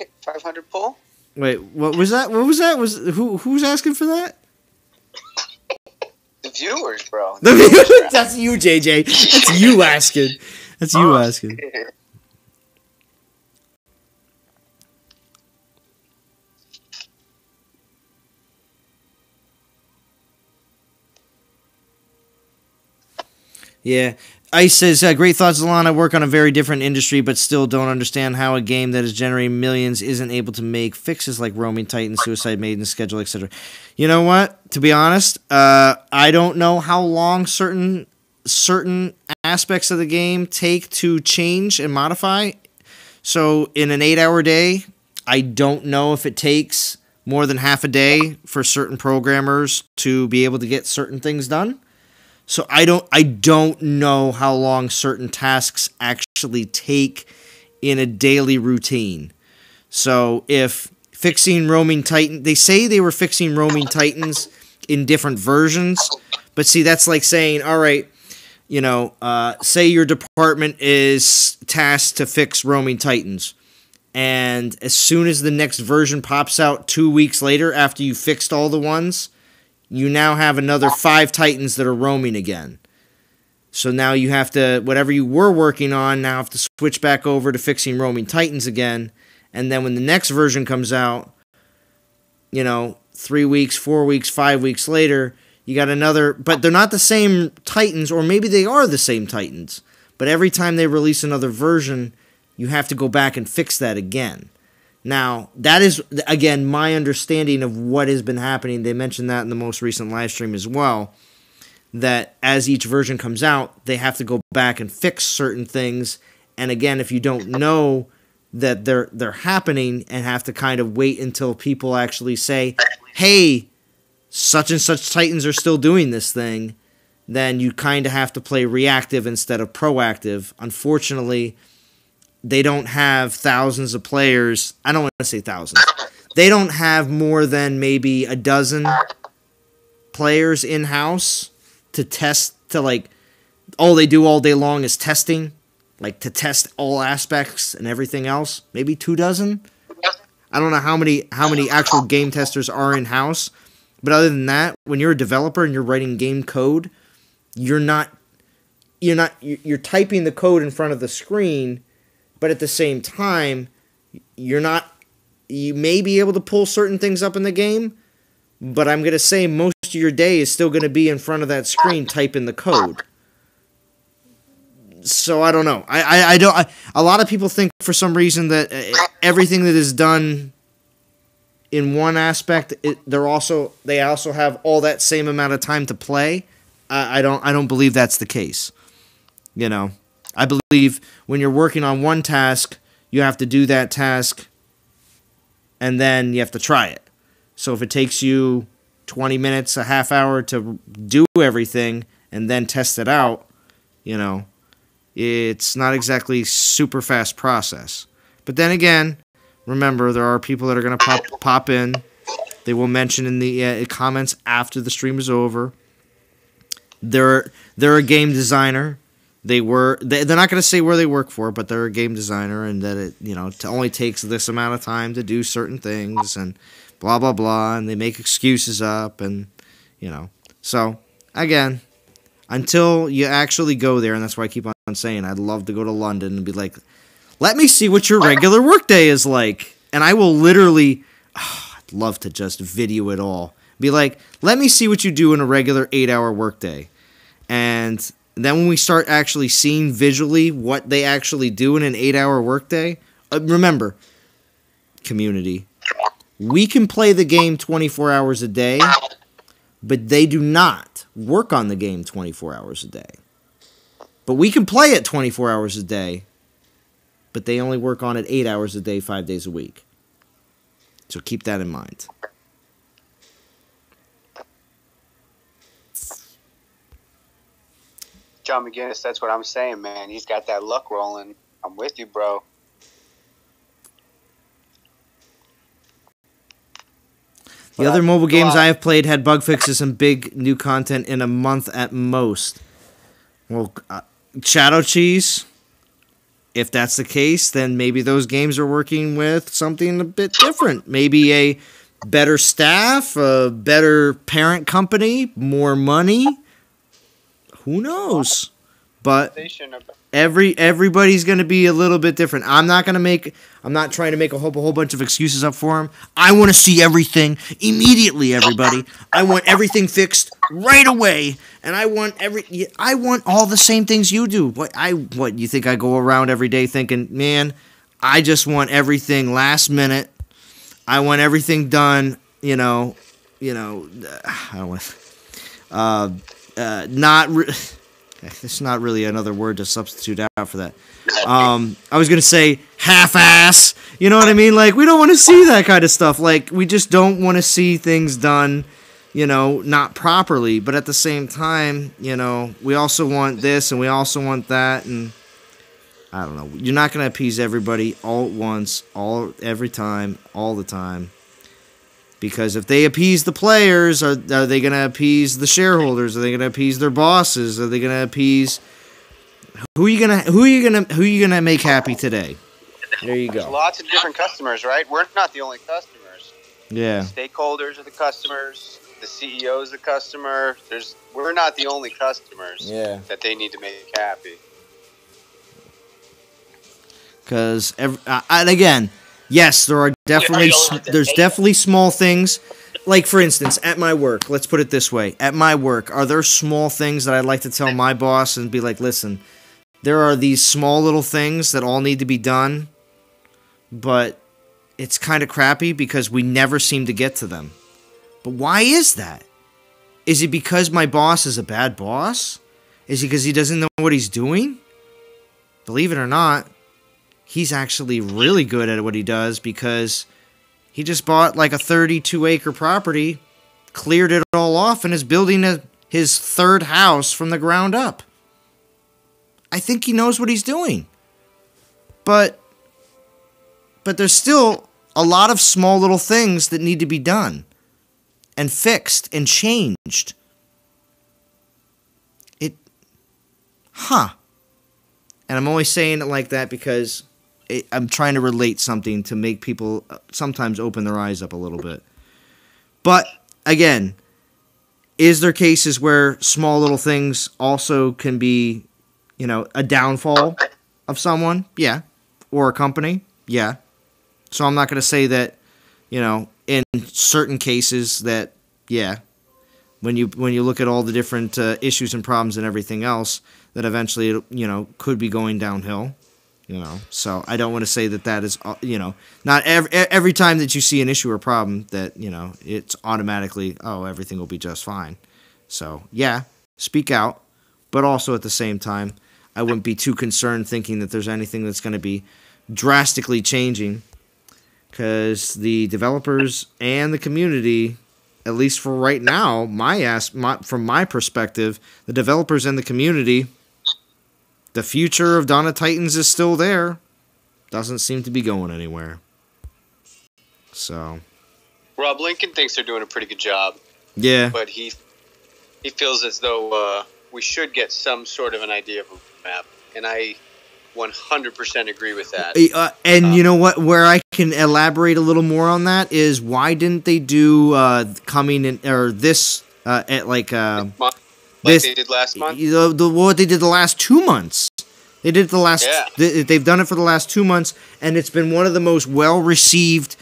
pull? Wait, what was that? Who's asking for that? The viewers, bro. The viewers? That's you, JJ. That's you asking. That's you asking. Yeah. Ice says, great thoughts, Zalon. I work on a very different industry, but still don't understand how a game that is generating millions isn't able to make fixes like Roaming Titan, Suicide Maiden, Schedule, etc. You know what? To be honest, I don't know how long certain aspects of the game take to change and modify. So in an 8-hour day, I don't know if it takes more than half a day for certain programmers to be able to get certain things done. So I don't know how long certain tasks actually take in a daily routine. So if fixing Roaming Titan, they say they were fixing Roaming Titans in different versions, but see, that's like saying, all right, say your department is tasked to fix Roaming Titans, and as soon as the next version pops out 2 weeks later after you fixed all the ones, you now have another 5 Titans that are roaming again. So now you have to, whatever you were working on, now have to switch back over to fixing Roaming Titans again. And then when the next version comes out, 3 weeks, 4 weeks, 5 weeks later, you got another, but they're not the same Titans, or maybe they are the same Titans. But every time they release another version, you have to go back and fix that again. Now, that is, again, my understanding of what has been happening. They mentioned that in the most recent live stream as well. that as each version comes out, they have to go back and fix certain things. And again, if you don't know that they're happening and have to kind of wait until people actually say, hey, such and such titans are still doing this thing, then you kind of have to play reactive instead of proactive. Unfortunately, they don't have thousands of players. I don't want to say thousands. They don't have more than maybe a dozen players in-house to test, to like, all they do all day long is testing, like to test all aspects and everything else. Maybe 2 dozen. I don't know how many actual game testers are in-house, but other than that, when you're a developer and you're writing game code, you're typing the code in front of the screen, but at the same time, you may be able to pull certain things up in the game, but I'm going to say most of your day is still going to be in front of that screen typing the code. So I don't know. A lot of people think for some reason that everything that is done in one aspect, they also have all that same amount of time to play. I don't believe that's the case. You know, I believe when you're working on one task, you have to do that task, and then you have to try it. So if it takes you 20 minutes, a half hour to do everything and then test it out, you know, it's not exactly super fast process. But then again, remember, there are people that are going to pop in. They will mention in the comments after the stream is over. They're a game designer. They're not going to say where they work for, but they're a game designer, and that it only takes this amount of time to do certain things, and blah blah blah, and they make excuses up, and So again, until you actually go there, and that's why I keep on saying I'd love to go to London and be like, let me see what your regular workday is like, and I will literally, I'd love to just video it all. Be like, let me see what you do in a regular 8-hour workday, and then when we start actually seeing visually what they actually do in an 8-hour workday, remember, community, we can play the game 24 hours a day, but they do not work on the game 24 hours a day. But we can play it 24 hours a day, but they only work on it 8 hours a day, 5 days a week. So keep that in mind. John McGinnis, that's what I'm saying, man. He's got that luck rolling. I'm with you, bro. The other mobile games I have played had bug fixes and big new content in a month at most. Well, Shadow Cheese, if that's the case, then maybe those games are working with something a bit different. Maybe a better staff, a better parent company, more money. Who knows? But everybody's going to be a little bit different. I'm not trying to make a whole bunch of excuses up for them. I want to see everything immediately, everybody. I want everything fixed right away, and I want all the same things you do. What you think I go around every day thinking, man, I just want everything last minute. I want everything done, I don't want it's not really another word to substitute out for that. I was going to say half-ass. You know what I mean? Like, we don't want to see that kind of stuff. Like, we just don't want to see things done, not properly. But at the same time, we also want this and we also want that. And I don't know. You're not going to appease everybody all at once, every time, all the time. Because if they appease the players, are they going to appease the shareholders? Are they going to appease their bosses? Are they going to appease who are you going to make happy today? There you go. There's lots of different customers, right? We're not the only customers. Yeah. The stakeholders are the customers. The CEO is the customer. We're not the only customers that they need to make happy. Because and again, yes, there's definitely small things. Like, for instance, at my work, let's put it this way. At my work, are there small things that I'd like to tell my boss and be like, listen, there are these small little things that all need to be done, but it's kind of crappy because we never seem to get to them. But why is that? Is it because my boss is a bad boss? Is it because he doesn't know what he's doing? Believe it or not, he's actually really good at what he does because he just bought like a 32-acre property, cleared it all off, and is building his third house from the ground up. I think he knows what he's doing. But there's still a lot of small little things that need to be done and fixed and changed. And I'm only saying it like that because I'm trying to relate something to make people sometimes open their eyes up a little bit. But, again, is there cases where small little things also can be, a downfall of someone? Yeah. Or a company? Yeah. So I'm not going to say that, in certain cases that, yeah, when you look at all the different issues and problems and everything else, that eventually, could be going downhill, So I don't want to say that is, not every time that you see an issue or problem that, it's automatically, oh, everything will be just fine. So, yeah, speak out. But also at the same time, I wouldn't be too concerned thinking that there's anything that's going to be drastically changing, because the developers and the community, at least for right now, from my perspective, the developers and the community, the future of Dawn of Titans is still there. Doesn't seem to be going anywhere. So, Rob Lincoln thinks they're doing a pretty good job. Yeah, but he feels as though we should get some sort of an idea of a map, and I 100% agree with that. And you know what? Where I can elaborate a little more on that is, why didn't they do coming in or this at like this they did last month? What they did the last 2 months. They did they've done it for the last 2 months, and it's been one of the most well received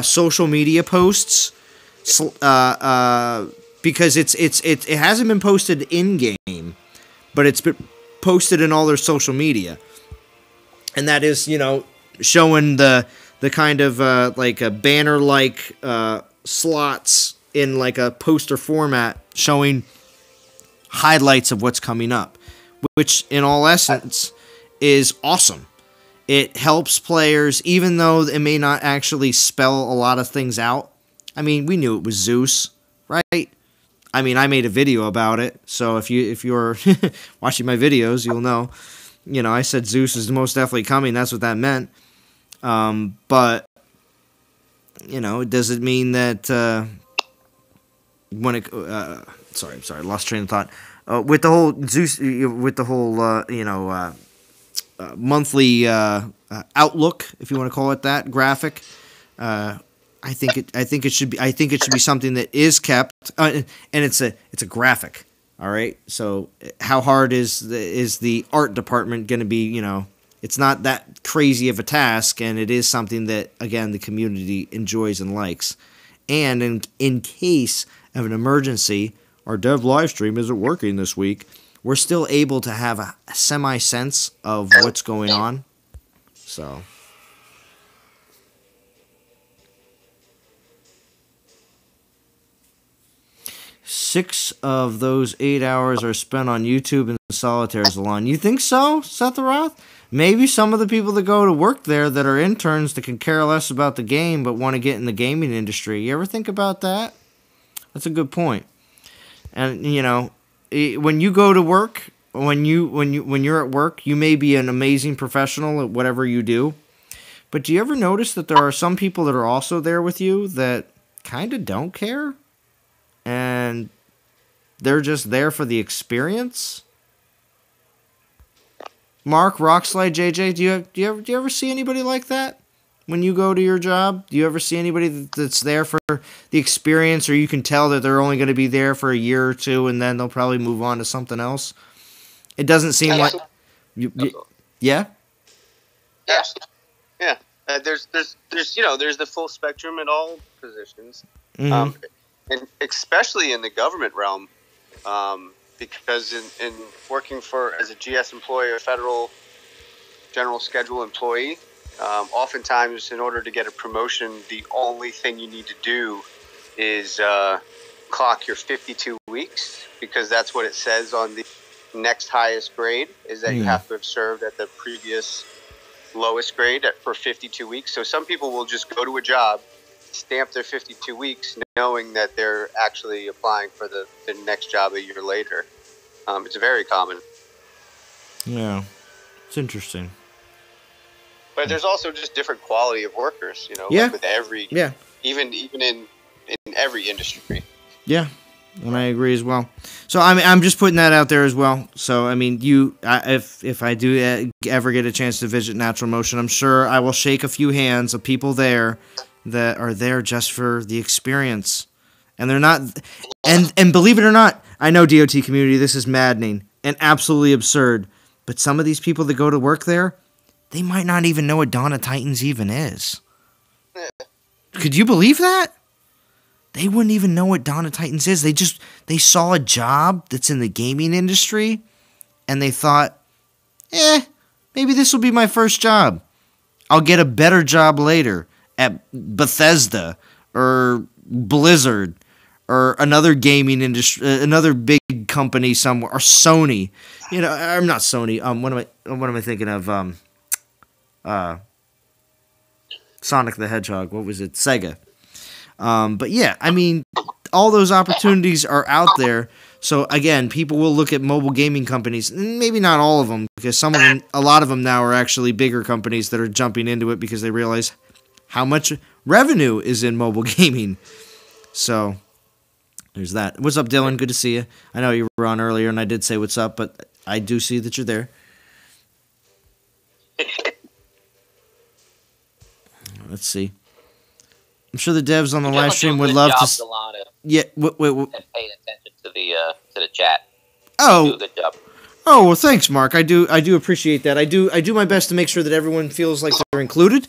social media posts. Because it hasn't been posted in game, but it's been posted in all their social media. And that is, showing the kind of like a banner-like slots in like a poster format, showing highlights of what's coming up, which in all essence is awesome. It helps players, even though it may not actually spell a lot of things out. I mean, we knew it was Zeus, right? I mean, I made a video about it, so if you're watching my videos, you'll know. I said Zeus is most definitely coming. That's what that meant. But does it mean that when it? Sorry, lost train of thought. With the whole Zeus, with the whole monthly outlook, if you want to call it that, graphic. I think it should be something that is kept, and it's a graphic. All right. So how hard is the art department going to be? It's not that crazy of a task, and it is something that, again, the community enjoys and likes. And in case of an emergency, our dev live stream isn't working this week, we're still able to have a semi-sense of what's going on. So. Six of those 8 hours are spent on YouTube and solitaire, Zalon. You think so, Seth Roth? Maybe some of the people that go to work there that are interns that can care less about the game but want to get in the gaming industry. You ever think about that? That's a good point. And when you go to work, when you're at work, you may be an amazing professional at whatever you do. But do you ever notice that there are some people that are also there with you that kind of don't care? And they're just there for the experience? Mark, Rockslide, JJ, do you ever see anybody like that when you go to your job? Do you ever see anybody that's there for the experience, or you can tell that they're only going to be there for a year or two and then they'll probably move on to something else? It doesn't seem like... Yeah? Yes. Yeah. There's the full spectrum at all positions. Mm-hmm. And especially in the government realm, because in working as a GS employee, a federal general schedule employee, oftentimes in order to get a promotion, the only thing you need to do is clock your 52 weeks, because that's what it says on the next highest grade, is that you have to have served at the previous lowest grade for 52 weeks. So some people will just go to a job, stamp their 52 weeks, knowing that they're actually applying for the next job a year later. It's very common. Yeah, it's interesting. But there's also just different quality of workers, like with every, even in every industry. Yeah, and I agree as well. So I'm just putting that out there as well. So I mean, if I do ever get a chance to visit Natural Motion, I'm sure I will shake a few hands of people there that are there just for the experience, and they're not. And believe it or not, I know DOT community, this is maddening and absolutely absurd. But some of these people that go to work there, they might not even know what Dawn of Titans even is. Could you believe that? They wouldn't even know what Dawn of Titans is. They saw a job that's in the gaming industry, and they thought, maybe this will be my first job. I'll get a better job later at Bethesda or Blizzard or another gaming industry, another big company somewhere, or Sony. I'm not Sony. What am I thinking of? Sonic the Hedgehog. What was it? Sega. But yeah, I mean, all those opportunities are out there. So again, people will look at mobile gaming companies. Maybe not all of them, because a lot of them now are actually bigger companies that are jumping into it because they realize how much revenue is in mobile gaming. So there's that. What's up, Dylan? Good to see you. I know you were on earlier, and I did say what's up, but I do see that you're there. Let's see. I'm sure the devs on the live stream would love to. Zalon, yeah, wait. And paying attention to the chat. Oh, do a good job. Oh, well, thanks, Mark. I do appreciate that. I do my best to make sure that everyone feels like they're included,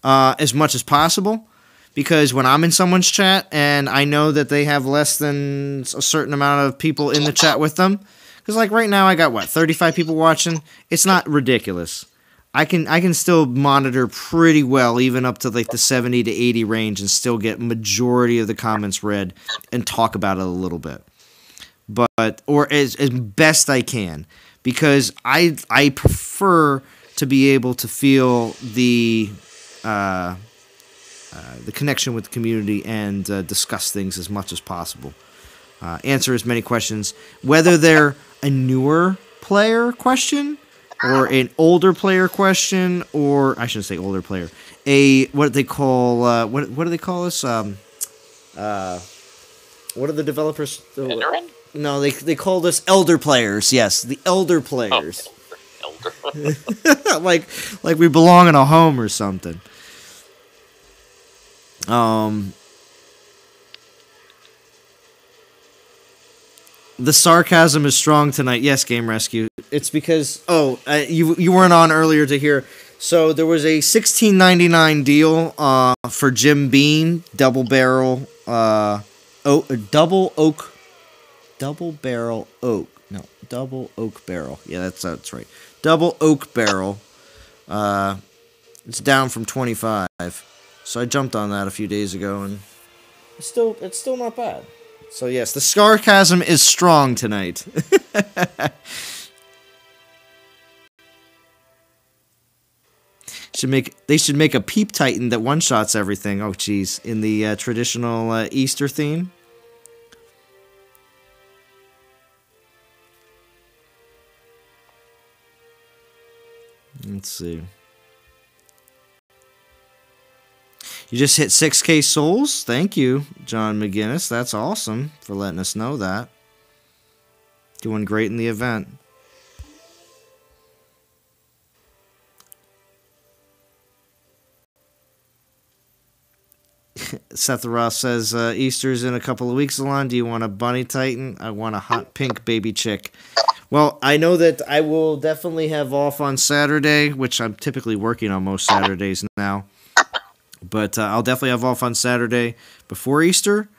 as much as possible. Because when I'm in someone's chat and I know that they have less than a certain amount of people in the chat with them, because like right now I got 35 people watching. It's not ridiculous. I can still monitor pretty well, even up to like the 70 to 80 range, and still get majority of the comments read and talk about it a little bit, or as best I can, because I prefer to be able to feel the connection with the community and discuss things as much as possible. Answer as many questions, whether they're a newer player question or an older player question, or I shouldn't say older player. What do they call us? What are the developers? Veteran? No, they called us elder players. Yes, the elder players. Elder. like we belong in a home or something. The sarcasm is strong tonight. Yes, Game Rescue. It's because you weren't on earlier to hear. So there was a $16.99 deal for Jim Beam double barrel double oak barrel. Yeah, that's right. Double oak barrel. It's down from 25. So I jumped on that a few days ago, and it's still not bad. So yes, the sarcasm is strong tonight. They should make a Peep Titan that one-shots everything. Oh, geez, in the traditional Easter theme. Let's see. You just hit 6K souls? Thank you, John McGinnis. That's awesome for letting us know that. Doing great in the event. Seth Ross says, Easter's in a couple of weeks, Zalon. Do you want a bunny titan? I want a hot pink baby chick. Well, I know that I will definitely have off on Saturday, which I'm typically working on most Saturdays now. But I'll definitely have off on Saturday before Easter,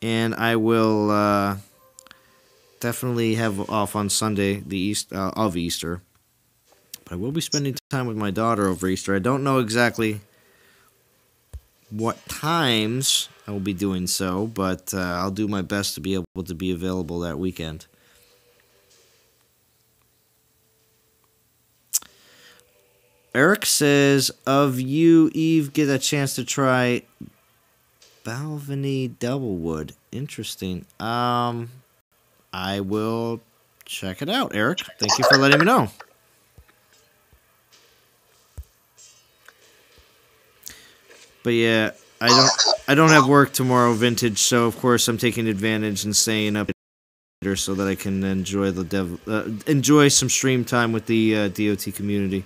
and I will definitely have off on Sunday of Easter. But I will be spending time with my daughter over Easter. I don't know exactly what times I will be doing so, but I'll do my best to be able to be available that weekend. Eric says, of you, Eve, get a chance to try Balvenie Doublewood. Interesting. I will check it out, Eric. Thank you for letting me know. But yeah, I don't have work tomorrow, Vintage, so of course I'm taking advantage and staying up later so that I can enjoy enjoy some stream time with the DOT community.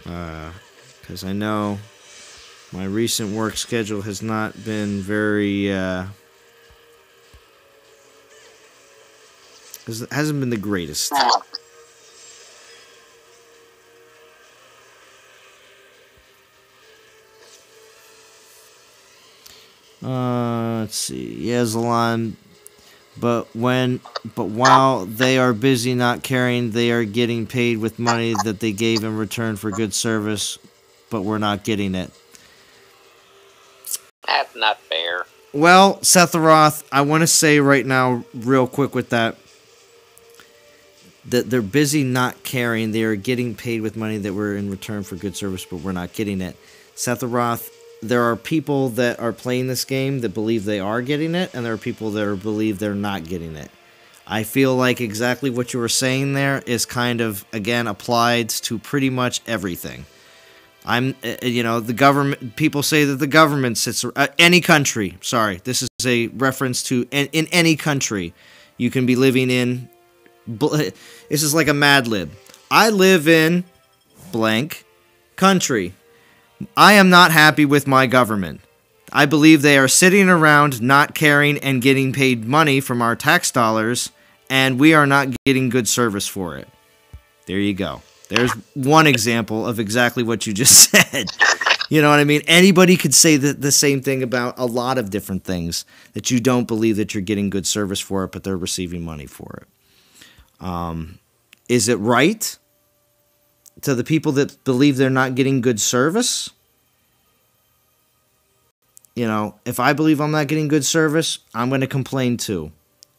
Because I know my recent work schedule has not been very hasn't been the greatest. Let's see. Yeah, Zalon. But while they are busy not caring, they are getting paid with money that they gave in return for good service, but we're not getting it. That's not fair. Well, Setharoth, I want to say right now, real quick with that they're busy not caring. They are getting paid with money that were in return for good service, but we're not getting it. Setharoth, there are people that are playing this game that believe they are getting it, and there are people that believe they're not getting it. I feel like exactly what you were saying there is kind of, again, applied to pretty much everything. The government, people say that the government sits, any country, sorry, this is a reference to, in any country, you can be living in, this is like a Mad Lib. I live in blank country. I am not happy with my government. I believe they are sitting around not caring and getting paid money from our tax dollars, and we are not getting good service for it. There you go. There's one example of exactly what you just said. You know what I mean? Anybody could say the same thing about a lot of different things, that you don't believe that you're getting good service for it, but they're receiving money for it. Is it right to the people that believe they're not getting good service? You know, if I believe I'm not getting good service, I'm going to complain too.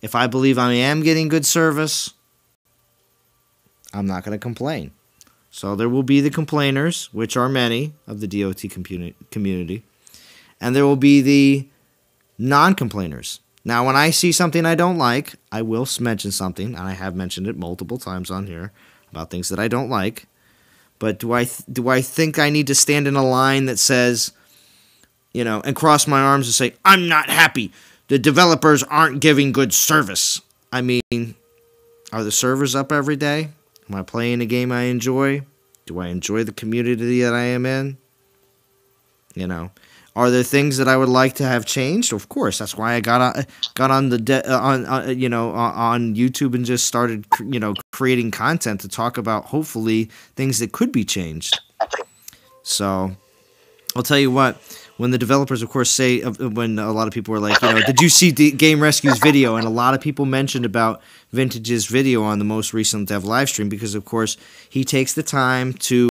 If I believe I am getting good service, I'm not going to complain. So there will be the complainers, which are many of the DOT community, and there will be the non-complainers. Now, when I see something I don't like, I will mention something, and I have mentioned it multiple times on here about things that I don't like. But do I think I need to stand in a line that says, you know, and cross my arms and say, I'm not happy. The developers aren't giving good service. I mean, are the servers up every day? Am I playing a game I enjoy? Do I enjoy the community that I am in? You know, are there things that I would like to have changed? Of course, that's why I got on on YouTube and just started creating content to talk about hopefully things that could be changed. So, I'll tell you what. When the developers, of course, say, when a lot of people were like, did you see Game Rescue's video? And a lot of people mentioned about Vintage's video on the most recent dev live stream because, of course, he takes the time to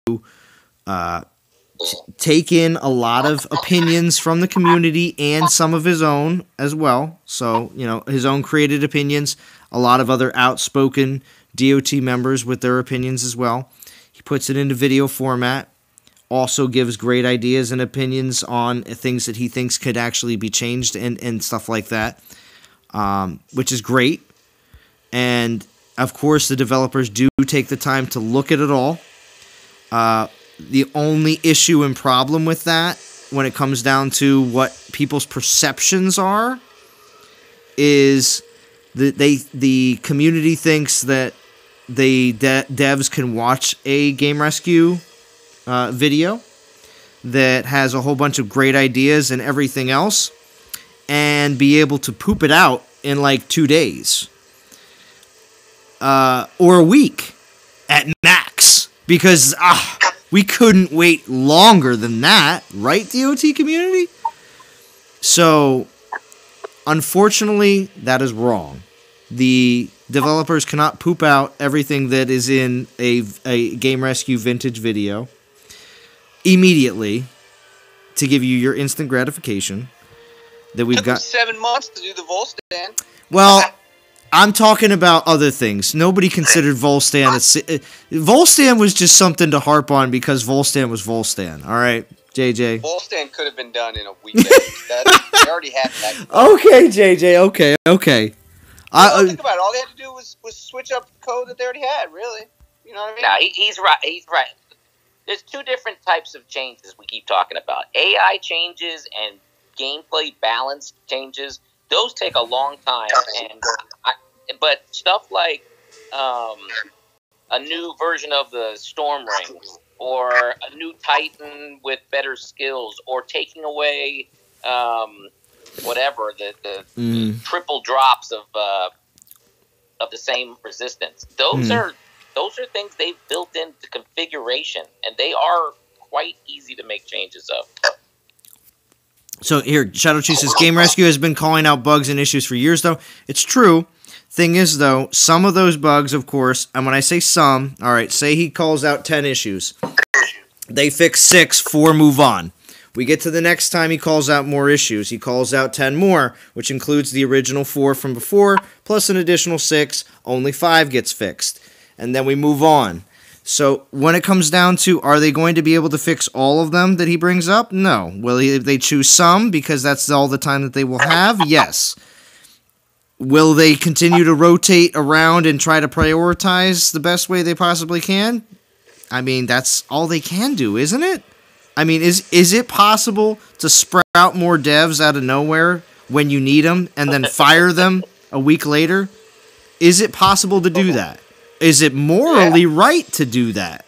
take in a lot of opinions from the community and some of his own as well. So, his own created opinions, a lot of other outspoken DOT members with their opinions as well. He puts it into video format. Also gives great ideas and opinions on things that he thinks could actually be changed and stuff like that, which is great. And, of course, the developers do take the time to look at it all. The only issue and problem with that, when it comes down to what people's perceptions are, is that the community thinks that the devs can watch a Game Rescue video that has a whole bunch of great ideas and everything else and be able to poop it out in like 2 days or a week at max because we couldn't wait longer than that, right, DOT community? So unfortunately that is wrong. The developers cannot poop out everything that is in a Game Rescue Vintage video immediately to give you your instant gratification. that we've Took them got. 7 months to do the Volstan. Well, I'm talking about other things. Nobody considered Volstan. Volstan was just something to harp on because Volstan was Volstan. All right, JJ. Volstan could have been done in a weekend. They already had that. Okay, JJ. Okay. Think about it. All they had to do was switch up the code that they already had. Really, you know what I mean? Now he's right. He's right. There's two different types of changes we keep talking about: AI changes and gameplay balance changes. Those take a long time, but stuff like a new version of the Storm Ring, or a new Titan with better skills, or taking away whatever the triple drops of the same resistance. Those are things they've built into configuration, and they are quite easy to make changes of. So here, Shadow Chief says, Game Rescue has been calling out bugs and issues for years, though. It's true. Thing is, though, some of those bugs, of course, and when I say some, all right, say he calls out 10 issues. They fix 6, 4 move on. We get to the next time he calls out more issues. He calls out 10 more, which includes the original 4 from before, plus an additional 6. Only 5 gets fixed. And then we move on. So when it comes down to, are they going to be able to fix all of them that he brings up? No. Will they choose some because that's all the time that they will have? Yes. Will they continue to rotate around and try to prioritize the best way they possibly can? I mean, that's all they can do, isn't it? I mean, is it possible to sprout more devs out of nowhere when you need them and then fire them a week later? Is it possible to do that? Is it morally right to do that?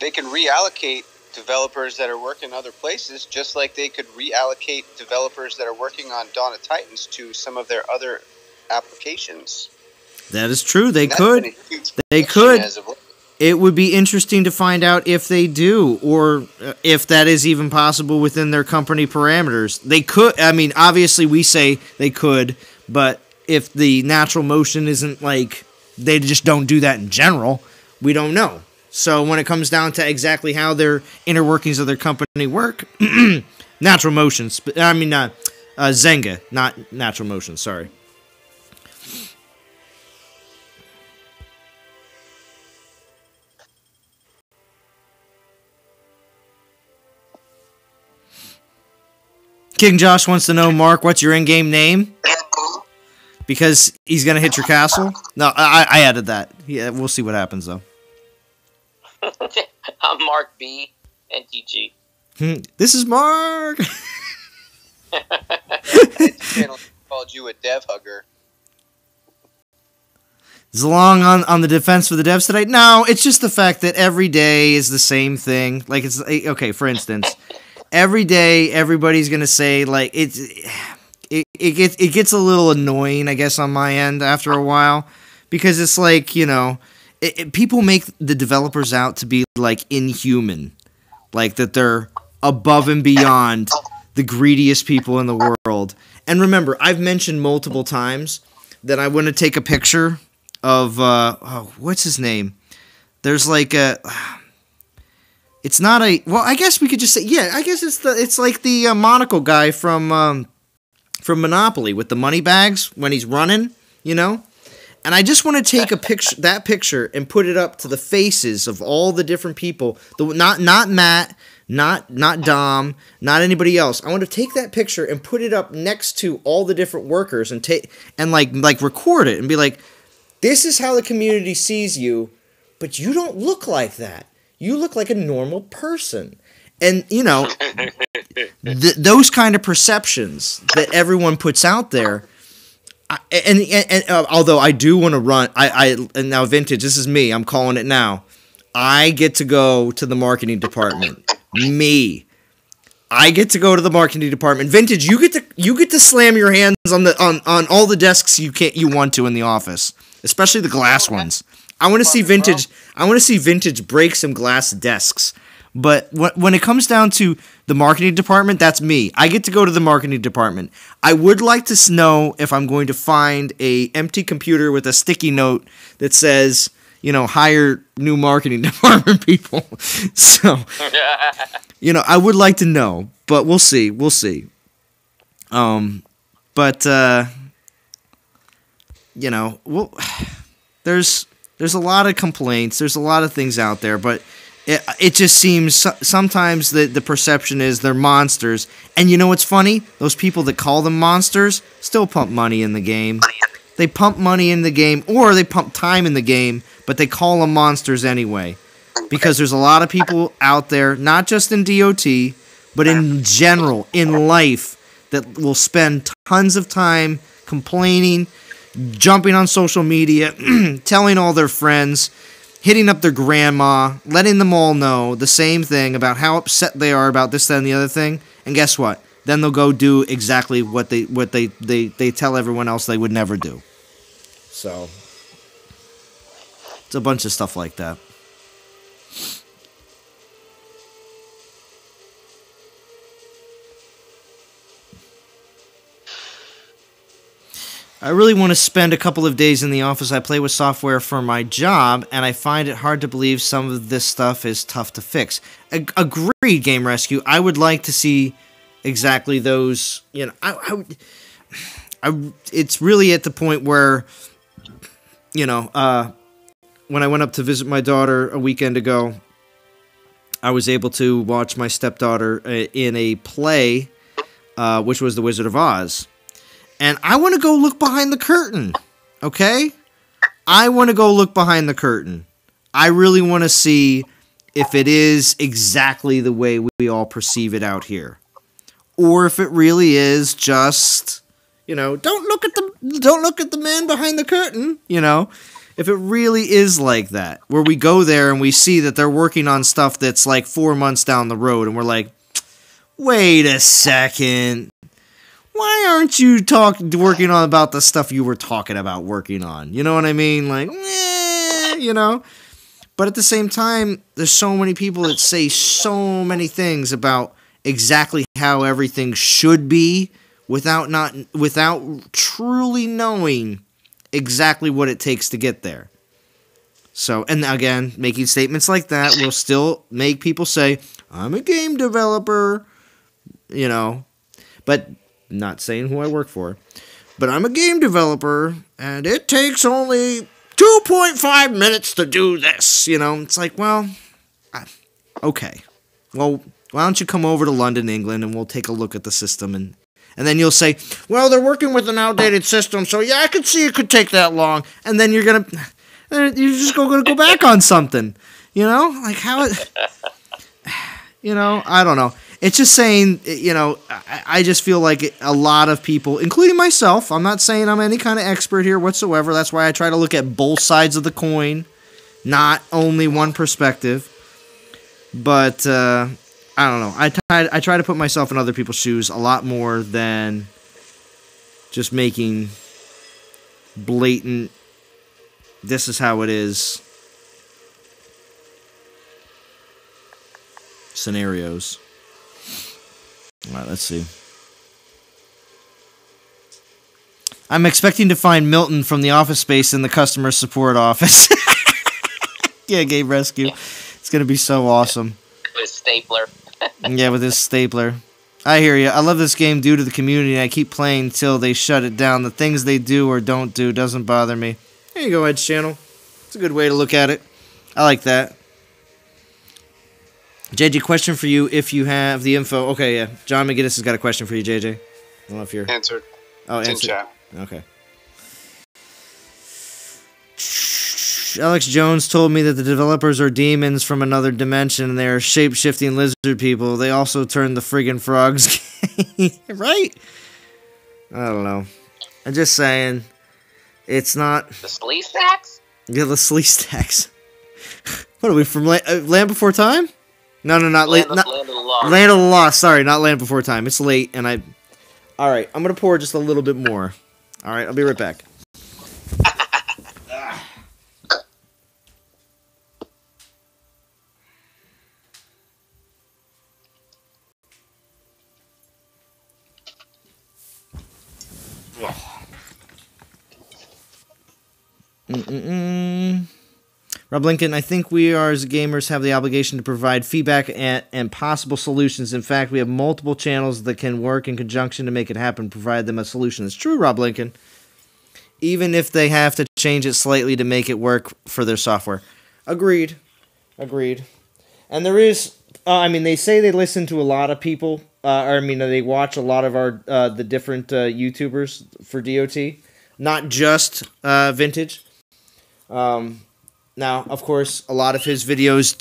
They can reallocate developers that are working other places, just like they could reallocate developers that are working on Dawn of Titans to some of their other applications. That is true. They could. They could. It would be interesting to find out if they do, or if that is even possible within their company parameters. They could. I mean, obviously we say they could, but if the natural motion isn't like, they just don't do that in general, we don't know. So when it comes down to exactly how their inner workings of their company work, natural motions. I mean, Zynga, not natural motion. Sorry. King Josh wants to know, Mark, what's your in-game name? Because he's going to hit your castle? No, I added that. Yeah, we'll see what happens, though. I'm Mark B. NTG. This is Mark! Channel called you a dev hugger. Zalon on the defense for the devs today? No, it's just the fact that every day is the same thing. Like, it's okay, for instance, every day everybody's going to say, like, It gets a little annoying, I guess, on my end after a while, because it's like, you know, people make the developers out to be like inhuman, like that they're above and beyond the greediest people in the world. And remember, I've mentioned multiple times that I want to take a picture of what's his name? There's like it's not a, well, I guess we could just say, yeah, I guess it's like the monocle guy from Monopoly with the money bags when he's running, you know? And I just want to take that picture and put it up to the faces of all the different people, not Matt, not Dom, not anybody else. I want to take that picture and put it up next to all the different workers and like record it and be like, this is how the community sees you, but you don't look like that. You look like a normal person. And, you know, those kind of perceptions that everyone puts out there, and although I do want to run, and now Vintage, this is me, I'm calling it now. I get to go to the marketing department. I get to go to the marketing department. Vintage, you get to slam your hands on all the desks you want to in the office, especially the glass ones. I want to see Vintage. I want to see Vintage break some glass desks. But when it comes down to the marketing department, that's me. I get to go to the marketing department. I would like to know if I'm going to find a empty computer with a sticky note that says, you know, hire new marketing department people. So, you know, I would like to know, but we'll see. We'll see. But you know, well, there's a lot of complaints. There's a lot of things out there, but it just seems sometimes the perception is they're monsters. And you know what's funny? Those people that call them monsters still pump money in the game. They pump money in the game, or they pump time in the game, but they call them monsters anyway. Because there's a lot of people out there, not just in DOT, but in general, in life, that will spend tons of time complaining, jumping on social media, telling all their friends, hitting up their grandma, letting them all know the same thing about how upset they are about this, that, and the other thing. And guess what? Then they'll go do exactly what they tell everyone else they would never do. So it's a bunch of stuff like that. I really want to spend a couple of days in the office. I play with software for my job, and I find it hard to believe some of this stuff is tough to fix. Agreed, Game Rescue. I would like to see exactly those. You know, it's really at the point where, you know, when I went up to visit my daughter a weekend ago, I was able to watch my stepdaughter in a play, which was The Wizard of Oz. And I want to go look behind the curtain, okay? I want to go look behind the curtain. I really want to see if it is exactly the way we all perceive it out here. Or if it really is just, you know, don't look at the man behind the curtain, you know? If it really is like that, where we go there and we see that they're working on stuff that's like 4 months down the road, and we're like, wait a second. Why aren't you working on about the stuff you were talking about working on? You know what I mean? Like, you know? But at the same time, there's so many people that say so many things about exactly how everything should be without truly knowing exactly what it takes to get there. So, and again, making statements like that will still make people say, I'm a game developer, you know, but not saying who I work for, but I'm a game developer, and it takes only 2.5 minutes to do this, you know? It's like, well, okay. Well, why don't you come over to London, England, and we'll take a look at the system, and then you'll say, well, they're working with an outdated system, so yeah, I could see it could take that long, and then you're just going to go back on something, you know? Like, how you know, I don't know. It's just saying, you know, I just feel like a lot of people, including myself, I'm not saying I'm any kind of expert here whatsoever. That's why I try to look at both sides of the coin, not only one perspective. But, I don't know. I try to put myself in other people's shoes a lot more than just making blatant, this is how it is scenarios. All right, let's see. I'm expecting to find Milton from the Office Space in the customer support office. Yeah, Game Rescue. It's going to be so awesome. With stapler. Yeah, with his stapler. I hear you. I love this game due to the community. I keep playing till they shut it down. The things they do or don't do doesn't bother me. There you go, Edge Channel. It's a good way to look at it. I like that. JJ, question for you if you have the info. Okay, yeah. John McGinnis has got a question for you, JJ. I don't know if you're... Answered. Oh, It's in answered. chat. Okay. Alex Jones told me that the developers are demons from another dimension and they're shape-shifting lizard people. They also turned the friggin' frogs gay. Right? I don't know. I'm just saying. It's not... The Slee Stacks? Yeah, the Slee Stacks. What are we, from Land Before Time? No, not late. Land of the Lost. Land of the Lost. Sorry, not Land Before Time. It's late, and I... Alright, I'm going to pour just a little bit more. Alright, I'll be right back. Rob Lincoln, I think we are, as gamers, have the obligation to provide feedback and possible solutions. In fact, we have multiple channels that can work in conjunction to make it happen, provide them a solution. It's true, Rob Lincoln. Even if they have to change it slightly to make it work for their software. Agreed. And there is, they say they listen to a lot of people, they watch a lot of our the different YouTubers for DOT, not just Vintage. Now, of course, a lot of his videos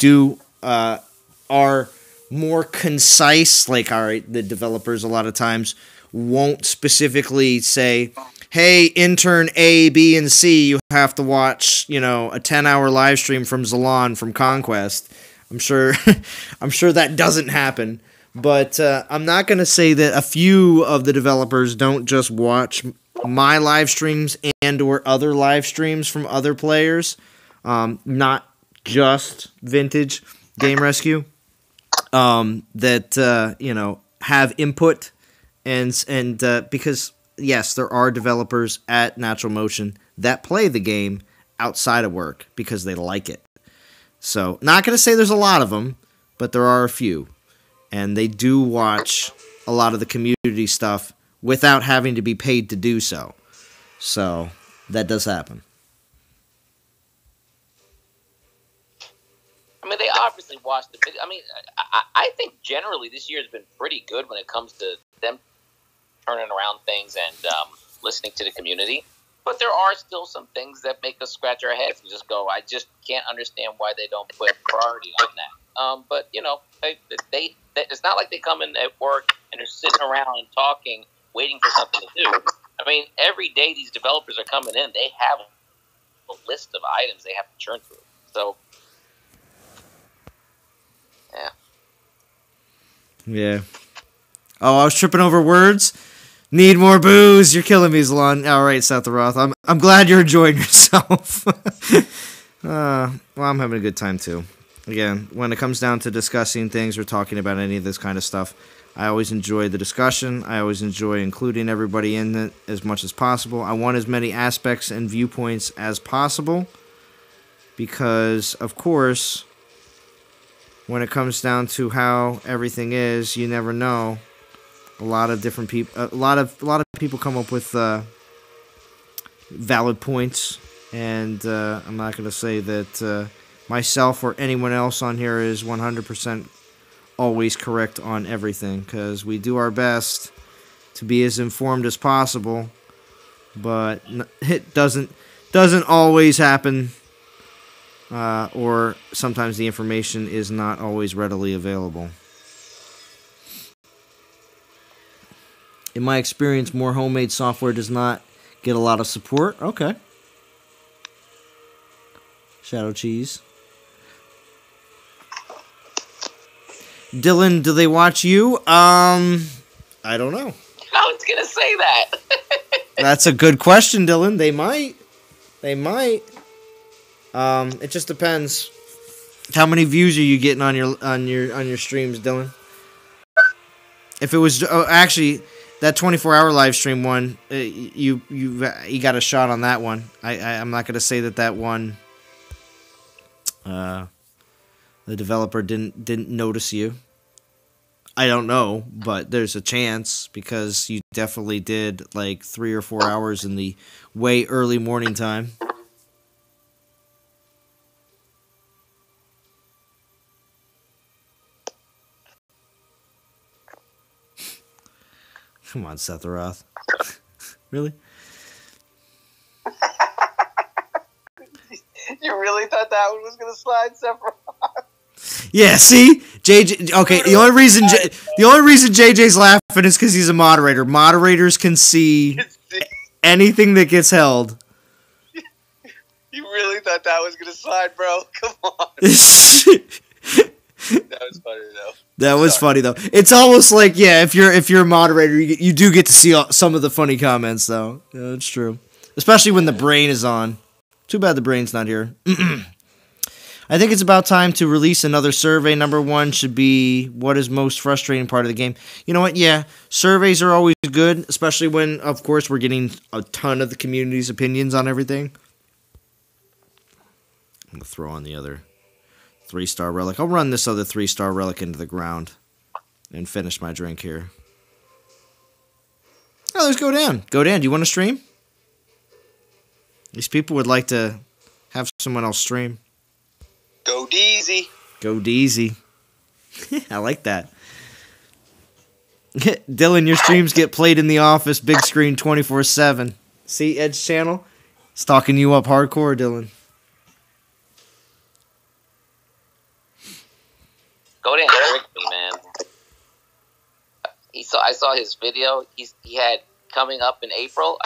are more concise. Like, all right, the developers a lot of times won't specifically say, hey, intern A, B, and C, you have to watch, a 10-hour live stream from Zalon from Conquest. I'm sure that doesn't happen. But I'm not going to say that a few of the developers don't just watch my live streams and or other live streams from other players. Not just Vintage Game Rescue, that have input, and because yes, there are developers at Natural Motion that play the game outside of work because they like it. So, not going to say there's a lot of them, but there are a few, and they do watch a lot of the community stuff without having to be paid to do so. So, that does happen. They obviously watched the video. I think generally this year has been pretty good when it comes to them turning around things and listening to the community. But there are still some things that make us scratch our heads and just go, I just can't understand why they don't put priority on that. But, they it's not like they come in at work and they're sitting around and talking, waiting for something to do. Every day these developers are coming in, they have a list of items they have to churn through. So, yeah. Oh, I was tripping over words. Need more booze. You're killing me, Zalon. All right, Seth the Roth. I'm glad you're enjoying yourself. Well, I'm having a good time too. Again, when it comes down to discussing things or talking about any of this kind of stuff, I always enjoy the discussion. I always enjoy including everybody in it as much as possible. I want as many aspects and viewpoints as possible because, of course, when it comes down to how everything is, you never know. A lot of different people, a lot of people come up with valid points, and I'm not going to say that myself or anyone else on here is 100% always correct on everything, because we do our best to be as informed as possible, but it doesn't always happen. Or sometimes the information is not always readily available. In my experience, more homemade software does not get a lot of support. Okay. Shadow Cheese. Dylan, do they watch you? I don't know. I was gonna say that. That's a good question, Dylan. They might. It just depends. How many views are you getting on your streams, Dylan? If it was actually that 24-hour live stream one, you got a shot on that one. I'm not gonna say that one. The developer didn't notice you. I don't know, but there's a chance because you definitely did like 3 or 4 hours in the way early morning time. Come on, Seth Roth. Really? You really thought that one was gonna slide, Seth Roth? Yeah. See, JJ. Okay. The only reason JJ's laughing is because he's a moderator. Moderators can see anything that gets held. You really thought that was gonna slide, bro? Come on. That was funny though. That was funny though. It's almost like, yeah, if you're a moderator, you do get to see some of the funny comments though. Yeah, it's true. Especially when the brain is on. Too bad the brain's not here. I think it's about time to release another survey. Number 1 should be what is most frustrating part of the game. You know what? Yeah, surveys are always good, especially when, of course, we're getting a ton of the community's opinions on everything. I'm gonna throw on the other 3-star relic. I'll run this other 3-star relic into the ground and finish my drink here. Oh, there's Godan. Godan, do you want to stream? These people would like to have someone else stream. Go Deezy. Go Deezy. I like that. Dylan, your streams get played in the office, big screen 24/7. See, Edge channel? Stalking you up hardcore, Dylan. Go down, tricked me, man. I saw his video. He had coming up in April.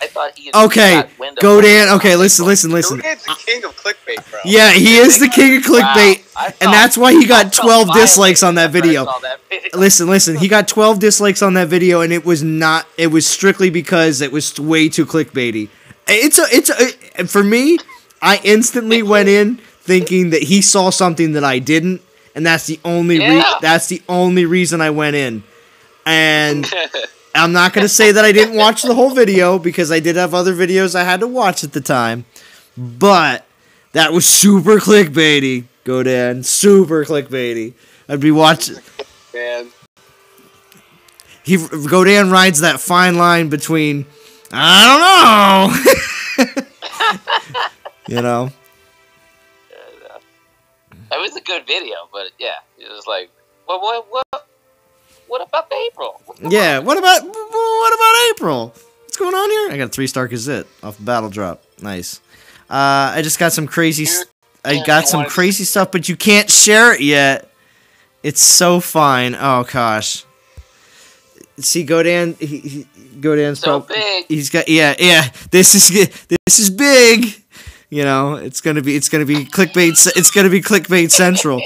I thought he had okay, Godan. Okay, listen. Godan's the king of clickbait, bro. Yeah, he is the king of clickbait, wow. and that's why he got 12 dislikes on that video. Listen. He got 12 dislikes on that video, and it was strictly because it was way too clickbaity. For me, I instantly went in thinking that he saw something that I didn't, and that's the only reason I went in. And I'm not going to say that I didn't watch the whole video, because I did have other videos I had to watch at the time. But that was super clickbaity, Godan. Super clickbaity. I'd be watching. Man. Godan rides that fine line between, I don't know. You know? It was a good video, but yeah, it was like, what about April? Yeah, what about April? What's going on here? I got a 3-star Gazette off Battle Drop. Nice. I just got some crazy. Crazy stuff, but you can't share it yet. It's so fine. Oh gosh. See, Godan. Godan's so big. He's got yeah. This is big. You know, it's gonna be clickbait. It's gonna be clickbait central.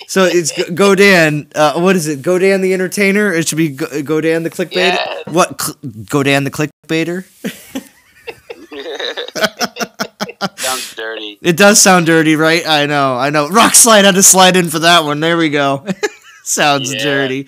So it's Godan. What is it? Godan the entertainer. It should be Godan the clickbaiter. Yes. What? Godan the clickbaiter. Sounds dirty. It does sound dirty, right? I know. Rock Slide had to slide in for that one. There we go. Sounds dirty.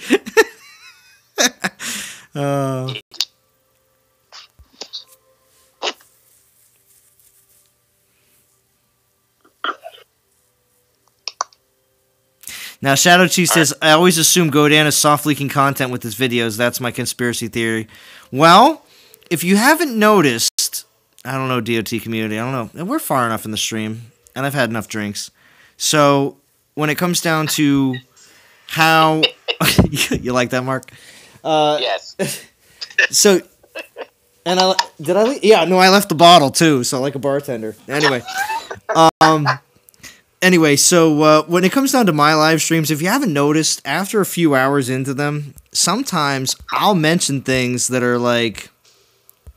Now, Shadow Chief says, I always assume Godan is soft leaking content with his videos. That's my conspiracy theory. Well, if you haven't noticed, I don't know, DOT community, I don't know. We're far enough in the stream, and I've had enough drinks. So, when it comes down to how... You like that, Mark? Yes. So, and did I leave? Yeah, no, I left the bottle, too, so like a bartender. Anyway, so when it comes down to my live streams, if you haven't noticed, after a few hours into them, sometimes I'll mention things that are like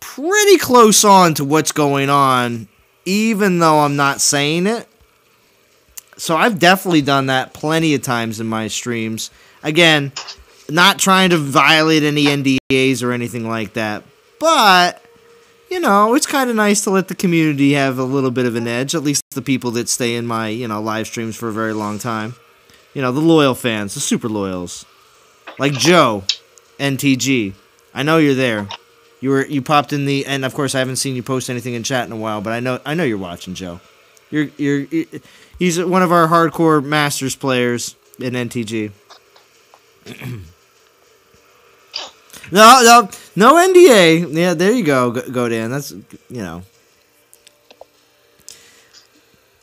pretty close on to what's going on, even though I'm not saying it. So I've definitely done that plenty of times in my streams. Again, not trying to violate any NDAs or anything like that, but... You know, it's kind of nice to let the community have a little bit of an edge, at least the people that stay in my, live streams for a very long time. You know, the loyal fans, the super loyals. Like Joe, NTG. I know you're there. You popped in the, and of course I haven't seen you post anything in chat in a while, but I know you're watching, Joe. He's one of our hardcore Masters players in NTG. No NDA. Yeah, there you go, Godan. That's,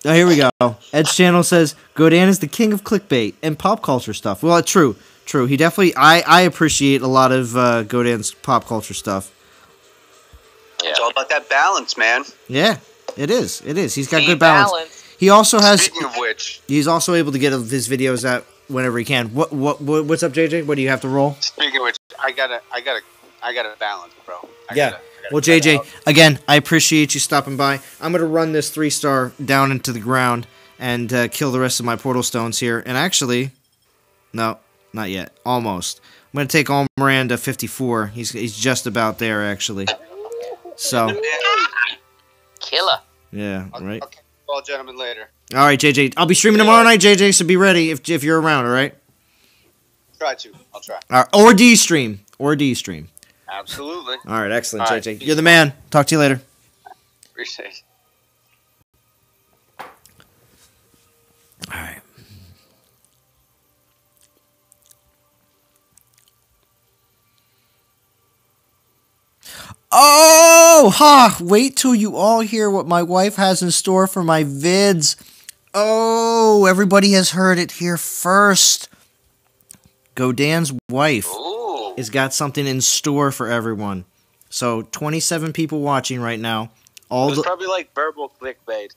Oh, here we go. Edge Channel says, Godan is the king of clickbait and pop culture stuff. Well, true. He definitely, I appreciate a lot of Godan's pop culture stuff. Yeah. It's all about that balance, man. Yeah, it is. He's got good balance. He also has, speaking of which, he's also able to get his videos out whenever he can. What's up, JJ? What do you have to roll? Speaking of which, I gotta balance, bro. Well, JJ, again, I appreciate you stopping by. I'm gonna run this 3-star down into the ground and kill the rest of my portal stones here. And actually, no, not yet. Almost. I'm gonna take all Miranda 54. He's just about there, actually. So. Killer. Yeah. Right. Okay. Well, gentlemen, later. All right, JJ. I'll be streaming tomorrow night, JJ. So be ready if you're around. All right. I'll try. Or D stream. Absolutely. All right, excellent, All JJ. You're the man. Talk to you later. Appreciate it. Oh, ha! Wait till you all hear what my wife has in store for my vids. Oh, everybody has heard it here first. Godan's wife has got something in store for everyone. So, 27 people watching right now. It's probably like verbal clickbait.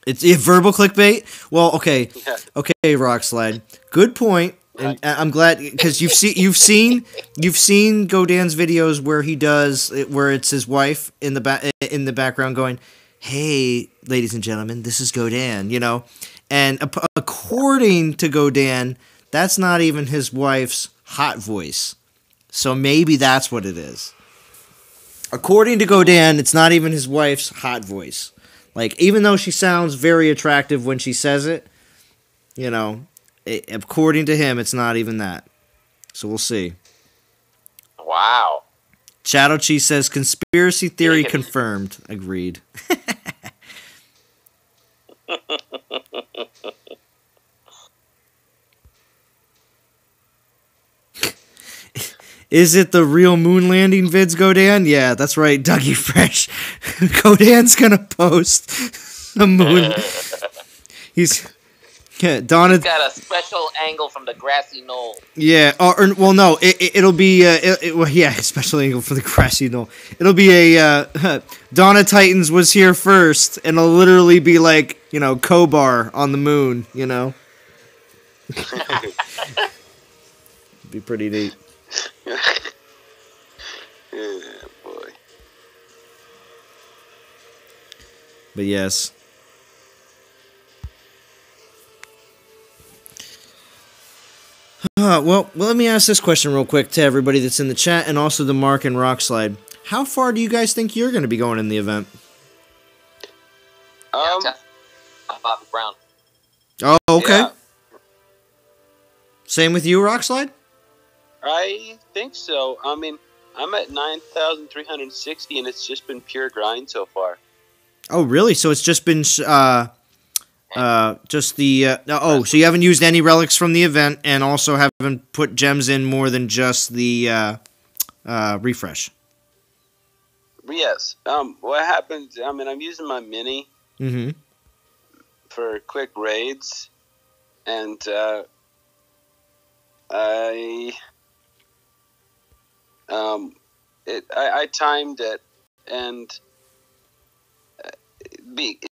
It's verbal clickbait? Well, okay. Yeah. Okay, Rockslide. Good point. And I'm glad because you've seen Godan's videos where he does where it's his wife in the background going, "Hey, ladies and gentlemen, this is Godan," you know. And according to Godan, that's not even his wife's hot voice. So maybe that's what it is. According to Godan, it's not even his wife's hot voice. Like, even though she sounds very attractive when she says it, you know, according to him, it's not even that. So we'll see. Wow. Shadow Cheese says, conspiracy theory confirmed. Agreed. Is it the real moon landing vids, Godan? Yeah, that's right, Dougie Fresh. Godan's gonna post a moon. Donna's got a special angle from the grassy knoll. Yeah, well, no, it'll be special angle for the grassy knoll. It'll be a Donna Titans was here first, and it'll literally be like, you know, Kobar on the moon, you know. Be pretty neat. Yeah, boy. But yes. Well, let me ask this question real quick to everybody that's in the chat and also to Mark and Rockslide. How far do you guys think you're going to be going in the event? Bobby Brown. Oh, okay. Yeah. Same with you, Rockslide? I think so. I mean, I'm at 9,360, and it's just been pure grind so far. Oh, really? So it's just been so you haven't used any relics from the event, and also haven't put gems in more than just the refresh. Yes. What happens? I mean, I'm using my mini for quick raids, and I timed it, and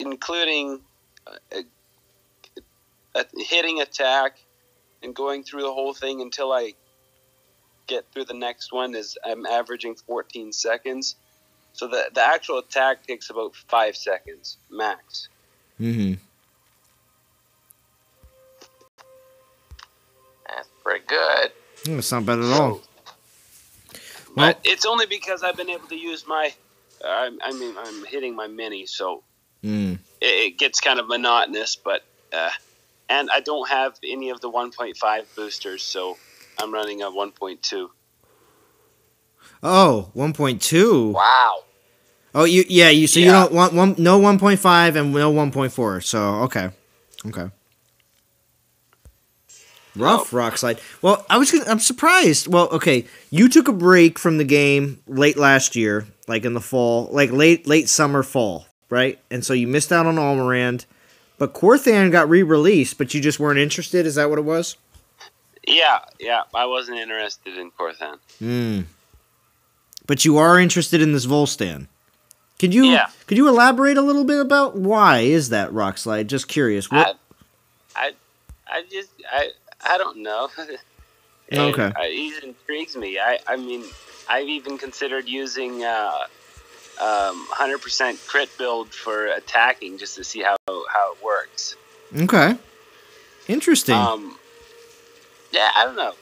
including hitting attack and going through the whole thing until I get through the next one I'm averaging 14 seconds. So the actual attack takes about 5 seconds max. That's pretty good. That's not bad at all. But it's only because I've been able to use my. I'm hitting my mini, so it gets kind of monotonous. But and I don't have any of the 1.5 boosters, so I'm running a 1.2. Oh, 1.2. Wow. Oh, you don't want no 1.5 and no 1.4. So okay. Rough, Rockslide. Well, I'm surprised. Well, okay, you took a break from the game late last year, like in the fall, like late summer, fall, right? And so you missed out on Almorand, but Korthan got re-released, but you just weren't interested. Is that what it was? Yeah, I wasn't interested in Korthan. But you are interested in this Volstan. Could you elaborate a little bit about why is that, Rockslide? Just curious. What? I don't know. Okay. He intrigues me. I mean, I've even considered using 100% crit build for attacking just to see how it works. Okay. Interesting. Yeah, I don't know.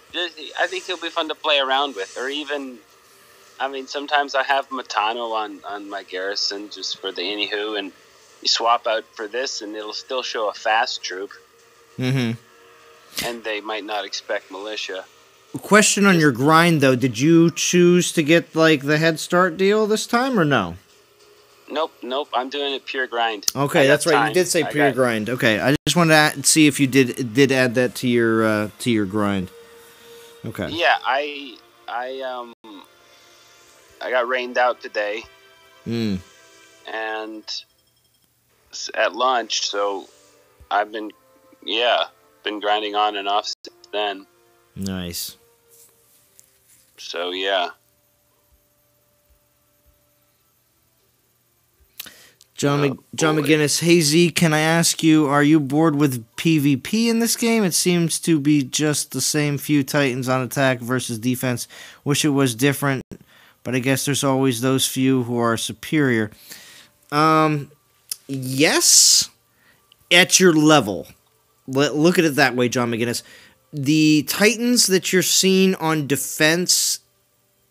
I think he'll be fun to play around with. Or even, I mean, sometimes I have Matano on my garrison just for the anywho, and you swap out for this, and it'll still show a fast troop. And they might not expect militia. Question on your grind, though. Did you choose to get, like, the head start deal this time, or no? Nope. I'm doing it pure grind. Okay, that's right. Time. You did say pure grind. Okay, I just wanted to see if you did add that to your grind. Okay. Yeah, I got rained out today. Mm. And at lunch, so I've been grinding on and off since then. Nice. So yeah. John McGinnis, hey Z, can I ask you, are you bored with PvP in this game? It seems to be just the same few Titans on attack versus defense. Wish it was different, but I guess there's always those few who are superior. Yes, at your level. Look at it that way, John McGinnis. The Titans that you're seeing on defense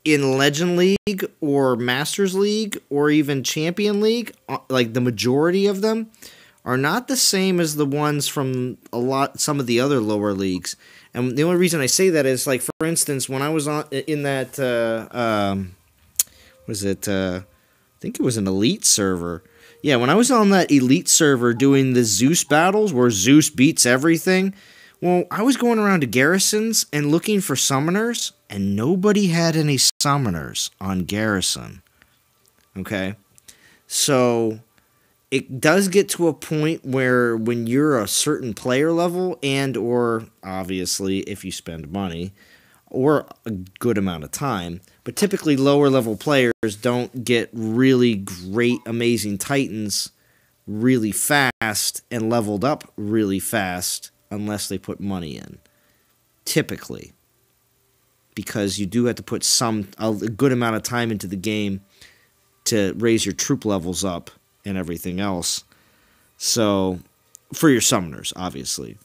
in Legend League or Masters League or even Champion League, like the majority of them, are not the same as the ones from some of the other lower leagues. And the only reason I say that is, like, for instance, when I was in that, I think it was an Elite server. Yeah, when I was on that Elite server doing the Zeus battles where Zeus beats everything, well, I was going around to garrisons and looking for summoners, and nobody had any summoners on garrison. Okay? So, it does get to a point where when you're a certain player level and or, obviously, if you spend money, or a good amount of time, but typically lower level players don't get really great, amazing Titans really fast and leveled up really fast unless they put money in. Typically. Because you do have to put a good amount of time into the game to raise your troop levels up and everything else. So, for your summoners, obviously.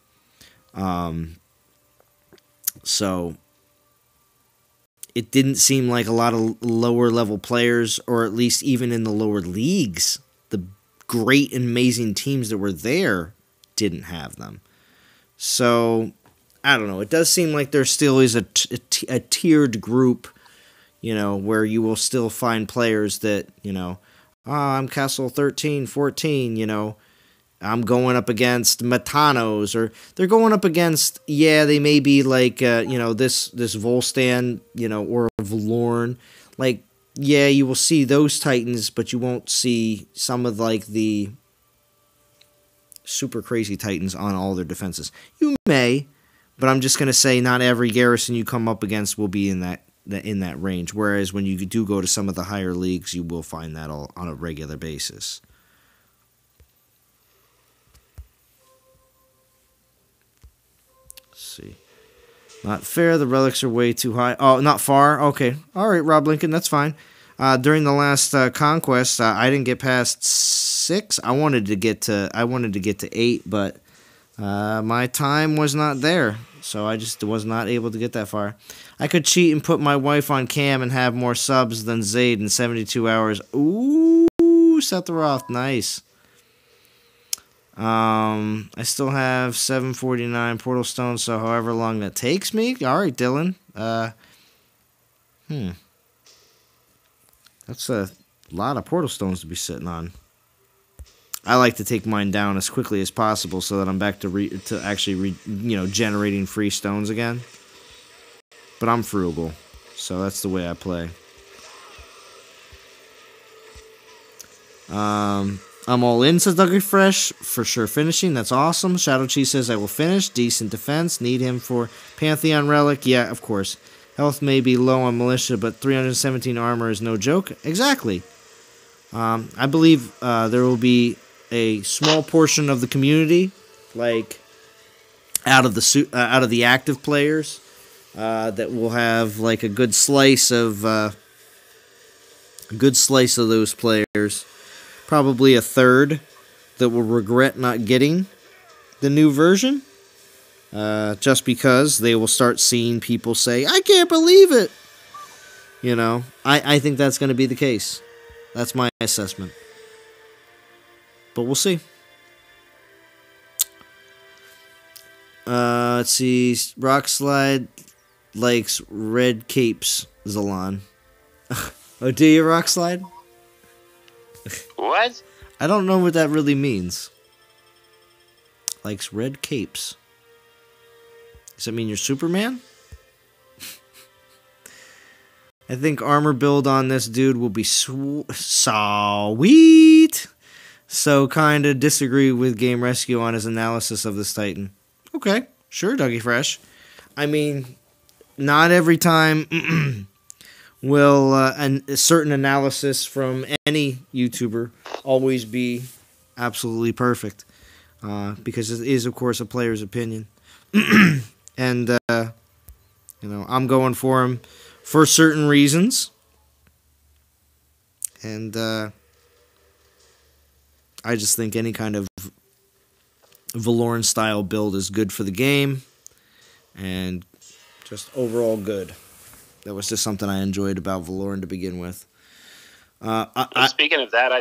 So, it didn't seem like a lot of lower level players, or at least even in the lower leagues, the great and amazing teams that were there didn't have them. So, I don't know. It does seem like there still is a tiered group, where you will still find players that, I'm Castle 13, 14, I'm going up against Metanos, or they're going up against, they may be like, this Vole Stan, or Valorn. Like, you will see those Titans, but you won't see some of, like, the super crazy Titans on all their defenses. You may, but I'm just going to say not every garrison you come up against will be in that range. Whereas when you do go to some of the higher leagues, you will find that all on a regular basis. Let's see. Not fair. The relics are way too high. Oh, not far. Okay. All right, Rob Lincoln. That's fine. During the last conquest, I didn't get past 6. I wanted to get to 8, but my time was not there, so I just was not able to get that far. I could cheat and put my wife on cam and have more subs than Zayd in 72 hours. Ooh, Sephiroth, nice. I still have 749 portal stones, so however long that takes me. All right, Dylan. That's a lot of portal stones to be sitting on. I like to take mine down as quickly as possible so that I'm back to actually generating free stones again. But I'm frugal, so that's the way I play. I'm all in, says Dougie Fresh. For sure finishing, that's awesome. Shadow Cheese says I will finish. Decent defense. Need him for Pantheon Relic. Yeah, of course. Health may be low on Militia, but 317 armor is no joke. Exactly. I believe there will be a small portion of the community, like out of the active players, that will have like a good slice of those players. Probably a third that will regret not getting the new version, just because they will start seeing people say, "I can't believe it." I think that's going to be the case. That's my assessment. But we'll see. Let's see. Rockslide likes red capes, Zalon. Oh, do you, Rockslide? What? I don't know what that really means. Likes red capes. Does that mean you're Superman? I think armor build on this dude will be sweet. So kind of disagree with Game Rescue on his analysis of this Titan. Okay, sure, Dougie Fresh. I mean, not every time will a certain analysis from any YouTuber always be absolutely perfect. Because it is, of course, a player's opinion. And, I'm going for him for certain reasons. And I just think any kind of Valoran-style build is good for the game. And just overall good. That was just something I enjoyed about Valoran to begin with. Speaking of that, I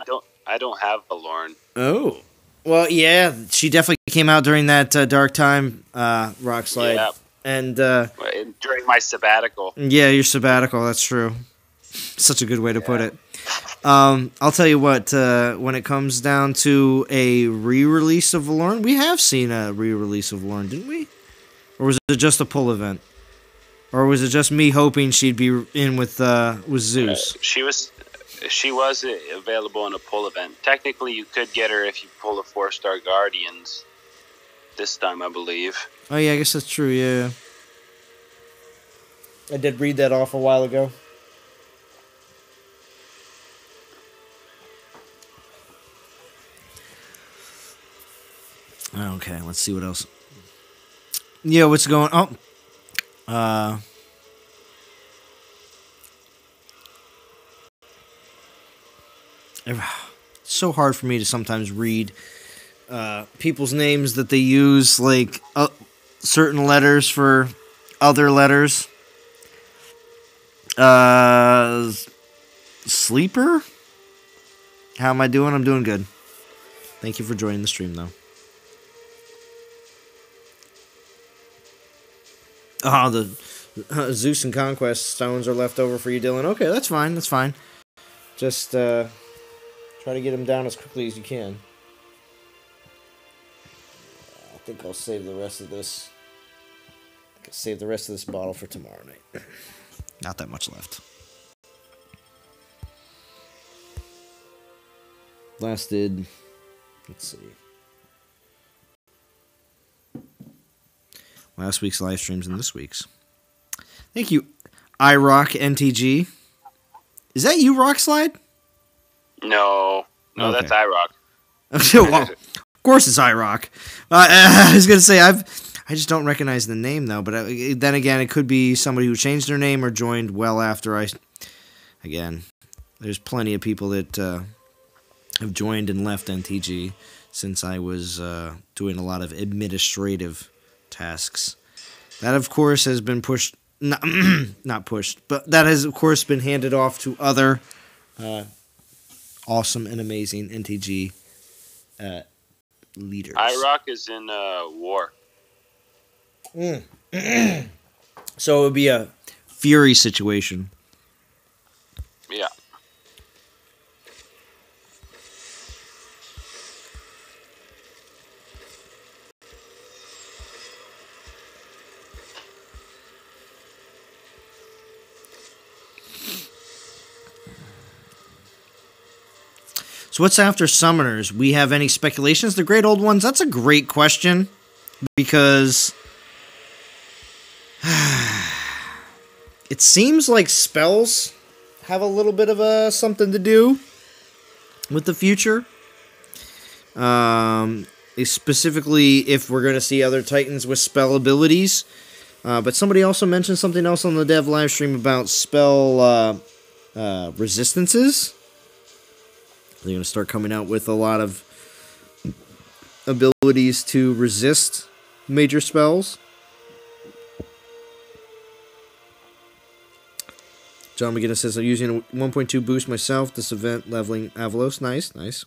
don't have Valoran. Oh. Well, yeah, she definitely came out during that dark time, Rock Slide. Yeah. And during my sabbatical. Yeah, your sabbatical, that's true. Such a good way to put it. I'll tell you what, when it comes down to a re-release of Valoran, we have seen a re-release of Valoran, didn't we? Or was it just a pull event? Or was it just me hoping she'd be in with Zeus? She was available in a pull event. Technically, you could get her if you pull the 4-star Guardians this time, I believe. Oh, yeah, I guess that's true, yeah. I did read that off a while ago. Okay, let's see what else. Yeah, what's going on? It's so hard for me to sometimes read people's names that they use, like certain letters for other letters. Sleeper? How am I doing? I'm doing good. Thank you for joining the stream, though. Oh, the Zeus and Conquest stones are left over for you, Dylan. Okay, that's fine. That's fine. Just try to get him down as quickly as you can. I think I'll save the rest of this. Save the rest of this bottle for tomorrow night. Not that much left. Lasted. Let's see. Last week's live streams and this week's. Thank you, iRock NTG. Is that you, Rock Slide? No, okay. That's iRock. Well, of course it's iRock. I was gonna say I just don't recognize the name though. But then again, it could be somebody who changed their name or joined well after I. Again, there's plenty of people that have joined and left NTG since I was doing a lot of administrative tasks. That, of course, has been pushed. Not pushed, but that has, of course, been handed off to other awesome and amazing NTG leaders. iRock is in war. So it would be a Fury situation. Yeah. So what's after Summoners? We have any speculations? The Great Old Ones? That's a great question. Because it seems like spells have a little bit of something to do with the future. Specifically, if we're going to see other Titans with spell abilities. But somebody also mentioned something else on the dev live stream about spell resistances. They're going to start coming out with a lot of abilities to resist major spells. John McGinnis says, I'm using a 1.2 boost myself. This event leveling Avalos. Nice, nice.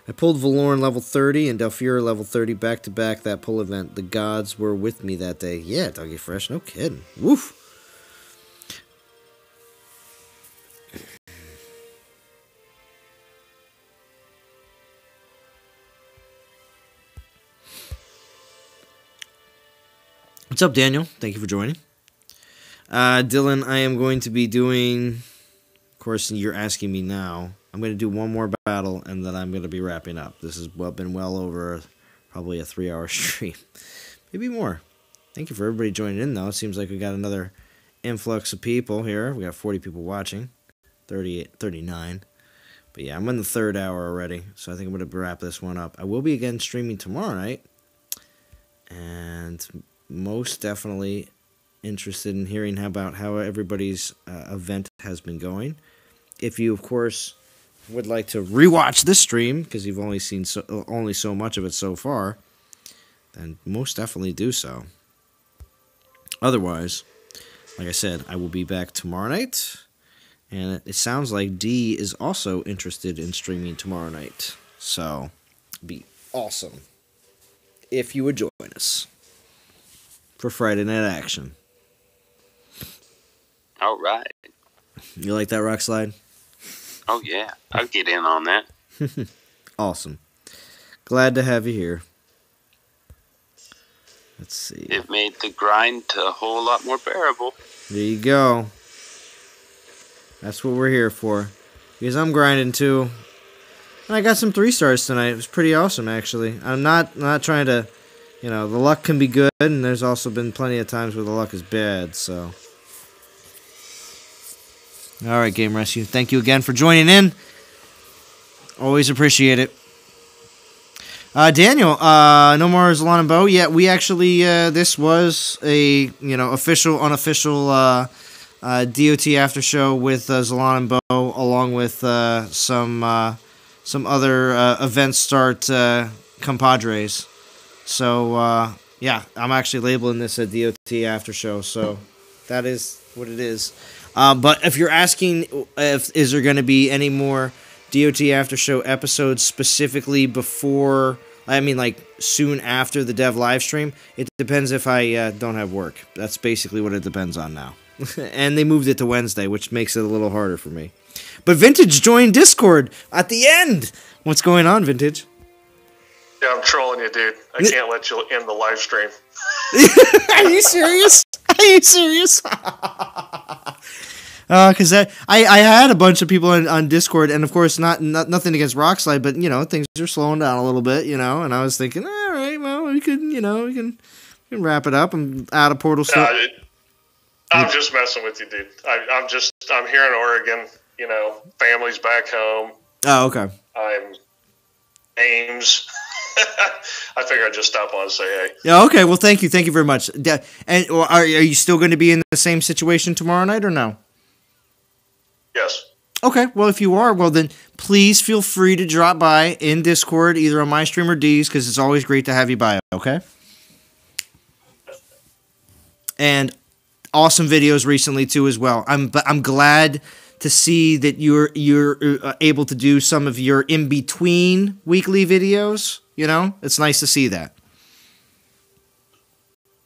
I pulled Valoran level 30 and Delphira level 30 back-to-back that pull event. The gods were with me that day. Yeah, Dougie Fresh, no kidding. Woof. What's up, Daniel? Thank you for joining. Dylan, I am going to be doing... Of course, you're asking me now. I'm going to do one more battle, and then I'm going to be wrapping up. This has been well over probably a 3-hour stream. Maybe more. Thank you for everybody joining in, though. It seems like we got another influx of people here. We got 40 people watching. 39. But yeah, I'm in the 3rd hour already, so I think I'm going to wrap this one up. I will be again streaming tomorrow night. And most definitely interested in hearing about how everybody's event has been going. If you, of course, would like to rewatch this stream, because you've only seen only so much of it so far, then most definitely do so. Otherwise, like I said, I will be back tomorrow night, and it sounds like D is also interested in streaming tomorrow night, so it'd be awesome if you would join us for Friday Night Action. All right. You like that, Rock Slide? Oh, yeah. I'll get in on that. Awesome. Glad to have you here. Let's see. It made the grind a whole lot more bearable. There you go. That's what we're here for. Because I'm grinding too. And I got some 3 stars tonight. It was pretty awesome, actually. I'm not trying to... You know, the luck can be good, and there's also been plenty of times where the luck is bad, so... Alright, Game Rescue. Thank you again for joining in. Always appreciate it. Daniel, no more Zalon and Bo. Yeah, we actually, this was a, official, unofficial, DOT after show with Zalon and Bo, along with some other event start compadres. So, yeah, I'm actually labeling this a DOT after show, so that is what it is. But if you're asking is there going to be any more DOT After Show episodes specifically before, soon after the dev live stream, it depends if I don't have work. That's basically what it depends on now. And they moved it to Wednesday, which makes it a little harder for me. But Vintage joined Discord at the end. What's going on, Vintage? Yeah, I'm trolling you, dude. I can't let you end the live stream. Are you serious? Are you serious? Because I had a bunch of people on Discord, and of course, nothing against Rockslide, but things are slowing down a little bit, and I was thinking, all right, well, we can wrap it up and add a portal. I'm just messing with you, dude. I'm here in Oregon. Family's back home. Oh, okay. I'm Ames. I figure I'd just stop on and say hey. Yeah, okay. Well, thank you very much. And are you still going to be in the same situation tomorrow night or no? Yes. Okay, well, if you are, well, then please feel free to drop by in Discord, either on my stream or D's, because it's always great to have you by, okay? And awesome videos recently, too, as well. I'm glad to see that you're able to do some of your in-between weekly videos, It's nice to see that.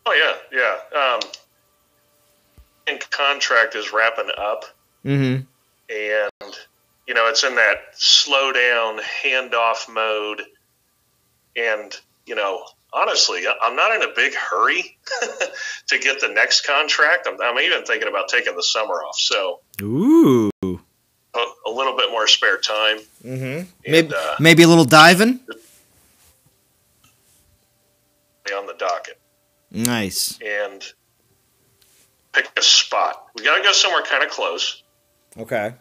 Oh, yeah. And contract is wrapping up. Mm-hmm. And, it's in that slow down, handoff mode. And, honestly, I'm not in a big hurry to get the next contract. I'm even thinking about taking the summer off. So, ooh, a little bit more spare time. Mm-hmm. And, maybe a little diving on the docket. Nice. And pick a spot. We got to go somewhere kind of close. Okay.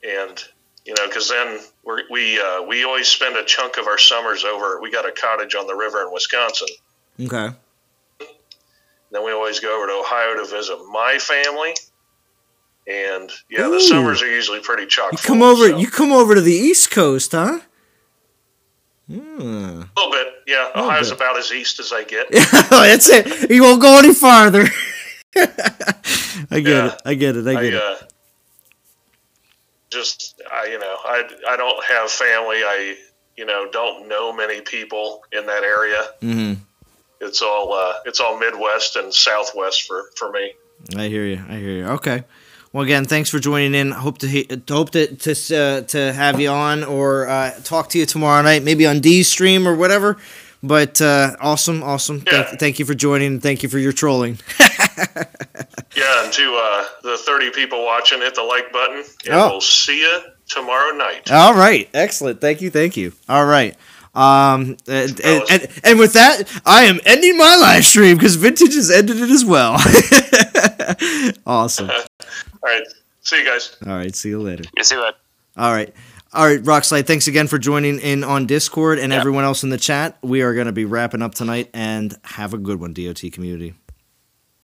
And because then we always spend a chunk of our summers over. We got a cottage on the river in Wisconsin. Okay. Then we always go over to Ohio to visit my family. And the summers are usually pretty chock full. You come over to the East Coast, huh? A little bit, yeah. Ohio's about as east as I get. That's it. You won't go any farther. I get it. I don't have family. I don't know many people in that area. Mm-hmm. It's all Midwest and Southwest for me. I hear you. Okay. Well, again, thanks for joining in. Hope to have you on or talk to you tomorrow night, maybe on D's stream or whatever. But awesome. Yeah. Thank you for joining. Thank you for your trolling. Yeah, and to the 30 people watching, hit the like button, and we'll see you tomorrow night. All right. Excellent. Thank you. All right. And with that, I am ending my live stream because Vintage has ended it as well. Awesome. All right. See you guys. All right. See you later. You see that? All right, Rockslide, thanks again for joining in on Discord and everyone else in the chat. We are going to be wrapping up tonight, and have a good one, DOT community.